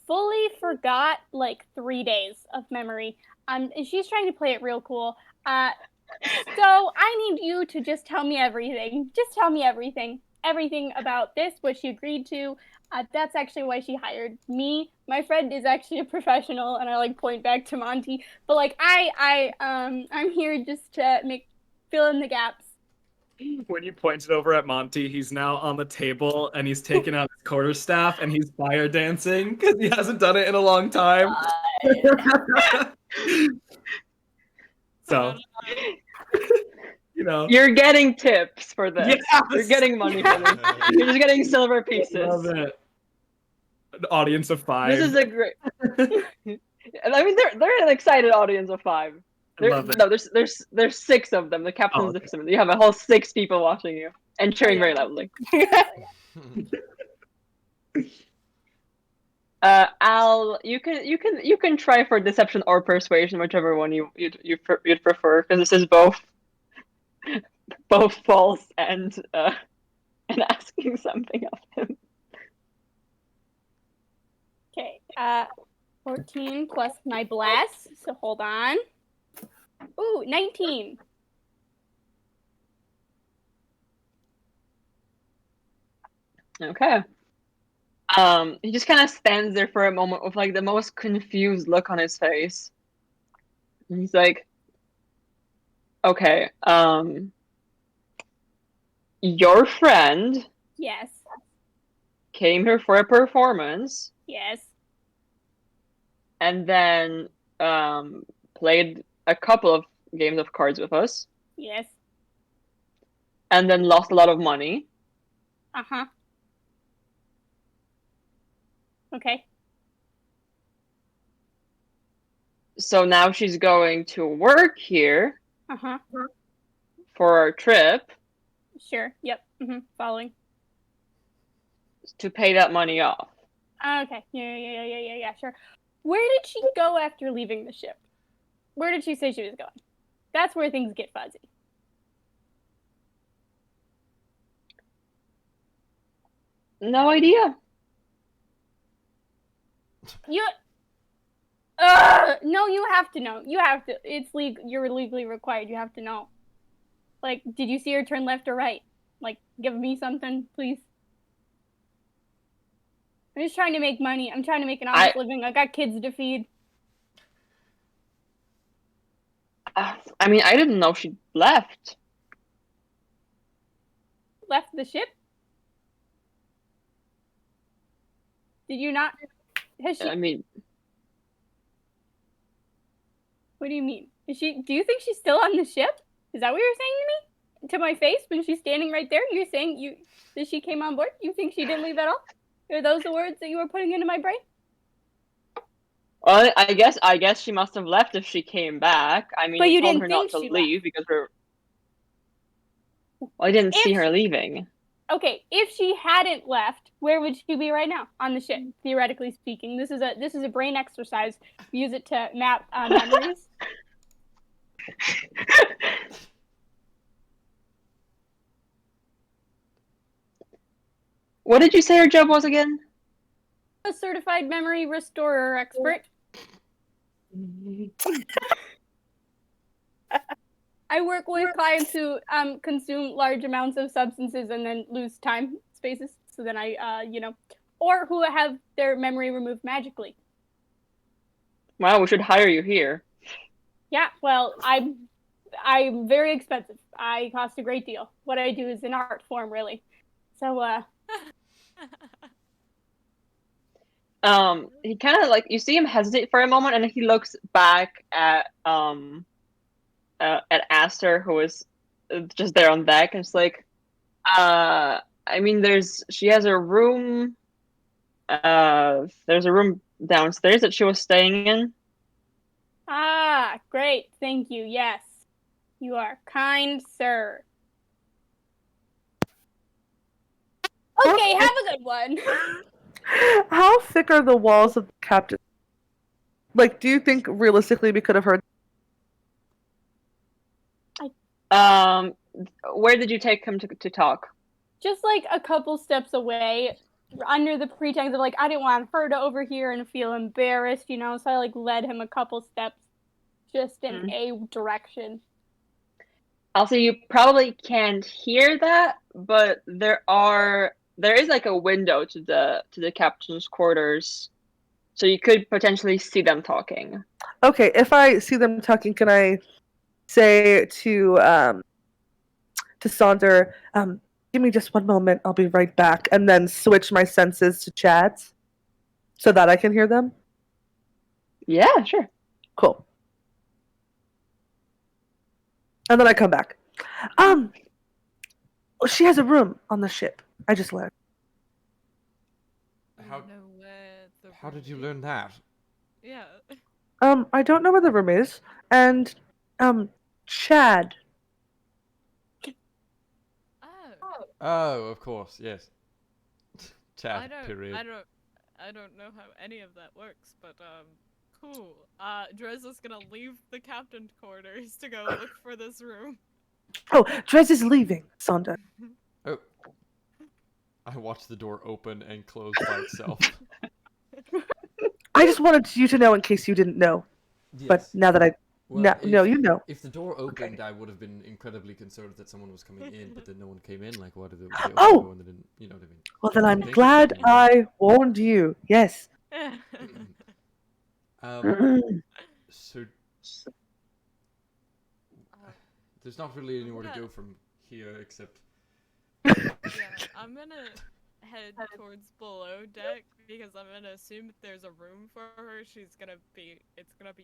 fully forgot like 3 days of memory. And she's trying to play it real cool. So I need you to just tell me everything. Just tell me everything. Everything about this, what she agreed to. That's actually why she hired me. My friend is actually a professional, and I like point back to Monty. But like I'm here just to fill in the gaps. When you pointed over at Monty, he's now on the table and he's taking out his quarterstaff and he's fire dancing because he hasn't done it in a long time. So, you know, You're getting tips for this. Yes! You're getting money for this. You're just getting silver pieces. Love it. An audience of 5. This is a great. I mean, they're an excited audience of 5. Love it. No, there's 6 of them. The captain's okay. the You have a whole 6 people watching you and cheering very loudly. Al, you can try for deception or persuasion, whichever one you'd prefer, because this is both false and asking something of him. Okay, 14 plus my bless, so hold on. Ooh, 19. Okay. He just kind of stands there for a moment with like the most confused look on his face. And he's like, okay, your friend Yes. came here for a performance Yes. and then played a couple of games of cards with us Yes. and then lost a lot of money. Uh-huh. Okay. So now she's going to work here Uh-huh. for our trip Sure. Yep. Following. to pay that money off. Okay. Yeah, sure. Where did she go after leaving the ship? Where did she say she was going? That's where things get fuzzy. No idea. No, you have to know. You have to. It's you're legally required. You have to know. Like, did you see her turn left or right? Like, give me something, please. I'm just trying to make money. I'm trying to make an honest living. I got kids to feed. I mean, I didn't know she left. Left the ship? Did you not? Has she? I mean, What do you mean? Is she? Do you think she's still on the ship? Is that what you're saying to me? To my face when she's standing right there? You're saying that she came on board? You think she didn't leave at all? Are those the words that you were putting into my brain? well, I guess she must have left if she came back. I mean, But you told didn't her not think to she leave because we're. Well, I didn't see her leaving. Okay, if she hadn't left, where would she be right now on the ship? Theoretically speaking, this is a brain exercise. Use it to map memories. What did you say her job was again? A certified memory restorer expert. I work with clients who consume large amounts of substances and then lose time spaces. So then I, or who have their memory removed magically. Wow, we should hire you here. Yeah, well, I'm very expensive. I cost a great deal. What I do is an art form, really. So, He kind of like, you see him hesitate for a moment, and then he looks back at Aster, who is just there on deck, and it's like, I mean, she has a room. There's a room downstairs that she was staying in. Ah, great. Thank you. Yes. You are kind, sir. Okay, have a good one. How thick are the walls of the captain? Like, do you think realistically we could have heard? Where did you take him to talk? Just like a couple steps away, under the pretense of like, I didn't want her to overhear and feel embarrassed, you know, so I like led him a couple steps just in a direction. Also, you probably can't hear that, but there is like a window to the captain's quarters, so you could potentially see them talking. Okay, if I see them talking, can I say to Saunders, give me just one moment, I'll be right back, and then switch my senses to chats so that I can hear them? Yeah, sure. Cool. And then I come back. She has a room on the ship. I just learned. How did you learn that? Yeah. I don't know where the room is. And, Chad. Oh, of course, yes. Chat, I period. don't know how any of that works, but cool. Drez is gonna leave the captain's quarters to go look for this room. Oh, Drez is leaving, Saunders. Oh. I watched the door open and close by itself. I just wanted you to know in case you didn't know. Yes. But now that no, you know. If the door opened, Okay. I would have been incredibly concerned that someone was coming in, but then no one came in. Like, why did they open Oh! the door and they didn't, you know what I mean? Well, then I'm Thank you glad for letting me know. I warned you. Yes. So there's not really anywhere to go from here except. Yeah, I'm gonna head towards below deck because I'm gonna assume if there's a room for her, it's gonna be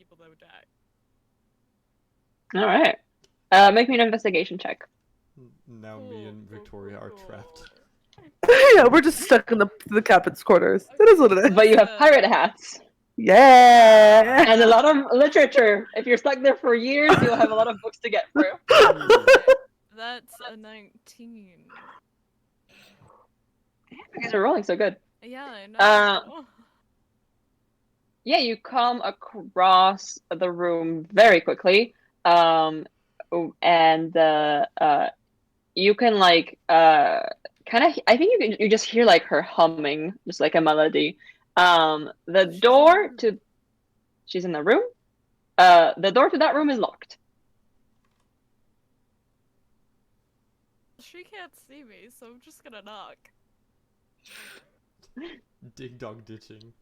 below deck. All right. Make me an investigation check. Now me and Victoria are trapped. Yeah, we're just stuck in the captain's quarters. That is what it is. But you have pirate hats. Yeah. And a lot of literature. If you're stuck there for years, you'll have a lot of books to get through. That's a 19. You guys are rolling so good. Yeah, I know. Yeah, you come across the room very quickly, and you can like kind of. I think you just hear like her humming, just like a melody. The door to she's in the room. The door to that room is locked. She can't see me, so I'm just gonna knock. Dig dog ditching.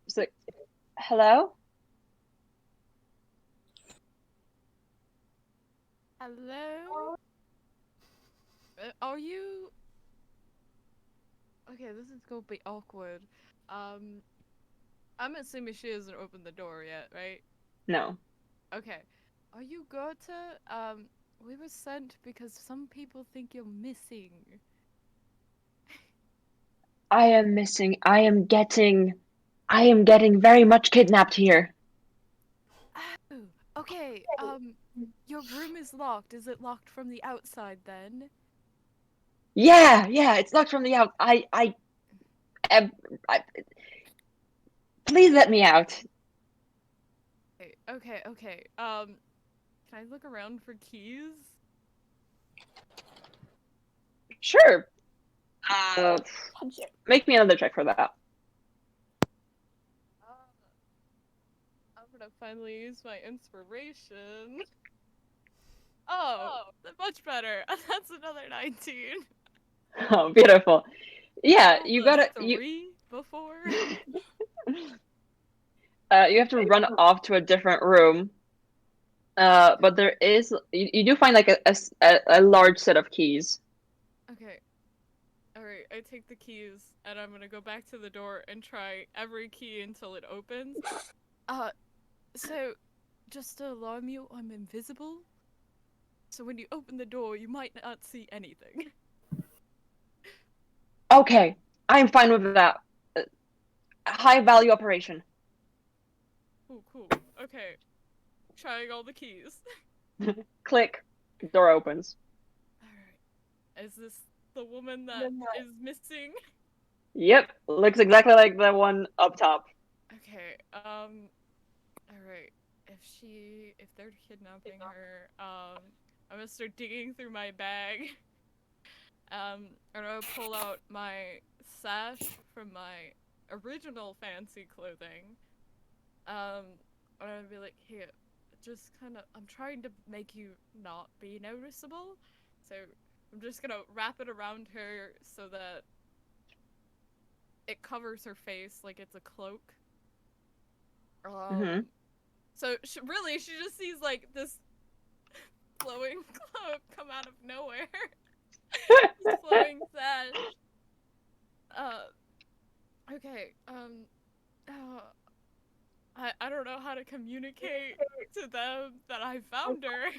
It's like, hello? Hello? Are you... Okay, this is gonna be awkward. I'm assuming she hasn't opened the door yet, right? No. Okay. Are you Goethe? We were sent because some people think you're missing. I am missing. I am getting very much kidnapped here. Oh, okay. Your room is locked. Is it locked from the outside then? Yeah, it's locked from the out. I please let me out. Okay. Can I look around for keys? Sure. Make me another check for that. I'm gonna finally use my inspiration. Oh, much better. That's another 19. Oh, beautiful. Yeah, you Rolled a gotta. You 3 before. you have to run off to a different room. But there is you do find like a large set of keys. Okay. I take the keys and I'm gonna go back to the door and try every key until it opens. So just to alarm you, I'm invisible. So when you open the door, you might not see anything. Okay, I'm fine with that. High value operation. Cool. Okay. Trying all the keys. Click. Door opens. Alright. Is this the woman that is missing? Yep, looks exactly like the one up top. Okay, alright. If they're kidnapping her, I'm gonna start digging through my bag. I'm gonna pull out my sash from my original fancy clothing. I'm gonna be like, here, just kinda, I'm trying to make you not be noticeable, so I'm just gonna wrap it around her so that it covers her face like it's a cloak. So really, she just sees like this flowing cloak come out of nowhere. This flowing sash. Okay. I don't know how to communicate to them that I found her.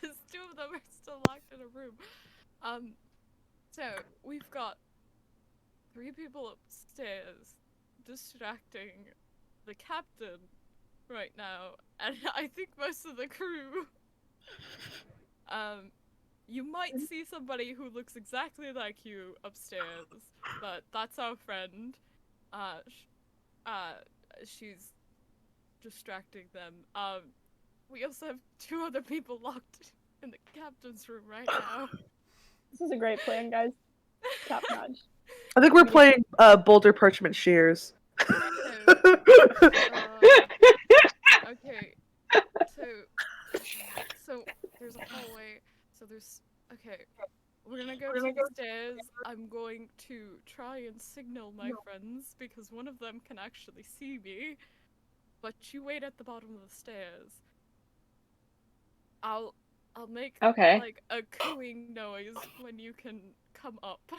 Because 2 of them are still locked in a room. So we've got 3 people upstairs distracting the captain right now, and I think most of the crew. You might see somebody who looks exactly like you upstairs, but that's our friend. She's distracting them. We also have 2 other people locked in the captain's room right now. This is a great plan, guys. Top notch. I think we're playing Boulder Parchment Shears. Okay. So there's a hallway. So there's we're gonna go to the stairs. I'm going to try and signal my friends because one of them can actually see me. But you wait at the bottom of the stairs. I'll make like a cooing noise when you can come up.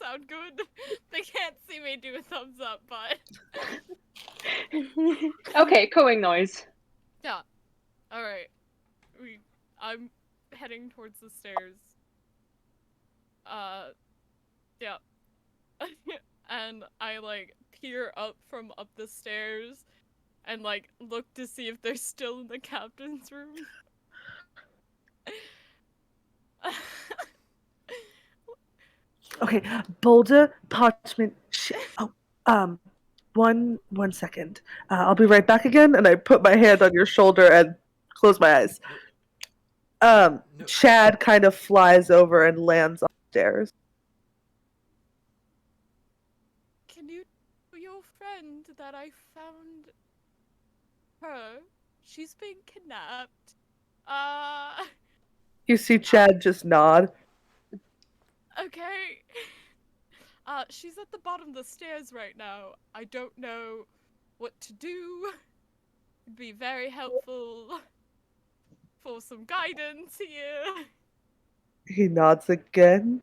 Sound good? They can't see me do a thumbs up, but Okay, cooing noise. yeah. Alright. I'm heading towards the stairs. Yeah. And I like peer up from up the stairs and like look to see if they're still in the captain's room. Okay, Boulder Parchment. One second. I'll be right back again, and I put my hand on your shoulder and close my eyes. Chad kind of flies over and lands on the stairs. Can you tell your friend that I found her? She's been kidnapped. You see Chad just nod. Okay. She's at the bottom of the stairs right now. I don't know what to do. It'd be very helpful for some guidance here. He nods again.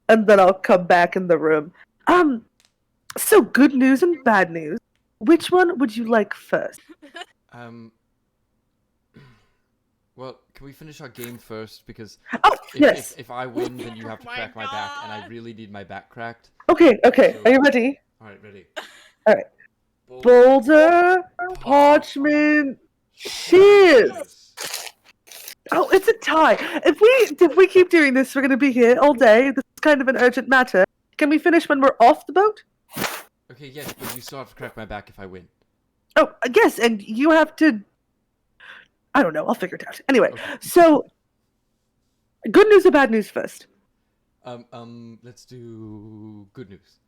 And then I'll come back in the room. So good news and bad news. Which one would you like first? Well, can we finish our game first? Because yes. if I win, then you have to crack my back, and I really need my back cracked. Okay. So, are you ready? Alright, ready. Alright. Boulder Parchment Shears! Oh, it's a tie. If we keep doing this, we're going to be here all day. This is kind of an urgent matter. Can we finish when we're off the boat? Okay, yes, but you still have to crack my back if I win. Oh, yes, and you have to... I don't know, I'll figure it out. Anyway, okay. So... Good news or bad news first? Let's do good news.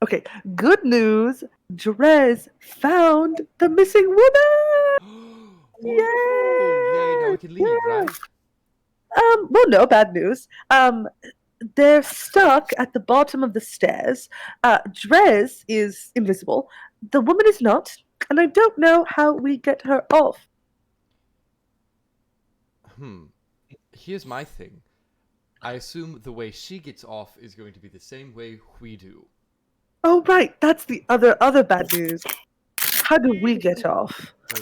Okay, good news. Drez found the missing woman! Yay! Now we can leave, right? Well, no, bad news. They're stuck at the bottom of the stairs. Drez is invisible. The woman is not, and I don't know how we get her off. Here's my thing. I assume the way she gets off is going to be the same way we do. Oh, right. That's the other bad news. How do we get off? Oh.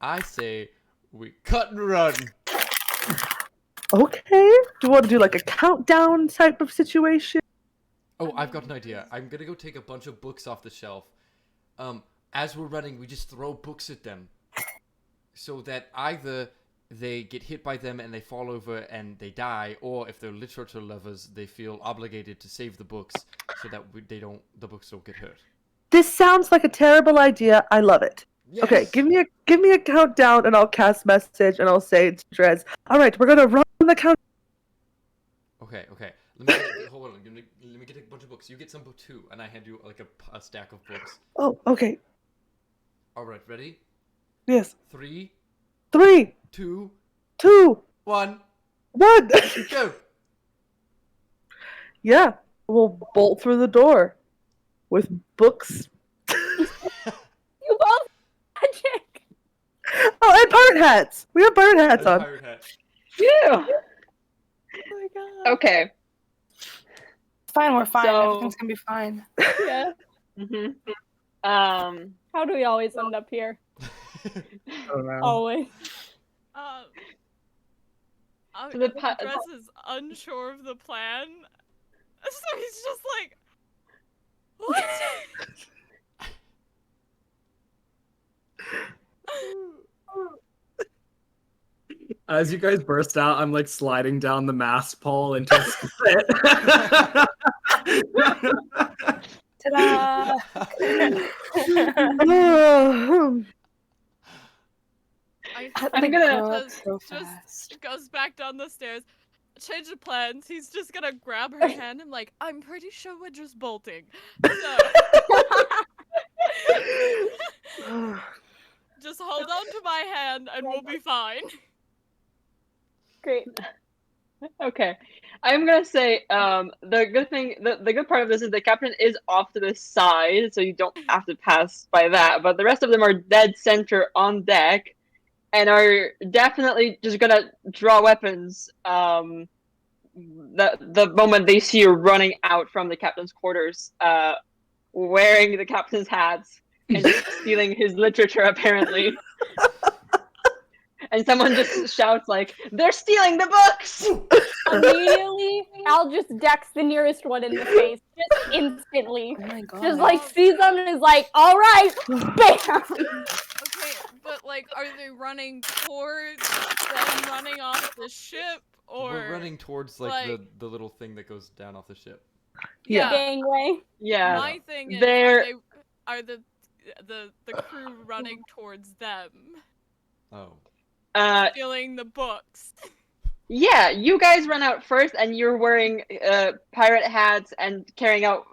I say we cut and run. Okay. Do you want to do like a countdown type of situation? Oh, I've got an idea. I'm gonna go take a bunch of books off the shelf. As we're running, we just throw books at them. So that either they get hit by them and they fall over and they die, or if they're literature lovers, they feel obligated to save the books so that the books don't get hurt. This sounds like a terrible idea. I love it. Yes. Okay, give me a countdown and I'll cast message and I'll say to Drez, all right, we're gonna run the count. Okay. Hold on. Let me get a bunch of books. You get some book too, and I hand you like a stack of books. Oh, okay. All right, ready? Yes. 3, 3, 2, 2, 1, 1. go! Yeah, we'll bolt through the door with books. You both magic. Oh, and pirate hats. We have pirate hats on. Pirate hat. Yeah. Oh my god. Okay. It's fine, we're fine. So- Everything's gonna be fine. Yeah. How do we always end up here? Oh no. Always. So the Dress is unsure of the plan, so he's just like, "What?" As you guys burst out, I'm like sliding down the mast pole into a split. Ta-da! Oh, I'm gonna- just goes back down the stairs. Change of plans. He's just gonna grab her hand and like, I'm pretty sure we're just bolting. So just hold on to my hand and we'll be fine. Great. Okay. I'm gonna say the good part of this is the captain is off to the side, so you don't have to pass by that, but the rest of them are dead center on deck and are definitely just gonna draw weapons the moment they see you running out from the captain's quarters, wearing the captain's hats and just stealing his literature apparently. And someone just shouts like, "They're stealing the books!" Immediately, Al just decks the nearest one in the face, just instantly. Oh my god. Just like sees them and is like, all right, bam. Okay, but like, are they running towards them running off the ship, or We're running towards like like- the little thing that goes down off the ship. Yeah. Gangway. Yeah. My thing is, They're- are the crew running towards them, Oh. stealing the books? Yeah, you guys run out first, and you're wearing pirate hats and carrying out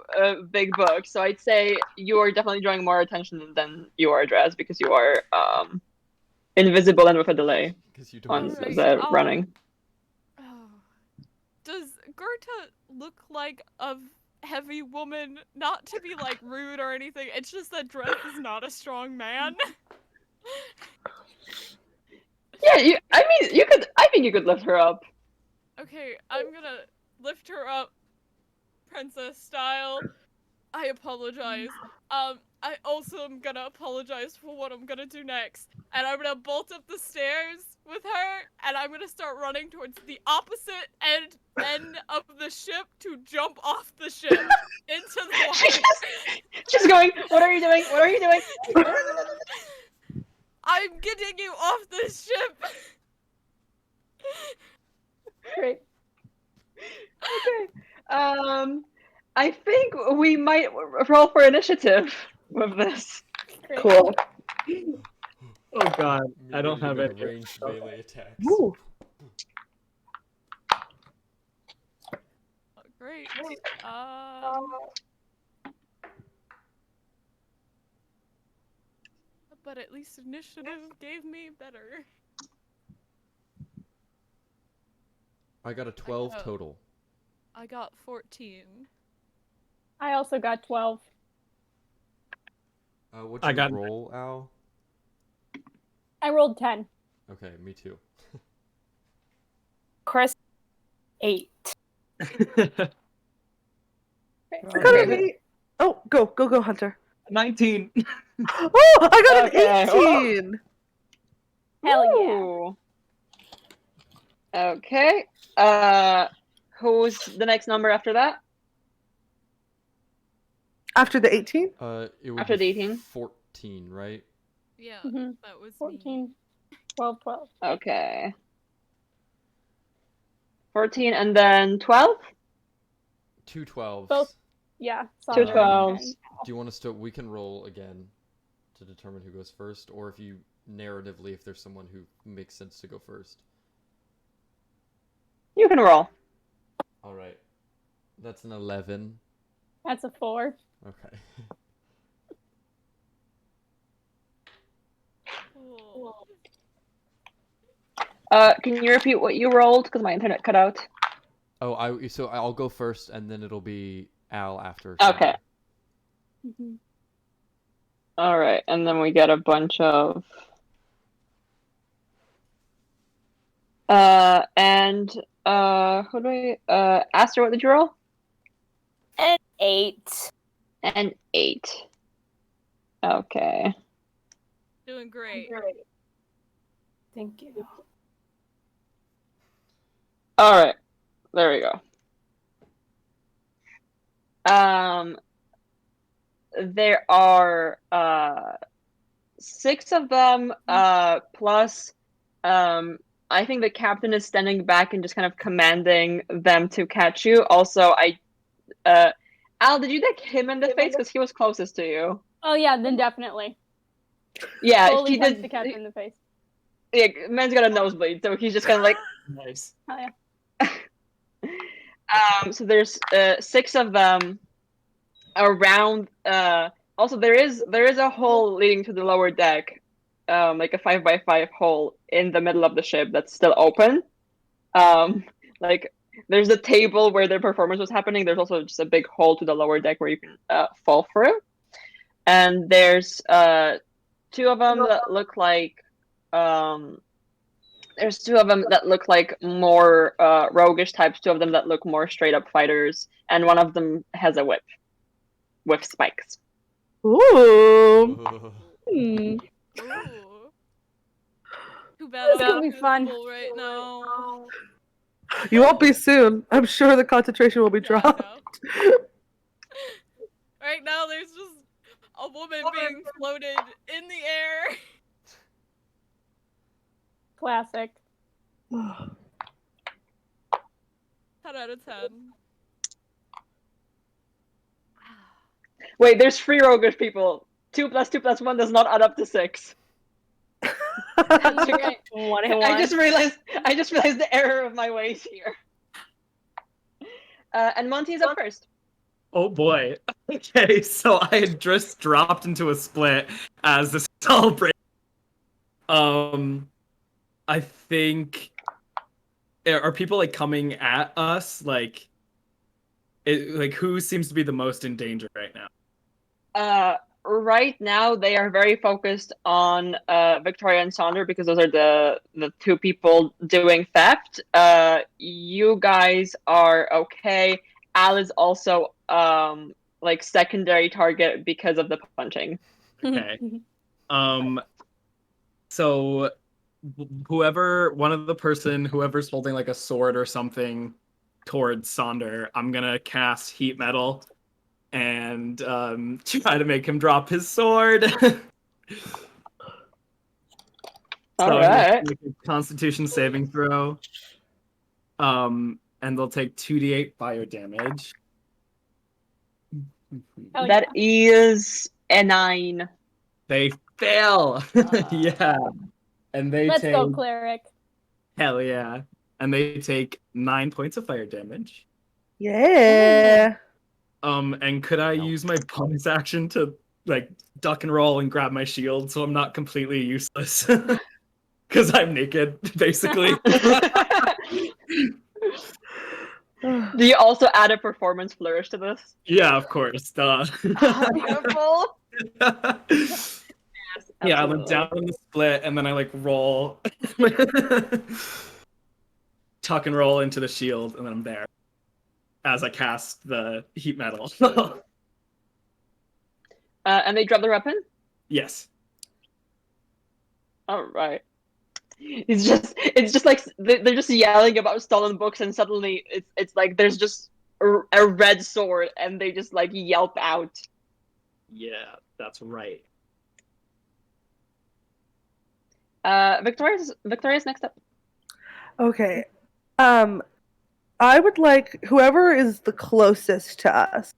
big books. So I'd say you are definitely drawing more attention than you are, Dress, because you are invisible and with a delay Because you don't on Alright, the running. Oh. Does Gerta look like a heavy woman? Not to be like rude or anything. It's just that Dress is not a strong man. Yeah, I think you could lift her up. Okay, I'm gonna lift her up, princess style. I apologize. I also am gonna apologize for what I'm gonna do next. And I'm gonna bolt up the stairs with her, and I'm gonna start running towards the opposite end of the ship to jump off the ship into the water. She's going, "What are you doing? What are you doing?" I'm getting you off the ship! Great. Okay. I think we might roll for initiative with this. Great. cool. Oh god, I don't have Really any. ranged melee attacks. Ooh. Oh, great. But at least initiative gave me better. I got a 12 know. total. I got 14. I also got 12. What'd I you got- roll, Al? I rolled 10. Okay, me too. Chris 8. I got an 8. Oh, go, Hunter. 19. Oh, I got Okay. an 18. Hell yeah. Ooh. Okay. Who's the next number after that? After the 18? It would After be the 18? 14, right? Yeah, Mhm. that was me. 14, 12, 12. Okay. 14 and then 12? 2 12s. Both. Yeah. Two Sandra 12s. and- Do you want us to? We can roll again to determine who goes first, or if you narratively, if there's someone who makes sense to go first. You can roll. All right, that's an 11. That's a 4. Okay. Cool. Can you repeat what you rolled? Because my internet cut out. Oh, so I'll go first, and then it'll be Al after. Okay. Mm-hmm. All right, and then we get a bunch of. Who do we? Aster, what did you roll? An 8. An 8. Okay. Doing great. Thank you. All right. There we go. There are 6 of them, plus I think the captain is standing back and just kind of commanding them to catch you. Also, Al, did you deck him in the face? Because he was closest to you. Oh yeah, then definitely. Yeah, Fully he punch did. the captain in the face. Yeah, man's got a nosebleed, so he's just kind of like. Nice. Oh yeah. So there's 6 of them around. Also, there is a hole leading to the lower deck, like a 5x5 hole in the middle of the ship that's still open. Like there's a table where their performance was happening. There's also just a big hole to the lower deck where you can fall through. And there's 2 of them that look like. There's 2 of them that look like more roguish types. 2 of them that look more straight up fighters, and one of them has a whip with spikes. Ooh. Hmm. Ooh. Too bad This I'm could not be fun. visible right now. You won't be soon. I'm sure the concentration will be Yeah, I dropped. know. Right now, there's just a woman being floated in the air. Classic. 10 out of 10. Wait, there's 3 roguish people. 2 + 2 + 1 does not add up to 6. Right. 1 and 1. I just realized the error of my ways here. And Monty is up first. Oh boy. Okay, so I had just dropped into a split as this all break. I think are people like coming at us like who seems to be the most in danger right now? Right now they are very focused on Victoria and Saunders because those are the 2 people doing theft. You guys are okay. Al is also like secondary target because of the punching. Okay. So whoever's holding like a sword or something towards Sonder, I'm gonna cast heat metal and try to make him drop his sword. All right. Make a Constitution saving throw. And they'll take 2d8 fire damage. Hell That is a 9. They fail. Yeah. And they Let's take go, cleric. hell yeah. And they take 9 points of fire damage. Yeah. And could I use my bonus action to like duck and roll and grab my shield so I'm not completely useless? Because I'm naked, basically. Do you also add a performance flourish to this? Yeah, of course. Duh. Beautiful. Yeah, I went down in the split and then I like roll. tuck and roll into the shield, and then I'm there as I cast the heat metal. And they drop their weapon? Yes. All right. It's just like they're just yelling about stolen books, and suddenly it's like there's just a red sword, and they just like yelp out. Yeah, that's right. Victoria's next up. Okay. I would like whoever is the closest to us,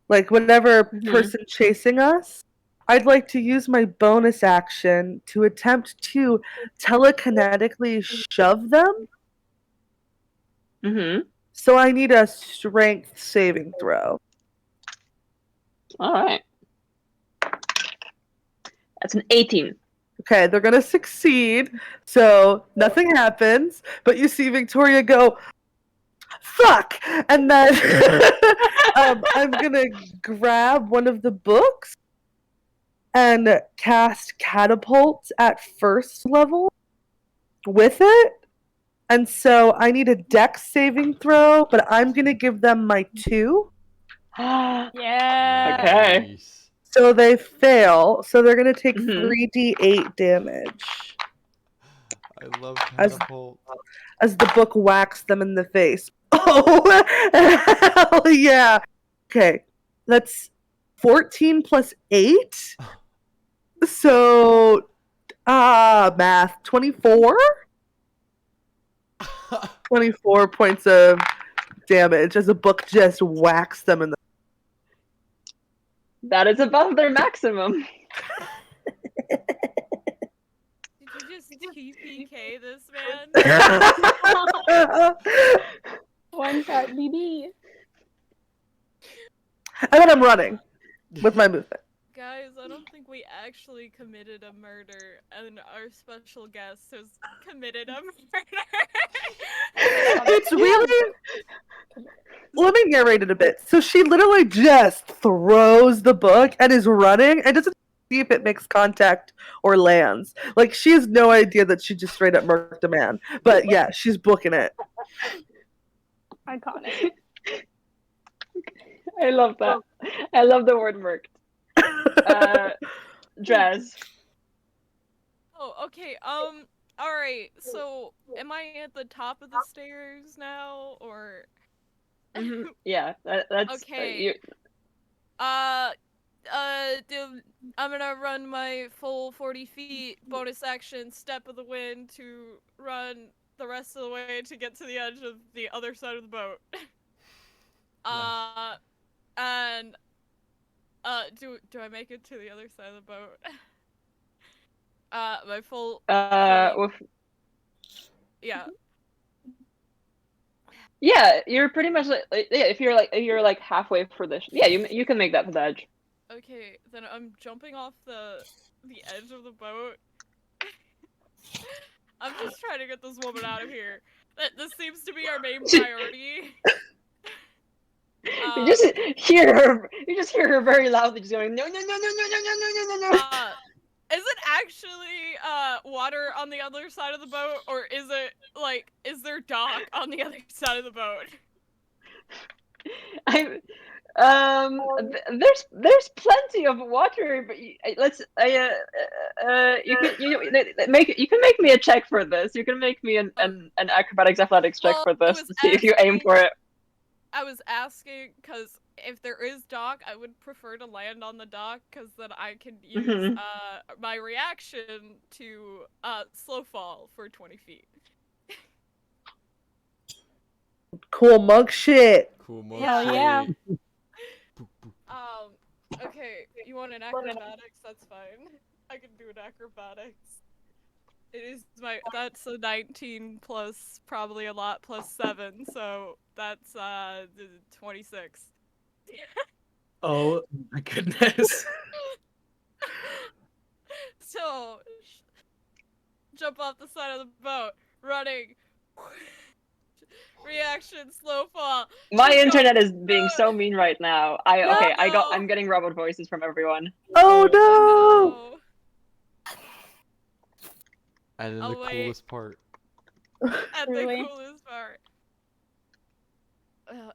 like whatever person chasing us, I'd like to use my bonus action to attempt to telekinetically shove them. Mm-hmm. So I need a strength saving throw. All right. That's an 18. Okay, they're gonna succeed, so nothing happens. But you see Victoria go, "Fuck!" And then I'm gonna grab one of the books and cast catapult at first level with it. And so I need a dex saving throw, but I'm gonna give them my 2. Yeah. Okay. Nice. So they fail. So they're gonna take Mhm. 3d8 damage I love catapult. as the book whacks them in the face. Oh, hell yeah. Okay, that's 14 plus 8. So, math, 24? 24 points of damage as a book just whacks them in the... That is above their maximum. Did you just TPK this man? One shot BB. And then I'm running with my movement. Guys, I don't think we actually committed a murder, and our special guest has committed a murder. It's really... Let me narrate it a bit. So she literally just throws the book and is running and doesn't see if it makes contact or lands. Like, she has no idea that she just straight up murked a man. But yeah, she's booking it. Iconic. I love that. I love the word murked. Draz. Oh, okay. All right. So, am I at the top of the stairs now, or? Yeah, that's Okay. I'm gonna run my full 40 feet bonus action step of the wind to run the rest of the way to get to the edge of the other side of the boat. And do I make it to the other side of the boat? My full 40... yeah. Yeah, you're pretty much like yeah. If you're like halfway for this, yeah, you can make that to the edge. Okay, then I'm jumping off the edge of the boat. I'm just trying to get this woman out of here. This seems to be our main priority. You just hear her. You just hear her very loudly, just going no no no no no no no no no no. Is it actually water on the other side of the boat, or is it like is there dock on the other side of the boat? There's plenty of water, but you can make me a check for this. You can make me an acrobatics athletics check for this to see if you aim for it. I was asking because if there is dock, I would prefer to land on the dock because then I can use my reaction to slow fall for 20 feet. Cool monk shit. Cool monk Hell shit. yeah. Okay, you want an acrobatics? That's fine. I can do an acrobatics. It is that's a 19 plus probably a lot plus 7, so that's 26. Oh my goodness. So jump off the side of the boat, running. Reaction, slow fall. My internet is being so mean right now. I'm getting robot voices from everyone. Oh no! And then the coolest part. And the coolest far.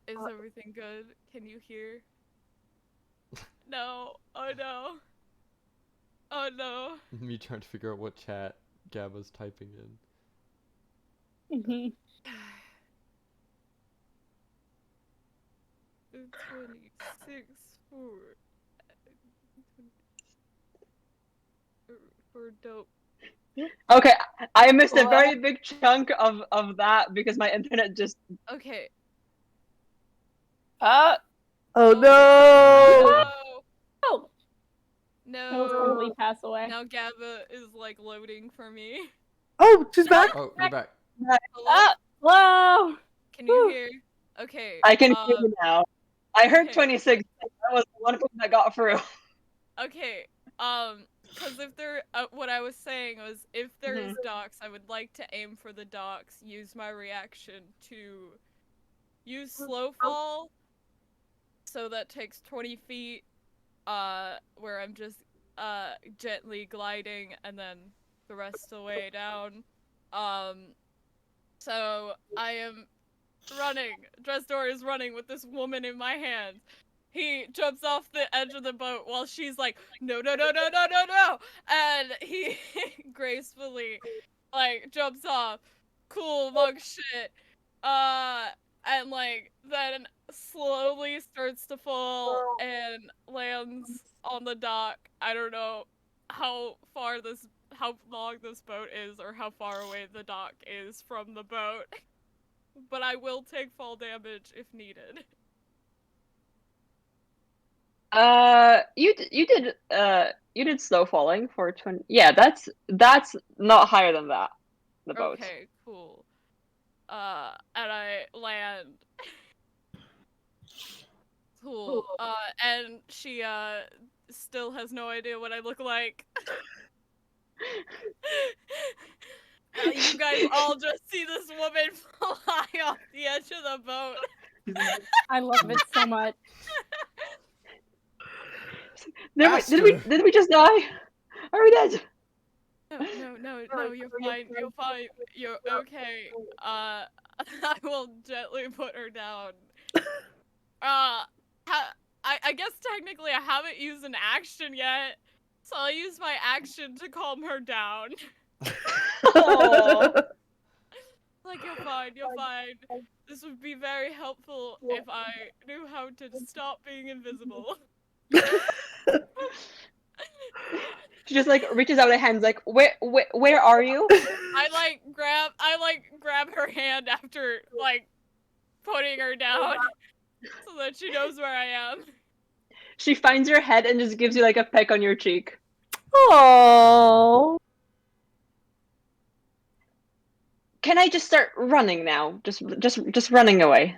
Is everything good? Can you hear? No. Oh no. Oh no. Me trying to figure out what chat Gabba's typing in. Mhm. 26 for dope. Okay, I missed a very big chunk of that because my internet just. Okay. Oh Oh, no! Oh, No. he'll totally pass away. Now Gabba is like loading for me. Oh, she's back. Oh, you're back. Hello? Whoa! Can you hear? Okay. I can hear you now. I heard okay. 26. That was the one thing that got through. Okay. Because if there, what I was saying was, if there is docks, I would like to aim for the docks. Use my reaction to use slow fall. So that takes 20 feet. Where I'm just gently gliding, and then the rest of the way down. So I am running. Dresdor is running with this woman in my hands. He jumps off the edge of the boat while she's like, no, no, no, no, no, no, no! And he gracefully, like, jumps off. Cool monk shit. And, like, then slowly starts to fall and lands on the dock. I don't know how long this boat is or how far away the dock is from the boat. But I will take fall damage if needed. You did slow falling for 20. Yeah, that's not higher than that. The boat. Okay, cool. And I land. Cool. And she still has no idea what I look like. You guys all just see this woman fly off the edge of the boat. I love it so much. Did we just die? Are we dead? No, you're fine. You're fine. You're okay. I will gently put her down. I guess technically I haven't used an action yet, so I'll use my action to calm her down. Aww. Like, you're fine, you're fine. This would be very helpful if I knew how to stop being invisible. She just like reaches out her hands like, where are you? I grab her hand after like putting her down so that she knows where I am. She finds your head and just gives you like a peck on your cheek. Oh. Can I just start running now? Just running away.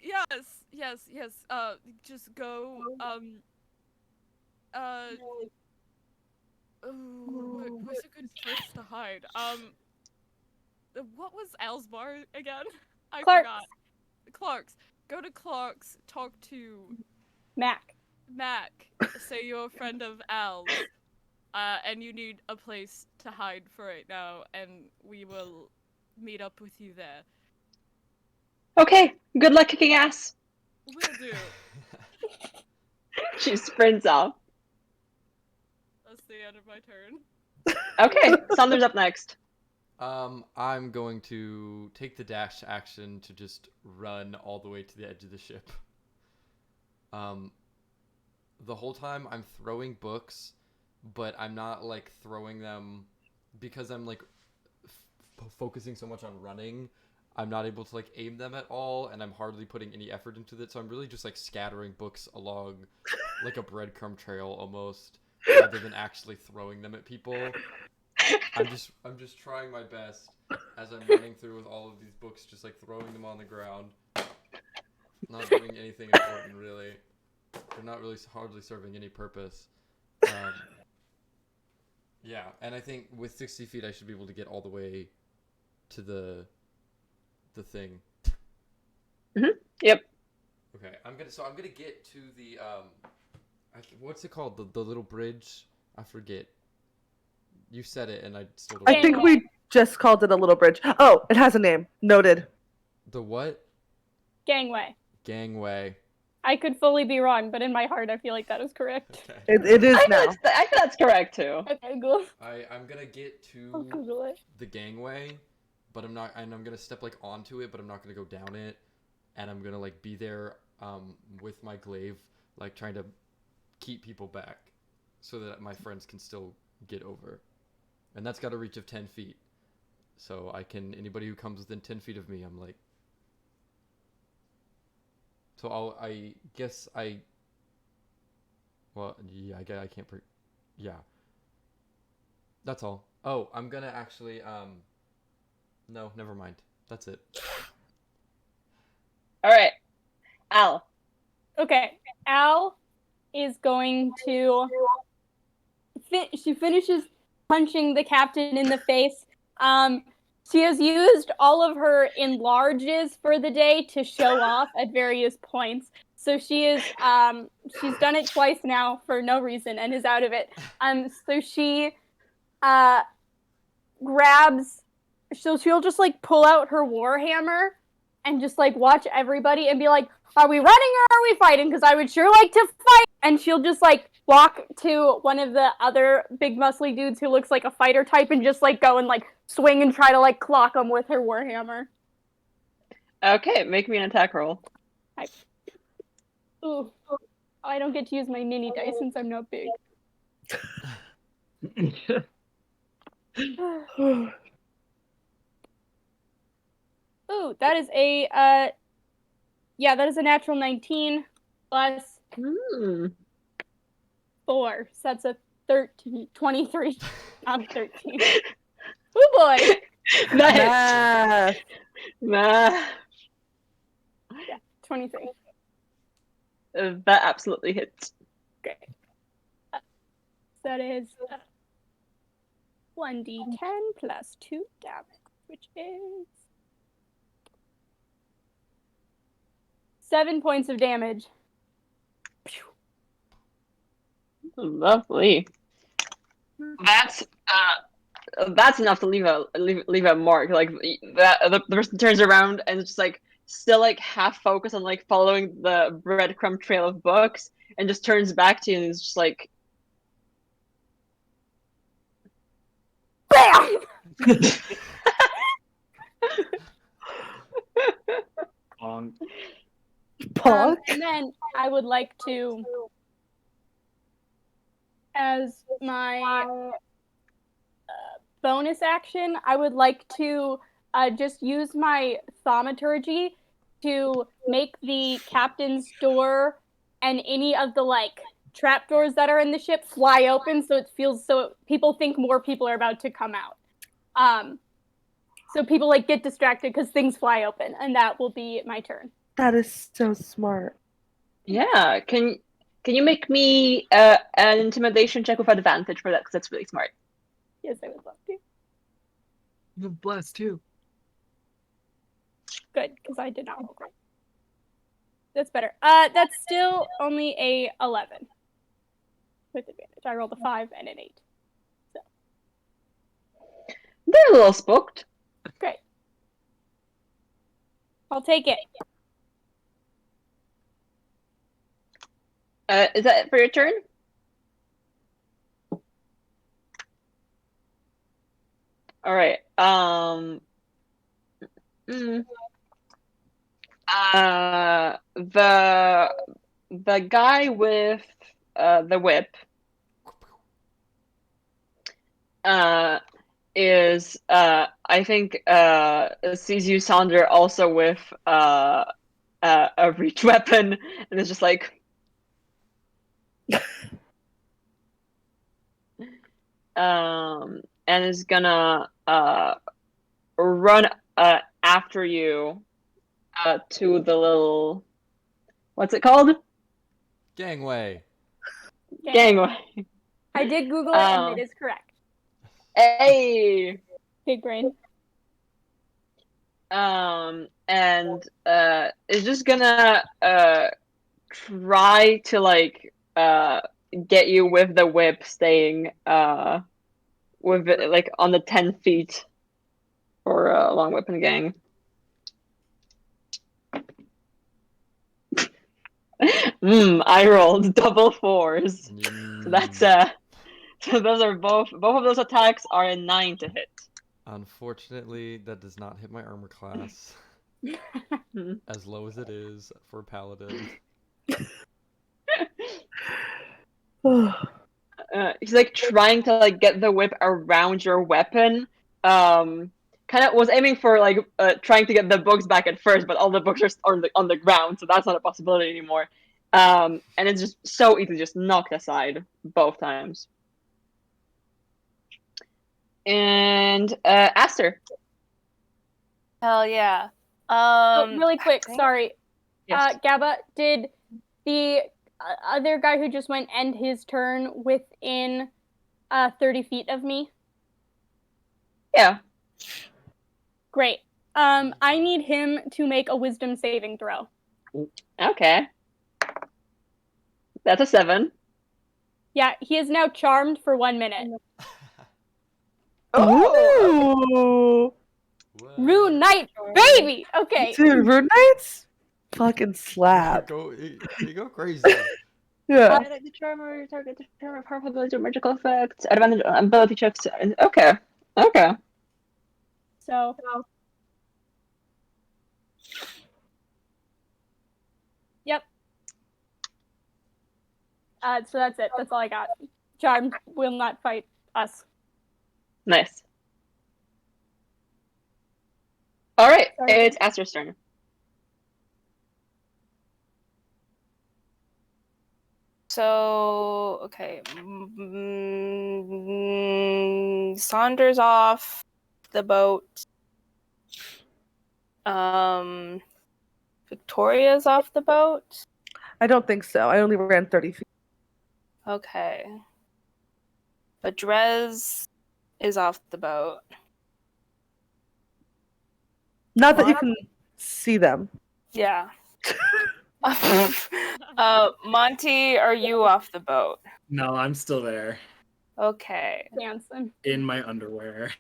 Yes. Just go. What's a good place to hide? What was Al's bar again? I Clark's. forgot. Clark's. Go to Clark's. Talk to Mac. Say you're a friend of Al's. And you need a place to hide for right now, and we will meet up with you there. Okay. Good luck kicking ass. Will do. She sprints off. That's the end of my turn. Okay. Saunders up next. I'm going to take the dash action to just run all the way to the edge of the ship. The whole time I'm throwing books, but I'm not like throwing them because I'm like focusing so much on running. I'm not able to like aim them at all, and I'm hardly putting any effort into it. So I'm really just like scattering books along like a breadcrumb trail almost, rather than actually throwing them at people. I'm just trying my best as I'm running through with all of these books, just like throwing them on the ground. Not doing anything important really. They're not really hardly serving any purpose. Yeah, and I think with 60 feet I should be able to get all the way to the thing. Yep. Okay, I'm gonna get to the what's it called? The little bridge? I forget. You said it and I still don't I think we just called it a little bridge. Oh, it has a name. Noted. The what? Gangway. Gangway. I could fully be wrong, but in my heart, I feel like that is correct. Okay. It is I now. feel that's correct too. Okay, cool. I'm gonna get I'll to Google it. the gangway, but I'm not, and I'm gonna step like onto it, but I'm not gonna go down it, and I'm gonna like be there with my glaive, like trying to keep people back, so that my friends can still get over, and that's got a reach of 10 feet, so anybody who comes within 10 feet of me, I'm like, so I guess well, yeah, I can't yeah. That's all. Oh, I'm gonna actually, no, never mind. That's it. All right, Al. Okay, Al is going to. She finishes punching the captain in the face. She has used all of her enlarges for the day to show off at various points. So she's done it twice now for no reason and is out of it. So she grabs, she'll just like pull out her warhammer and just like watch everybody and be like, are we running or are we fighting? Because I would sure like to fight. And she'll just like walk to one of the other big muscly dudes who looks like a fighter type and just like go and like swing and try to like clock him with her warhammer. Okay, make me an attack roll. Ooh, I don't get to use my mini dice since I'm not big. Ooh, that is a that is a natural 19 plus 4. So that's a 23. I'm 13. Oh boy. Nice. Nah. Yeah, 23. That absolutely hits. Great. That is 1d10 plus 2 damage, which is 7 points of damage. Lovely. That's enough to leave a mark. Like the person turns around and it's just like still like half focused on like following the breadcrumb trail of books, and just turns back to you and is just like, BAM! Bonk. And then I would like to, as my bonus action, I would like to just use my thaumaturgy to make the captain's door and any of the like trapdoors that are in the ship fly open, so it feels so people think more people are about to come out. So people like get distracted because things fly open, and that will be my turn. That is so smart. yeah. Can you make me an intimidation check with advantage for that? Because that's really smart. Yes, I would love to. You have blessed too. Good, because I did not roll great. That's better. That's still only a 11 with advantage. I rolled a 5 and an 8. So They're a little spooked. great. I'll take it. Is that it for your turn? All right. The guy with the whip is I think sees you, Sander, also with a reach weapon, and is just like and is gonna run after you to the little, what's it called? Gangway. Gangway. I did Google it, and it is correct. Hey. Big brain. And is just gonna try to like get you with the whip, staying with it like on the 10 feet for a long weapon gang. I rolled double 4s. So Mm. that's so those are both of those attacks are a 9 to hit. Unfortunately, that does not hit my armor class. As low as it is for paladin. He's like trying to like get the whip around your weapon. Kind of was aiming for like trying to get the books back at first, but all the books are on the ground, so that's not a possibility anymore. And it's just so easily just knocked aside both times. And Aster. Hell yeah. Really quick, think- sorry. Yes. Gabba, did the other guy who just went end his turn within 30 feet of me? Yeah. Great. I need him to make a wisdom saving throw. Okay. That's a 7. Yeah, he is now charmed for 1 minute. Ooh. Rune Knight, baby! Okay. Dude, Rune Knights? Fucking slap. You go crazy. Yeah. The charmer target the charmer powerful abilities or magical effects. Advantage on ability checks. Okay. Okay. So. Yep. So that's it. That's all I got. Charmed will not fight us. Nice. All right, Sorry. it's Aster's turn. So, okay. Saunders off the boat. Victoria's off the boat. I don't think so. I only ran 30 feet. Okay. But Drez is off the boat. Not that you can see them. Yeah. Monty, are you off the boat? No, I'm still there Okay. Dancing. in my underwear.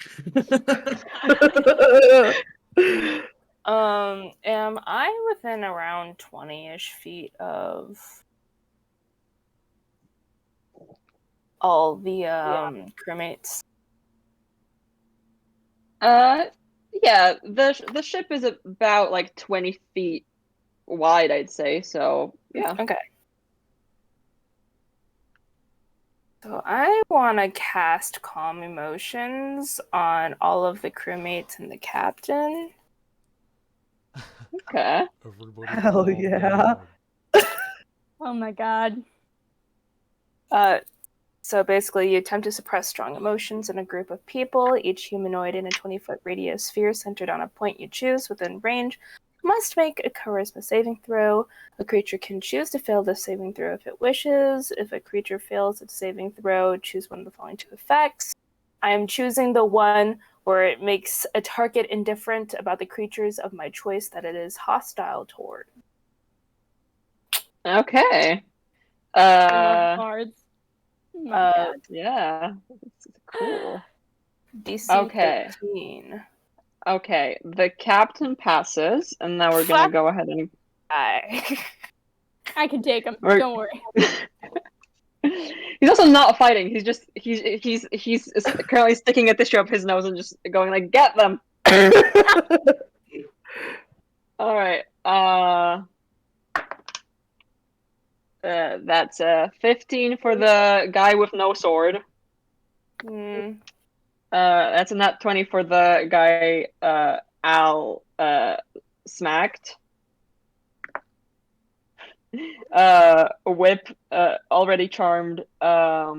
Am I within around 20-ish feet of all the crewmates? Yeah, the ship is about like 20 feet wide, I'd say. So yeah. Okay. So I want to cast Calm Emotions on all of the crewmates and the captain. Okay. Everybody Hell calm yeah. down. Oh my god. So basically, you attempt to suppress strong emotions in a group of people. Each humanoid in a 20-foot radius sphere centered on a point you choose within range must make a charisma saving throw. A creature can choose to fail this saving throw if it wishes. If a creature fails its saving throw, choose one of the following 2 effects. I am choosing the one where it makes a target indifferent about the creatures of my choice that it is hostile toward. Okay. I love cards. Oh my god. Yeah. It's cool. DC Okay. 13. Okay. The captain passes, and now we're gonna go ahead and. I can take him. We're- Don't worry. He's also not fighting. He's just he's currently sticking a tissue up his nose and just going like, "Get them!" All right. That's 15 for the guy with no sword. That's a nat 20 for the guy Al smacked. Whip already charmed a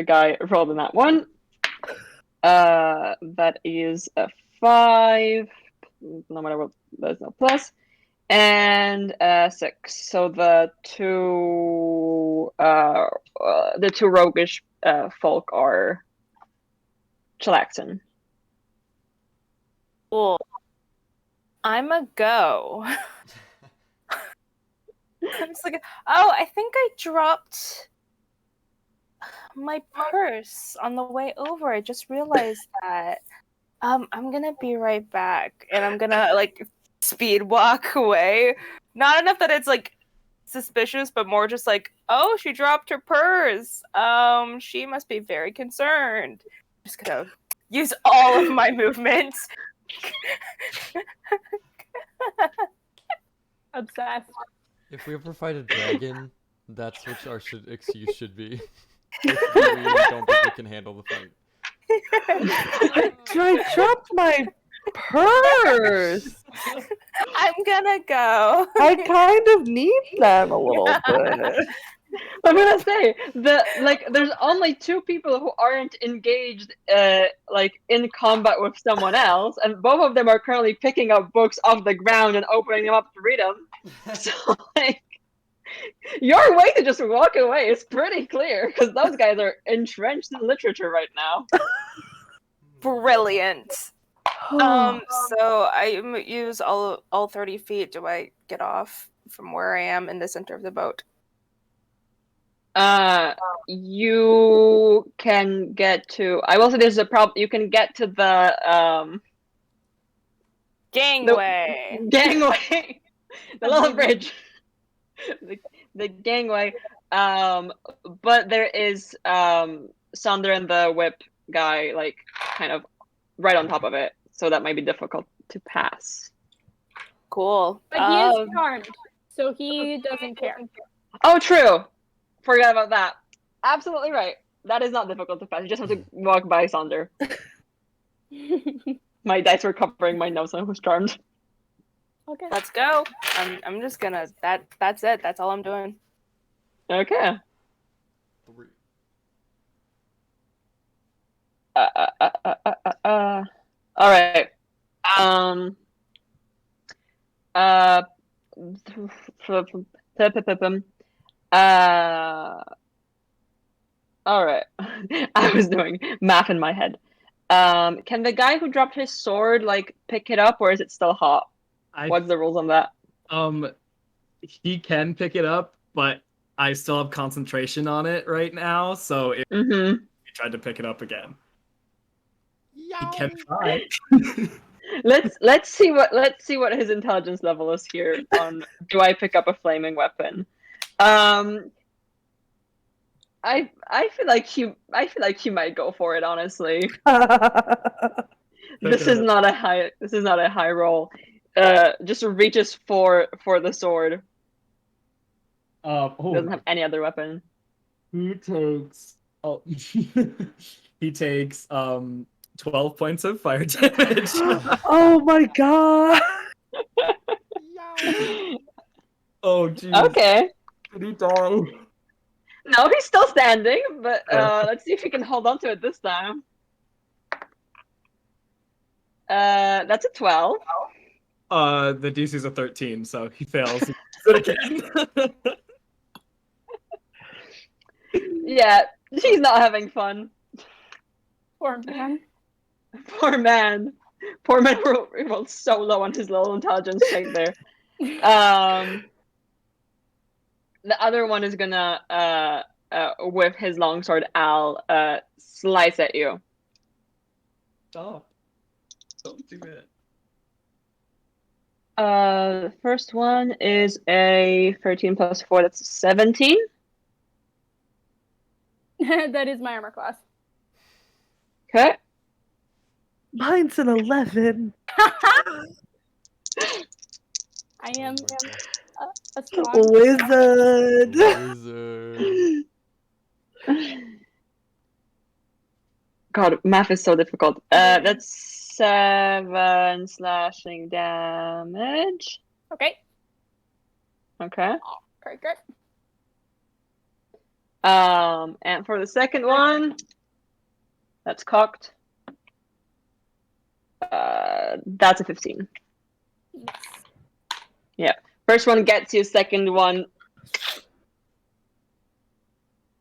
guy rolled in that one. That is a 5. No matter what, there's no plus. And 6. So the two roguish folk are chillaxing. Cool. I'm a go. I'm just like, oh, I think I dropped my purse on the way over. I just realized that. I'm gonna be right back, and I'm gonna like speed walk away not enough that it's like suspicious, but more just like, oh, she dropped her purse. She must be very concerned. Just gonna use all of my movements. Obsessed. If we ever fight a dragon, that's what our excuse should be. If we don't think we can handle the fight. I dropped my purse. I'm gonna go. I kind of need that a little bit. I'm gonna say there's only two people who aren't engaged in combat with someone else, and both of them are currently picking up books off the ground and opening them up to read them. So your way to just walk away is pretty clear because those guys are entrenched in literature right now. Brilliant. So I use all 30 feet. Do I get off from where I am in the center of the boat? You can get to. I will say there's a problem. You can get to the gangway. The little bridge. the gangway. But there is Sander and the whip guy kind of right on top of it, so that might be difficult to pass. Cool. But he is charmed, so he doesn't care. Oh, true. Forgot about that. Absolutely right. That is not difficult to pass. You just have to walk by Sander. My dice were covering my nose and I was charmed. Okay. Let's go. I'm just gonna that's it. That's all I'm doing. Okay. 3. All right. All right. I was doing math in my head. Can the guy who dropped his sword pick it up, or is it still hot? What's the rules on that? He can pick it up, but I still have concentration on it right now, so if he tried to pick it up again, he can try. Let's see what his intelligence level is here on do I pick up a flaming weapon. I feel like he might go for it, honestly. This is not a high roll. Just reaches for the sword. Doesn't have any other weapon. He takes he takes 12 points of fire damage. Oh my god. Oh geez. Okay. Did he die? No, he's still standing, but let's see if he can hold on to it this time. That's a 12. The DC's a 13, so he fails. Again. Yeah, he's not having fun. Poor man. Poor man. Poor man rolled so low on his little intelligence trait there. The other one is gonna, with his longsword, slice at you. Stop. Don't do it. The first one is a 13 plus 4, that's 17. That is my armor class. Okay. Mine's an 11. I am a strong Wizard. God, math is so difficult. That's 7 slashing damage. Okay. Okay. Okay, good. And for the second one, that's cocked. That's a 15. Yeah. First one gets you, second one.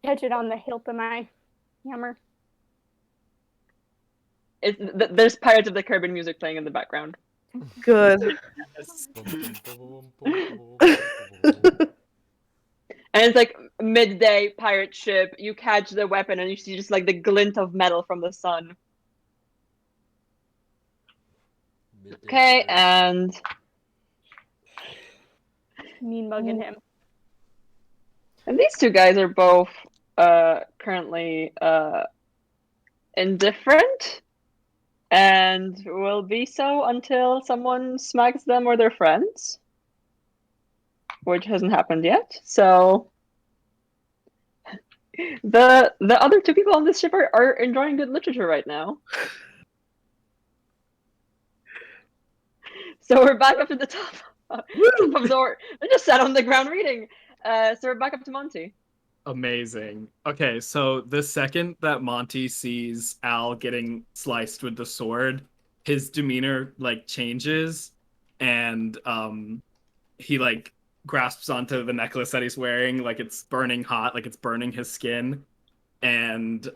Catch it on the hilt of my hammer. There's Pirates of the Caribbean music playing in the background. Good. And it's like midday pirate ship. You catch the weapon and you see just the glint of metal from the sun. Okay, and mean mugging him. And these two guys are both currently indifferent and will be so until someone smacks them or their friends, which hasn't happened yet. So the other two people on this ship are enjoying good literature right now. So we're back up to the top of the order. I just sat on the ground reading. So we're back up to Monty. Amazing. Okay, so the second that Monty sees Al getting sliced with the sword, his demeanor like changes, and he like grasps onto the necklace that he's wearing, like it's burning hot, like it's burning his skin, and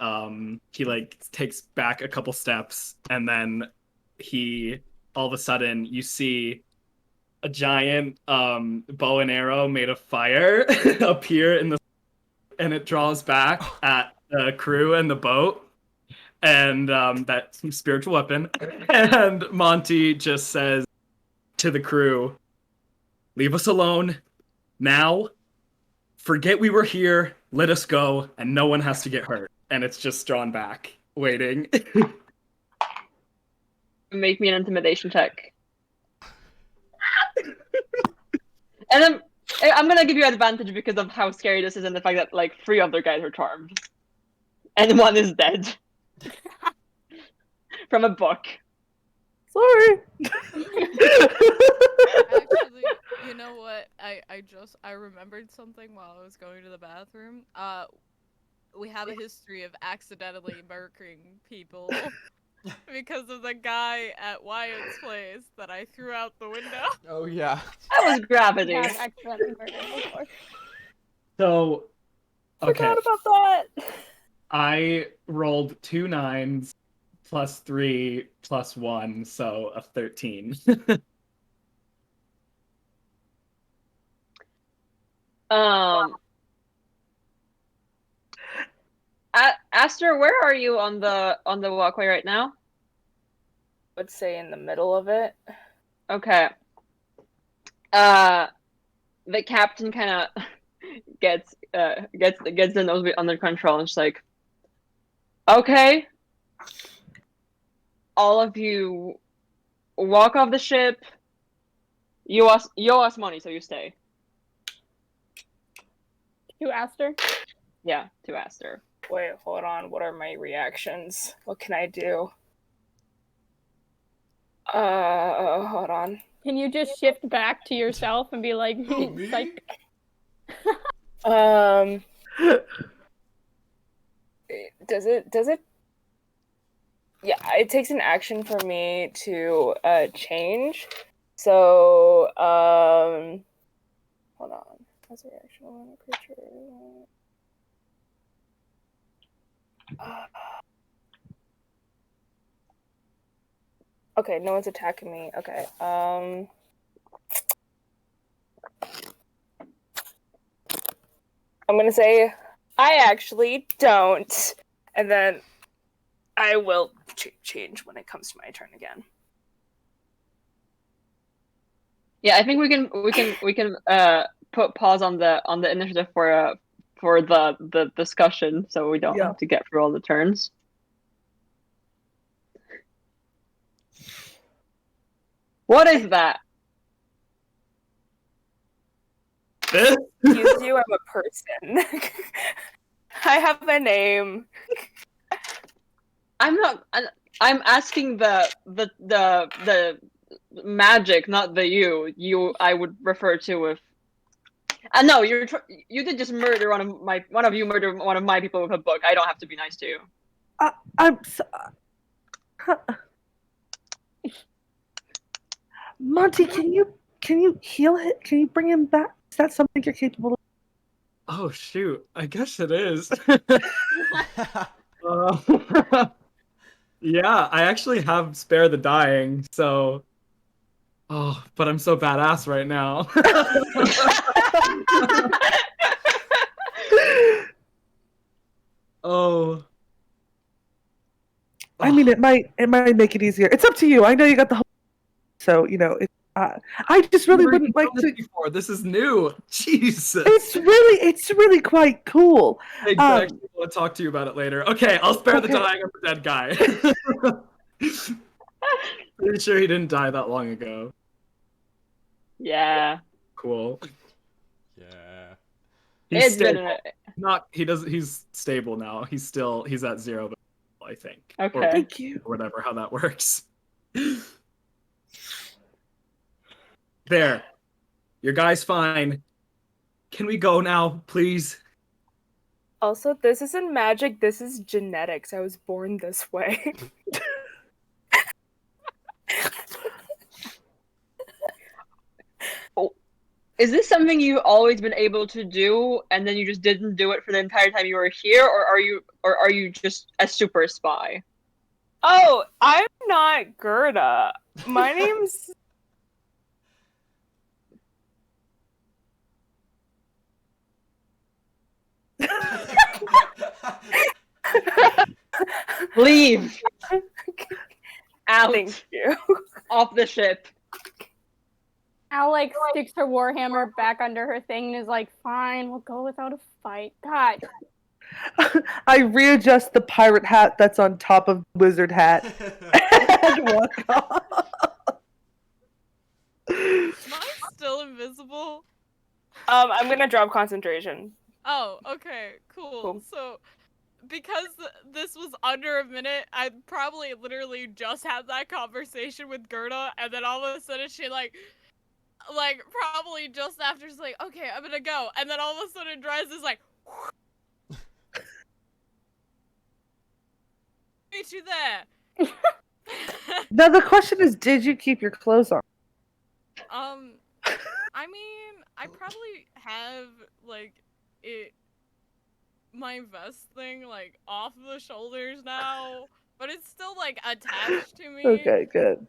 he like takes back a couple steps, and then he all of a sudden you see a giant bow and arrow made of fire appear in the, and it draws back at the crew and the boat, and that spiritual weapon. And Monty just says to the crew, "Leave us alone now. Forget we were here. Let us go, and no one has to get hurt." And it's just drawn back, waiting. Make me an intimidation check. And then I'm gonna give you advantage because of how scary this is and the fact that like 3 other guys are charmed. And 1 is dead. From a book. Sorry. Actually, you know what? I remembered something while I was going to the bathroom. We have a history of accidentally murdering people because of the guy at Wyatt's place that I threw out the window. Oh yeah. That was gravity. Yeah, I've accidentally murdered before. So, okay. Forgot about that. I rolled 2 9s plus 3 plus 1, so a 13. Aster, where are you on the walkway right now? I would say in the middle of it. Okay. The captain kind of gets the nose under control and she's like, "Okay, all of you, walk off the ship. You owe us money, so you stay." You asked her? Yeah, to Aster. Wait, hold on. What are my reactions? What can I do? Hold on. Can you just shift back to yourself and be like, me? psych? Does it? Yeah, it takes an action for me to change. So, hold on. That's a reaction on a creature. Okay, no one's attacking me. Okay. I'm gonna say I actually don't, and then I will change when it comes to my turn again. Yeah, I think we can put pause on the initiative for the discussion, so we don't have to get through all the turns. What is that? Excuse you, I'm a person. I have a name. I'm asking the magic, not the you. I would refer to with. No, you did just murder one of you murdered one of my people with a book. I don't have to be nice to you. I'm so... Monty, can you heal it? Can you bring him back? Is that something you're capable of? Oh shoot, I guess it is. Yeah, I actually have Spare the Dying, so... Oh, but I'm so badass right now. Oh. I mean, it might make it easier. It's up to you. I know you got the whole, so you know. I just really Never even wouldn't like done this to. before. This is new. Jesus. It's really quite cool. I actually want to talk to you about it later. Okay, I'll spare the Okay. dying of the dead guy. Pretty sure he didn't die that long ago. Yeah. Cool. Yeah. He's It's been stable. He's stable now. He's at 0, I think. Okay. Or Thank you. whatever, how that works. There. Your guy's fine. Can we go now, please? Also, this isn't magic, this is genetics. I was born this way. Is this something you've always been able to do, and then you just didn't do it for the entire time you were here, or are you just a super spy? Oh, I'm not Gerda. My name's Leave out Thank you. off the ship. Al like sticks her warhammer back under her thing and is like, "Fine, we'll go without a fight." God. I readjust the pirate hat that's on top of the wizard hat and walk off. Am I still invisible? I'm gonna drop concentration. Oh, okay, cool. So, because this was under a minute, I probably literally just had that conversation with Gerda, and then all of a sudden she like probably just after she's like, okay, I'm gonna go, and then all of a sudden Drez is like, meet you there. Now the question is, did you keep your clothes on? I mean, I probably have like my vest thing like off the shoulders now, but it's still like attached to me. Okay, good.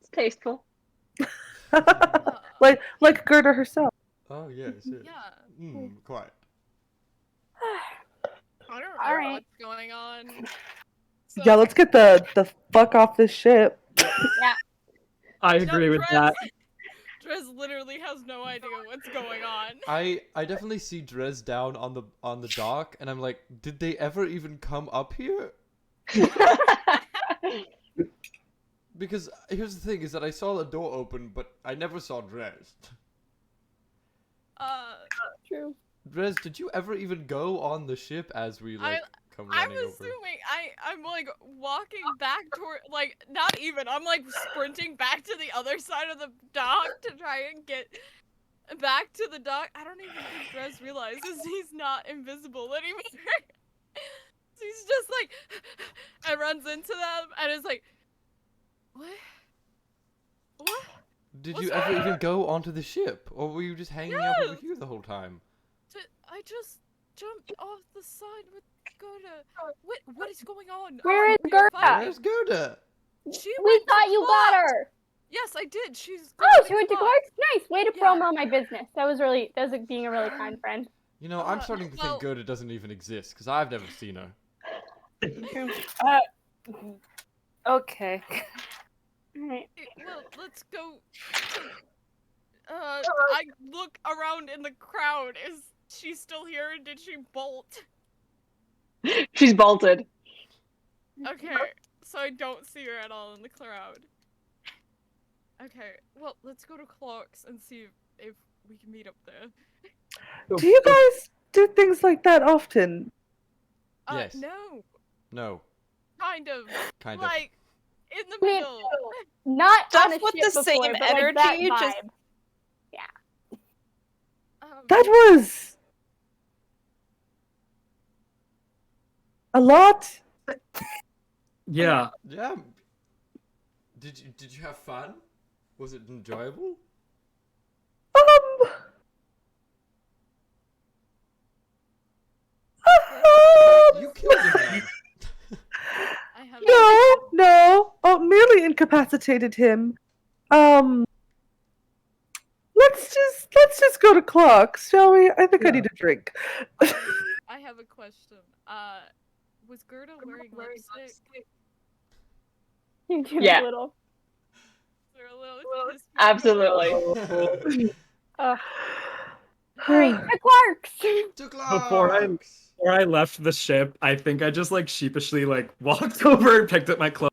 It's tasteful. like Gerda herself. Oh yes. Yeah. Quite. I don't know Alright. what's going on. So, Yeah, let's get the fuck off this ship. Yeah. I agree with that. Drez literally has no idea what's going on. I definitely see Drez down on the dock, and I'm like, did they ever even come up here? Because here's the thing: is that I saw the door open, but I never saw Drez. True. Drez, did you ever even go on the ship as we like come I'm running over? assuming I'm like walking back toward not even I'm like sprinting back to the other side of the dock to try and get back to the dock. I don't even think Drez realizes he's not invisible anymore. So he's just like and runs into them and is like, what? Did What's you ever going even on? go onto the ship, or were you just hanging out over Yes. here the whole time? I just jumped off the side with Gerda. What is going on? Where is We are Gerda? fighting. Where's Gerda? She We went to thought you got Clark's. her. Yes, I did. She's Oh, she went to Clark. Clark's? Nice. Way to Yeah. promo my business. That was being a really kind friend. You know, I'm starting to well- think Gerda doesn't even exist because I've never seen her. Okay. Alright. Well, let's go. I look around in the crowd. Is she still here? Did she bolt? She's bolted. Okay, so I don't see her at all in the crowd. Okay, well, let's go to Clark's and see if we can meet up there. Do you guys do things like that often? Yes. No, No, kind of. kind of. Like, in the I mean, middle. Not Stuff on a with ship the before, same but like that energy, just- vibe. That was a lot. Yeah. Yeah. Did you have fun? Was it enjoyable? You killed a man. I have No. Oh, merely incapacitated him. Let's just go to Clark's, shall we? I think I need a drink. I have a question. Was Gerda wearing lipstick? Just Yeah. a little. For a little kiss. Absolutely. Great, to Clark's. To Before I- Clark's. Before I left the ship, I think I just like sheepishly like walked over and picked up my clothes.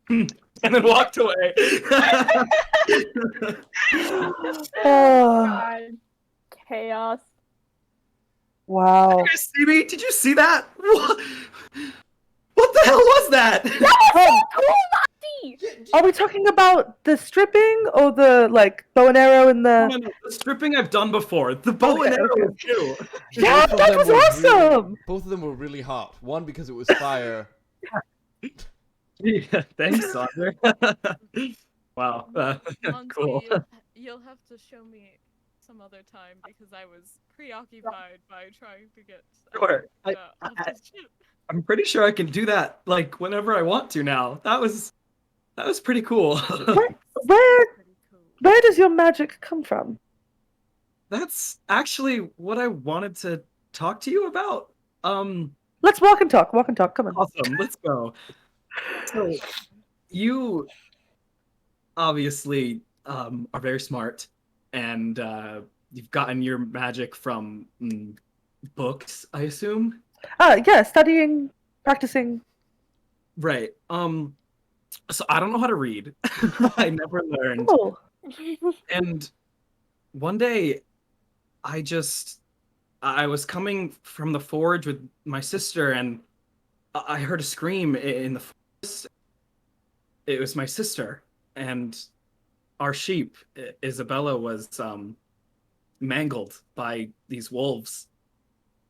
And then walked away. Oh, Chaos. wow. Did you guys see me? Did you see that? What the hell was that? Cool, Monty! Are we talking about the stripping or the like bow and arrow in the? No, the stripping I've done before. The bow and Okay, arrow okay. too. Yeah, Both of that them was were awesome. Both of them were really hot. One because it was fire. Yeah, thanks, Sander. Wow. Monty, Cool. you'll have to show me some other time because I was preoccupied by trying to get Sure. off the ship. I'm pretty sure I can do that like whenever I want to now. That was pretty cool. Where Pretty cool. where does your magic come from? That's actually what I wanted to talk to you about. Let's walk and talk. Walk and talk. Come on. Awesome. Let's go. So, you obviously are very smart, and you've gotten your magic from books, I assume. Yeah, studying, practicing. Right. So I don't know how to read. I never learned. Oh, And one day, I was coming from the forge with my sister, and I heard a scream in the forest. It was my sister, and our sheep, Isabella, was mangled by these wolves.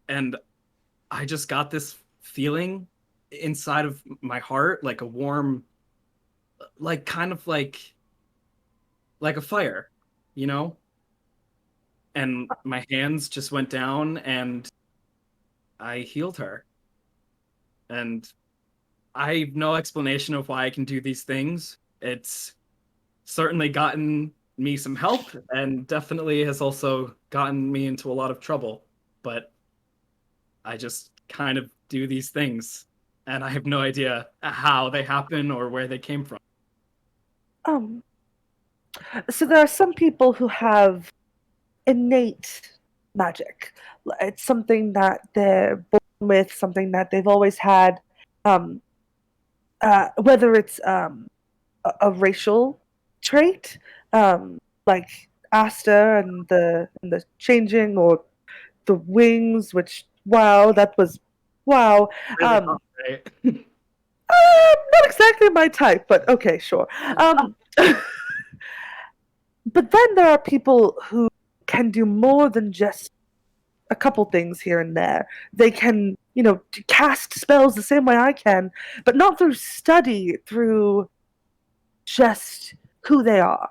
And I just got this feeling inside of my heart, like a warm, like kind of like a fire, you know? And my hands just went down and I healed her. And I have no explanation of why I can do these things. It's certainly gotten me some help and definitely has also gotten me into a lot of trouble. But I just kind of do these things and I have no idea how they happen or where they came from. So there are some people who have innate magic. It's something that they're born with, something that they've always had. Whether it's a racial trait, like Asta and the changing, or the wings, which that was wow. Really not, right? Not exactly my type, but okay, sure. But then there are people who can do more than just a couple things here and there. They can, cast spells the same way I can, but not through study, through just who they are.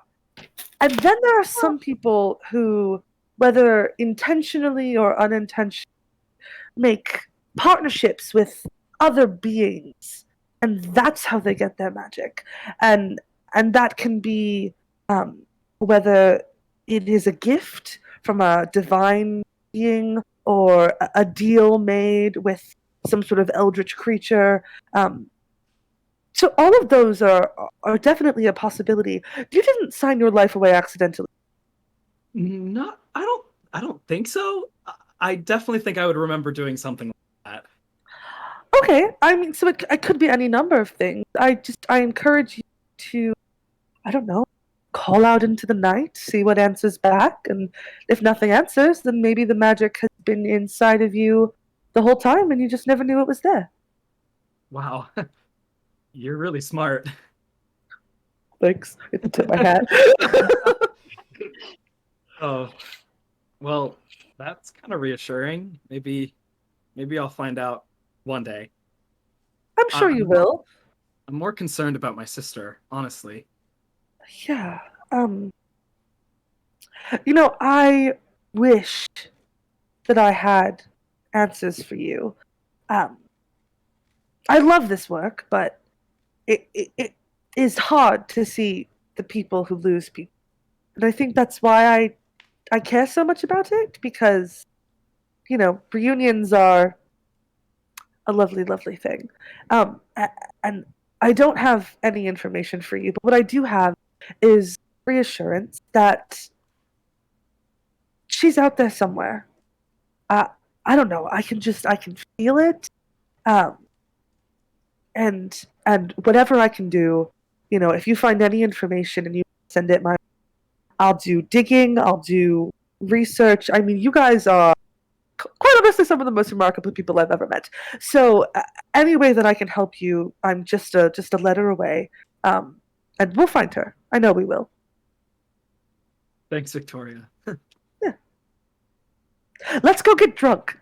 And then there are some people who, whether intentionally or unintentionally, make partnerships with other beings, and that's how they get their magic. And that can be whether it is a gift from a divine being or a deal made with some sort of eldritch creature. So all of those are definitely a possibility. You didn't sign your life away accidentally. Not, I don't think so. I definitely think I would remember doing something like that. Okay, I mean, so it could be any number of things. I encourage you to, I don't know, call out into the night, see what answers back, and if nothing answers, then maybe the magic has been inside of you the whole time and you just never knew it was there. Wow. You're really smart. Thanks. I can tip my hat. Oh, well, that's kind of reassuring. Maybe I'll find out one day. I'm sure you will. I'm more concerned about my sister, honestly. Yeah. I wish that I had answers for you. I love this work, but it is hard to see the people who lose people. And I think that's why I care so much about it, because, reunions are a lovely, lovely thing. And I don't have any information for you, but what I do have is reassurance that she's out there somewhere. I don't know. I can feel it. Um, and whatever I can do, if you find any information and you send it my, I'll do digging. I'll do research. I mean, you guys are quite honestly some of the most remarkable people I've ever met. So any way that I can help you, I'm just a letter away. And we'll find her. I know we will. Thanks, Victoria. Yeah. Let's go get drunk.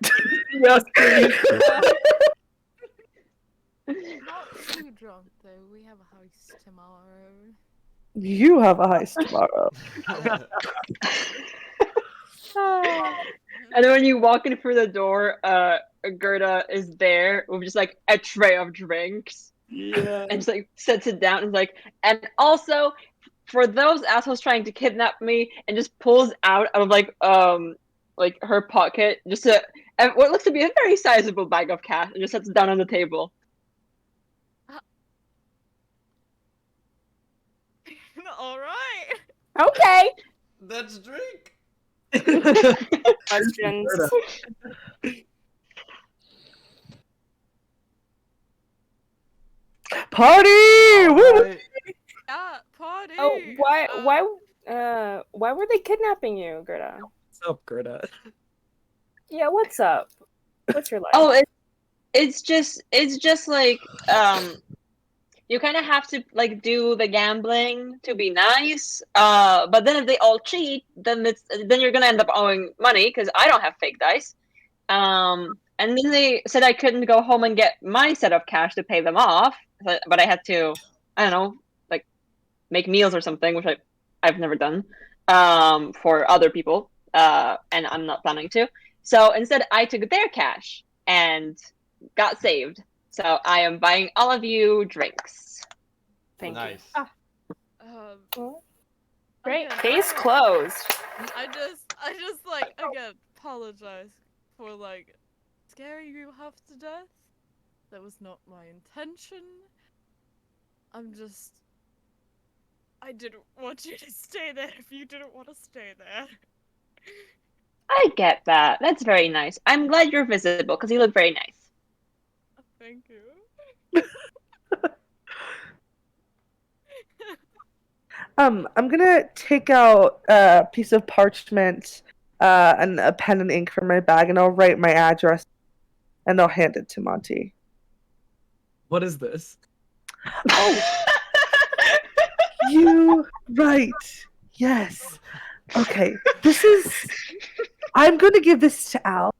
Yes, please. Not too drunk though. We have a heist tomorrow. You have a heist tomorrow. And then when you walk in through the door, Gerda is there with just like a tray of drinks. Yeah. And just like sets it down and is like, and also for those assholes trying to kidnap me, and just pulls out of like her pocket just what looks to be a very sizable bag of cash and just sets it down on the table. All right. Okay. Let's drink. Questions. Party! All Woo! right. Yeah, party. Oh, why were they kidnapping you, Gerda? What's up, Gerda? Yeah, what's up? What's your life? Oh, it's just like you kind of have to like do the gambling to be nice. But then if they all cheat, then you're gonna end up owing money because I don't have fake dice. And then they said I couldn't go home and get my set of cash to pay them off, but I had to, I don't know, like make meals or something, which I've never done for other people, and I'm not planning to. So instead, I took their cash and got saved. So I am buying all of you drinks. Thank Nice. Great. you. Case closed. I just like again apologize for like scaring you half to death. That was not my intention. I didn't want you to stay there if you didn't want to stay there. I get that. That's very nice. I'm glad you're visible because you look very nice. Thank you. I'm gonna take out a piece of parchment and a pen and ink from my bag, and I'll write my address, and I'll hand it to Monty. What is this? Oh, you right? Yes. Okay. This is. I'm gonna give this to Al.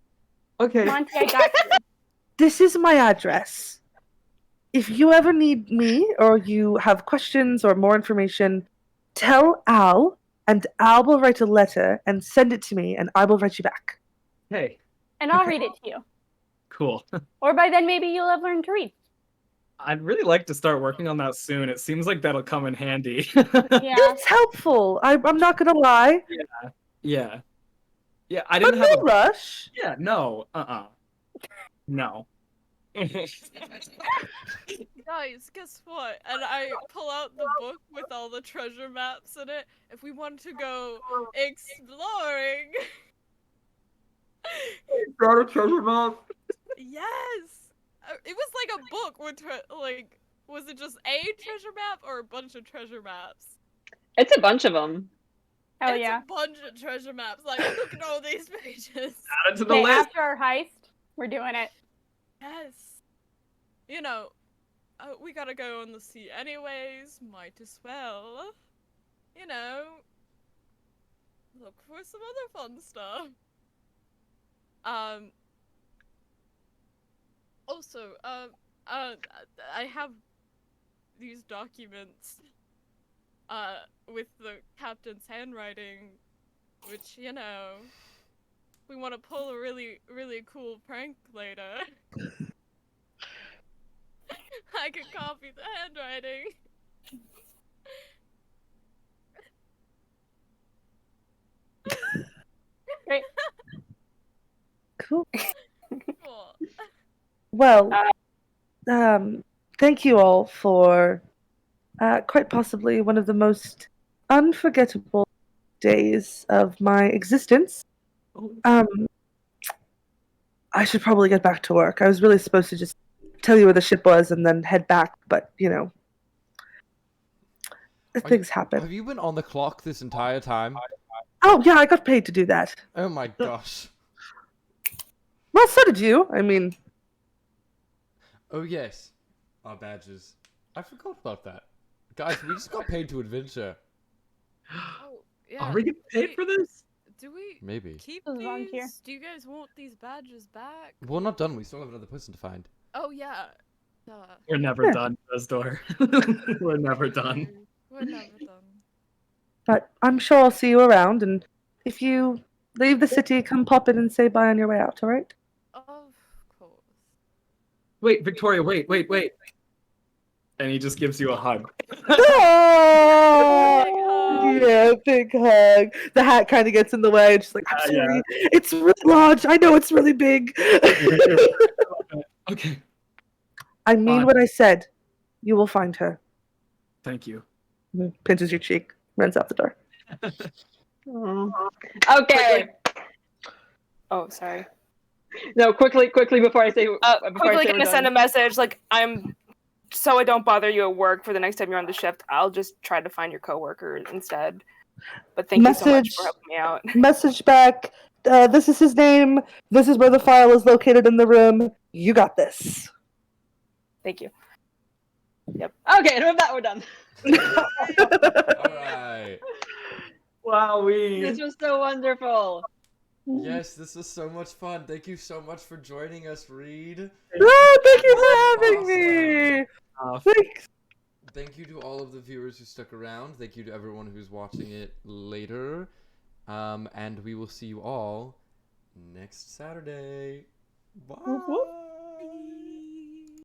Okay. Monty, I got you. This is my address. If you ever need me or you have questions or more information, tell Al, and Al will write a letter and send it to me, and I will write you back. Hey. And I'll read it to you. Cool. Or by then, maybe you'll have learned to read. I'd really like to start working on that soon. It seems like that'll come in handy. Yeah. It's helpful. I'm not gonna lie. Yeah. Yeah, I But didn't have no a... rush. Yeah, no. No. Guys, guess what? And I pull out the book with all the treasure maps in it. If we want to go exploring. Brought a treasure map. Yes! It was like a book with, was it just a treasure map or a bunch of treasure maps? It's a bunch of them. Oh, It's yeah. a bunch of treasure maps. Like, look at all these pages. Add it to the Okay, list. after our heist, we're doing it. Yes. You know, we gotta go on the sea anyways. Might as well. You know, look for some other fun stuff. Also, I have these documents, with the captain's handwriting, which, you know, we want to pull a really, really cool prank later. I could copy the handwriting. Great. Cool. Cool. Well, thank you all for quite possibly one of the most unforgettable days of my existence. Oh. I should probably get back to work. I was really supposed to just tell you where the ship was and then head back, but things happen. Have you been on the clock this entire time? Oh yeah, I got paid to do that. Oh my gosh. Well, so did you. I mean, Oh yes, our badges. I forgot about that. Guys, we just got paid to adventure. Oh, yeah. Are we getting paid for this? Do we Maybe. keep This is volunteer. these? Do you guys want these badges back? We're not done. We still have another person to find. Oh yeah. We're never Yeah. done, Bezdor. We're never done. We're never done. but I'm sure I'll see you around, and if you leave the city, come pop in and say bye on your way out, all right? Of course. Wait, Victoria, wait. And he just gives you a hug. Oh, Big hug. yeah, big hug. The hat kind of gets in the way. Just like, I'm Yeah. sorry. It's really large. I know it's really big. Okay, I mean Fine. what I said. You will find her. thank you. Pinches your cheek, runs out the door. Okay. Oh, sorry. No, quickly before I say. Quickly gonna send a message like so I don't bother you at work for the next time you're on the shift. I'll just try to find your coworker instead. But thank you so much Message. for helping me out. Message back. This is his name. This is where the file is located in the room. You got this. Thank you. Okay, and with that, we're done. Alright. Wowee. This was so wonderful. Yes, this was so much fun. Thank you so much for joining us, Reed. Oh, thank you for having me. Thanks. Thank you to all of the viewers who stuck around. Thank you to everyone who's watching it later. And we will see you all next Saturday. Bye.